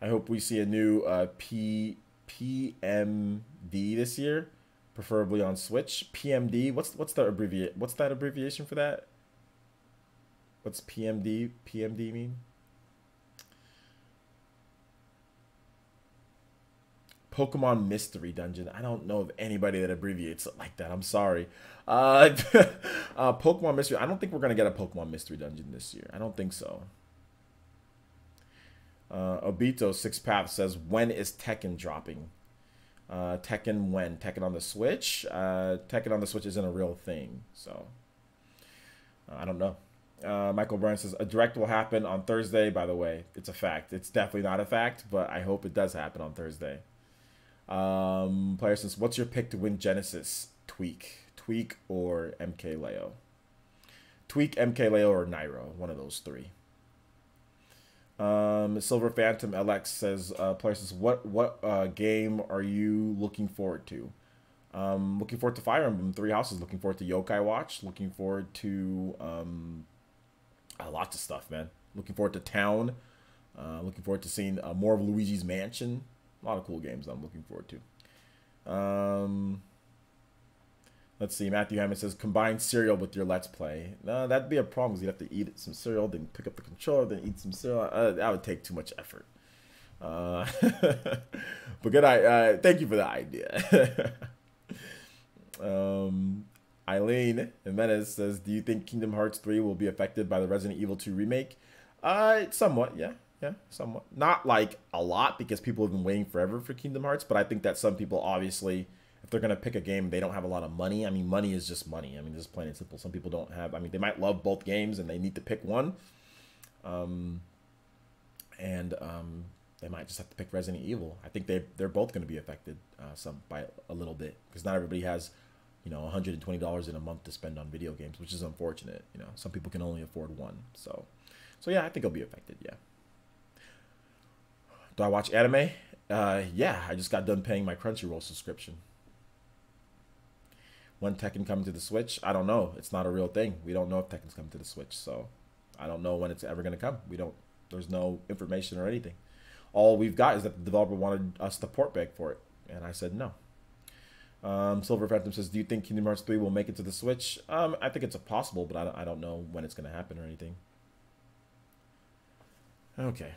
I hope we see a new PMD this year, preferably on Switch. PMD. What's that abbreviation for that? What's PMD? PMD mean? Pokemon Mystery Dungeon. I don't know of anybody that abbreviates it like that. I'm sorry. Pokemon Mystery. I don't think we're gonna get a Pokemon Mystery Dungeon this year. I don't think so. Obito Six Path says, "When is Tekken dropping?" Tekken when? Tekken on the Switch? Tekken on the Switch isn't a real thing, so I don't know. Michael Bryan says, "A direct will happen on Thursday." By the way, it's a fact. It's definitely not a fact, but I hope it does happen on Thursday. Player says, "What's your pick to win Genesis? Tweak or MK Leo? Tweak, MK Leo, or Nairo. One of those three." Silver Phantom LX says, "Player says, what game are you looking forward to?" Looking forward to Fire Emblem Three Houses. Looking forward to Yokai Watch. Looking forward to lots of stuff, man. Looking forward to Town. Looking forward to seeing more of Luigi's Mansion. A lot of cool games I'm looking forward to. Let's see. Matthew Hammond says, combine cereal with your Let's Play. No, that'd be a problem because you'd have to eat some cereal, then pick up the controller, then eat some cereal. That would take too much effort. But good. Thank you for the idea. Eileen Jimenez says, do you think Kingdom Hearts 3 will be affected by the Resident Evil 2 remake? Somewhat, yeah. Yeah, somewhat. Not like a lot because people have been waiting forever for Kingdom Hearts, but I think that some people obviously, if they're going to pick a game, they don't have a lot of money. I mean, money is just money. I mean, just plain and simple. Some people don't have, I mean, they might love both games and they need to pick one. They might just have to pick Resident Evil. I think they're both going to be affected some by a little bit because not everybody has, you know, $120 in a month to spend on video games, which is unfortunate. You know, some people can only afford one. So yeah, I think it'll be affected. Yeah. Do I watch anime? Yeah, I just got done paying my Crunchyroll subscription. When Tekken coming to the Switch? I don't know. It's not a real thing. We don't know if Tekken's coming to the Switch, so I don't know when it's ever going to come. There's no information or anything. All we've got is that the developer wanted us to port beg for it, and I said no. Silver Phantom says, do you think Kingdom Hearts 3 will make it to the Switch? I think it's a possible, but I don't know when it's going to happen or anything. Okay.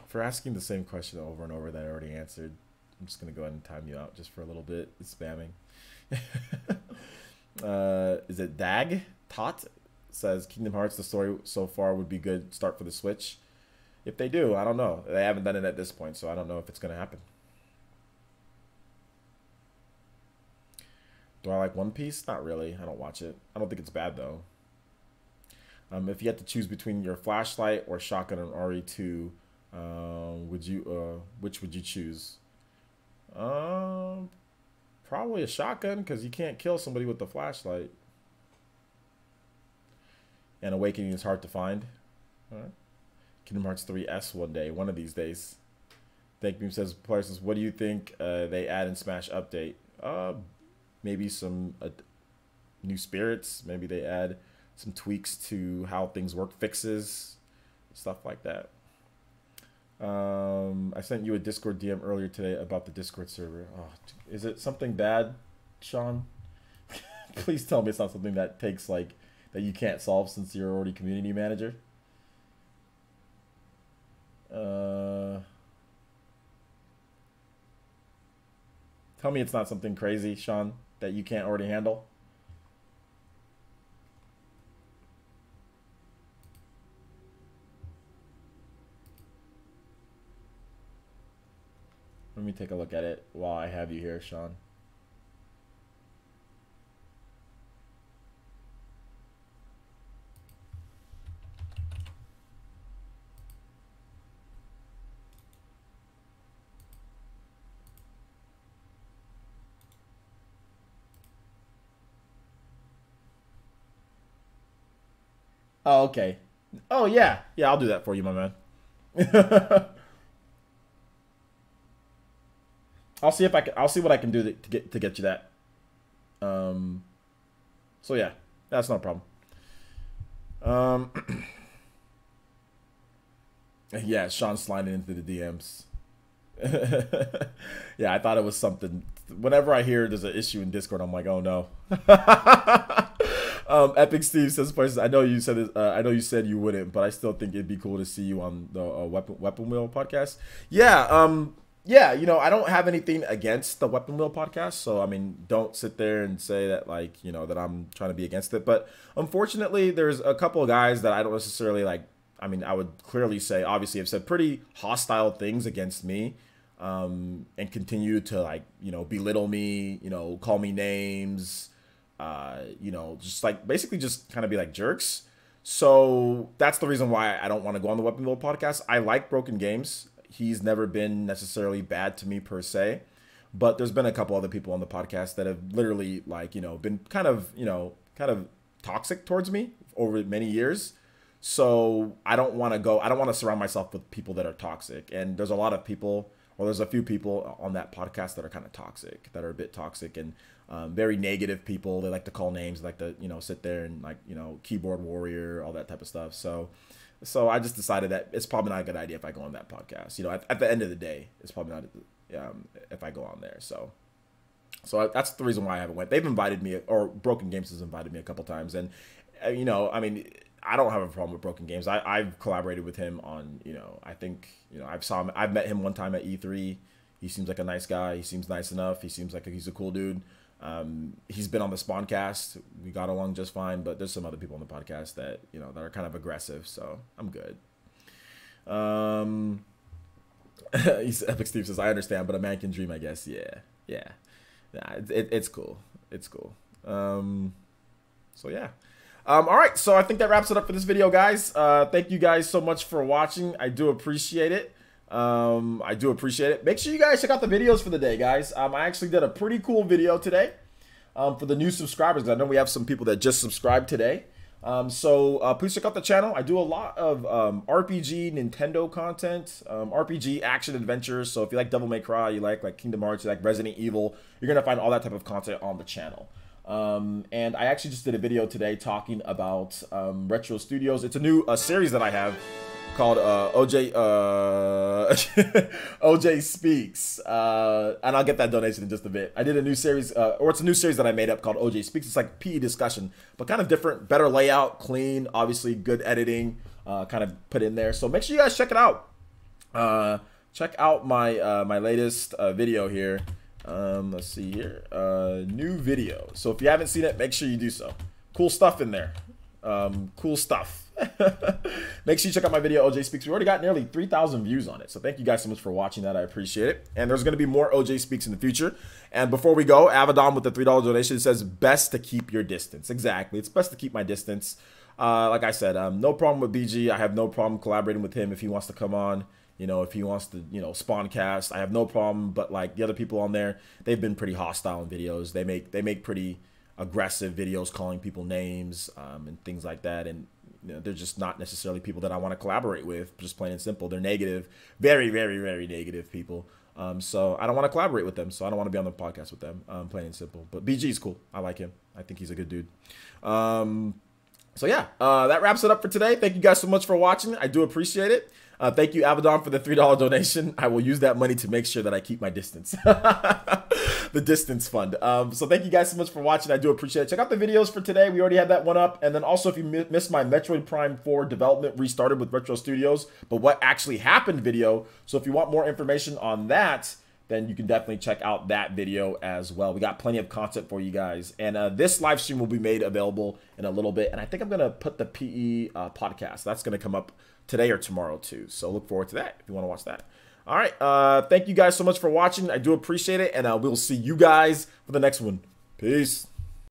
For asking the same question over and over that I already answered, I'm just going to go ahead and time you out just for a little bit. It's spamming. Is it Dag? Tot says, Kingdom Hearts, the story so far would be good start for the Switch. If they do, I don't know. They haven't done it at this point, so I don't know if it's going to happen. Do I like One Piece? Not really. I don't watch it. I don't think it's bad, though. If you had to choose between your flashlight or shotgun and RE2, which would you choose? Probably a shotgun because you can't kill somebody with the flashlight. And Awakening is hard to find. All right. Kingdom Hearts 3S one day, one of these days. ThankBeam says, player says, what do you think they add in Smash Update? Maybe some new spirits. Maybe they add some tweaks to how things work, fixes, stuff like that. I sent you a Discord DM earlier today about the Discord server. Oh, is it something bad, Sean? Please tell me it's not something that takes that you can't solve since you're already community manager. Tell me it's not something crazy, Sean, that you can't already handle. Let me take a look at it while I have you here, Sean. Oh, okay. Oh, yeah. Yeah, I'll do that for you, my man. I'll see if I can. I'll see what I can do to get you that. So yeah, that's no problem. Yeah, Sean's sliding into the DMs. Yeah, I thought it was something. Whenever I hear there's an issue in Discord, I'm like, oh no. Epic Steve says, I know you said I know you said you wouldn't, but I still think it'd be cool to see you on the Weapon Wheel podcast. Yeah. Yeah, you know, I don't have anything against the Weapon Wheel podcast, so I mean, don't sit there and say that that I'm trying to be against it. But unfortunately, there's a couple of guys that I don't necessarily like. I mean, I would clearly say, obviously, have said pretty hostile things against me, and continue to belittle me, call me names, just basically just kind of be like jerks. So that's the reason why I don't want to go on the Weapon Wheel podcast. I like Broken Games. He's never been necessarily bad to me per se, but there's been a couple other people on the podcast that have literally been kind of toxic towards me over many years. So I don't want to surround myself with people that are toxic. And there's a lot of people, or there's a few people on that podcast that are kind of toxic, that are a bit toxic and very negative people. They like to call names, like to, sit there and keyboard warrior, all that type of stuff. So I just decided that it's probably not a good idea if I go on that podcast. At the end of the day, it's probably not if I go on there. So that's the reason why I haven't went. They've invited me, or Broken Games has invited me a couple times, and I don't have a problem with Broken Games. I've collaborated with him on, I think, I've met him one time at E3. He seems like a nice guy. He seems nice enough. He seems like he's a cool dude. He's been on the Spawncast. We got along just fine, but there's some other people on the podcast that, that are kind of aggressive. So I'm good. Epic Steve says, I understand, but a man can dream, I guess. Yeah. It's cool. It's cool. So yeah. All right, so I think that wraps it up for this video, guys. Thank you guys so much for watching. I do appreciate it. Make sure you guys check out the videos for the day, guys. I actually did a pretty cool video today for the new subscribers. I know we have some people that just subscribed today. Please check out the channel. I do a lot of RPG Nintendo content, RPG action adventures. So if you like Devil May Cry, you like Kingdom Hearts, you like Resident Evil, you're going to find all that type of content on the channel. And I actually just did a video today talking about Retro Studios. It's a new series that I have called OJ Speaks, and I'll get that donation in just a bit. I did a new series, or it's a new series that I made up called OJ Speaks. It's like PE discussion, but kind of different, better layout, clean, obviously good editing, kind of put in there. So make sure you guys check it out. Check out my my latest video here. Let's see here, new video. So if you haven't seen it, make sure you do so. Cool stuff in there. Cool stuff. Make sure you check out my video, OJ Speaks. We already got nearly 3,000 views on it. So thank you guys so much for watching that. I appreciate it. And there's going to be more OJ Speaks in the future. And before we go, Avedon with the $3 donation says, best to keep your distance. Exactly. It's best to keep my distance. Like I said, no problem with BG. I have no problem collaborating with him if he wants to come on. If he wants to, Spawncast, I have no problem. But like the other people on there, they've been pretty hostile in videos. They make pretty aggressive videos calling people names and things like that. And they're just not necessarily people that I want to collaborate with. Just plain and simple. They're negative, very, very, very negative people. So I don't want to collaborate with them. So I don't want to be on the podcast with them. Plain and simple. But BG's cool. I like him. I think he's a good dude. So yeah, that wraps it up for today. Thank you guys so much for watching. I do appreciate it. Thank you, Avedon, for the $3 donation. I will use that money to make sure that I keep my distance. The distance fund. So thank you guys so much for watching. I do appreciate it. Check out the videos for today. We already had that one up. And then also, if you missed my Metroid Prime 4 development restarted with Retro Studios, but what actually happened video. So if you want more information on that, then you can definitely check out that video as well. We got plenty of content for you guys. And this live stream will be made available in a little bit. And I think I'm going to put the PE podcast. That's going to come up today or tomorrow too. So look forward to that if you want to watch that. All right. Thank you guys so much for watching. I do appreciate it. And we'll see you guys for the next one. Peace.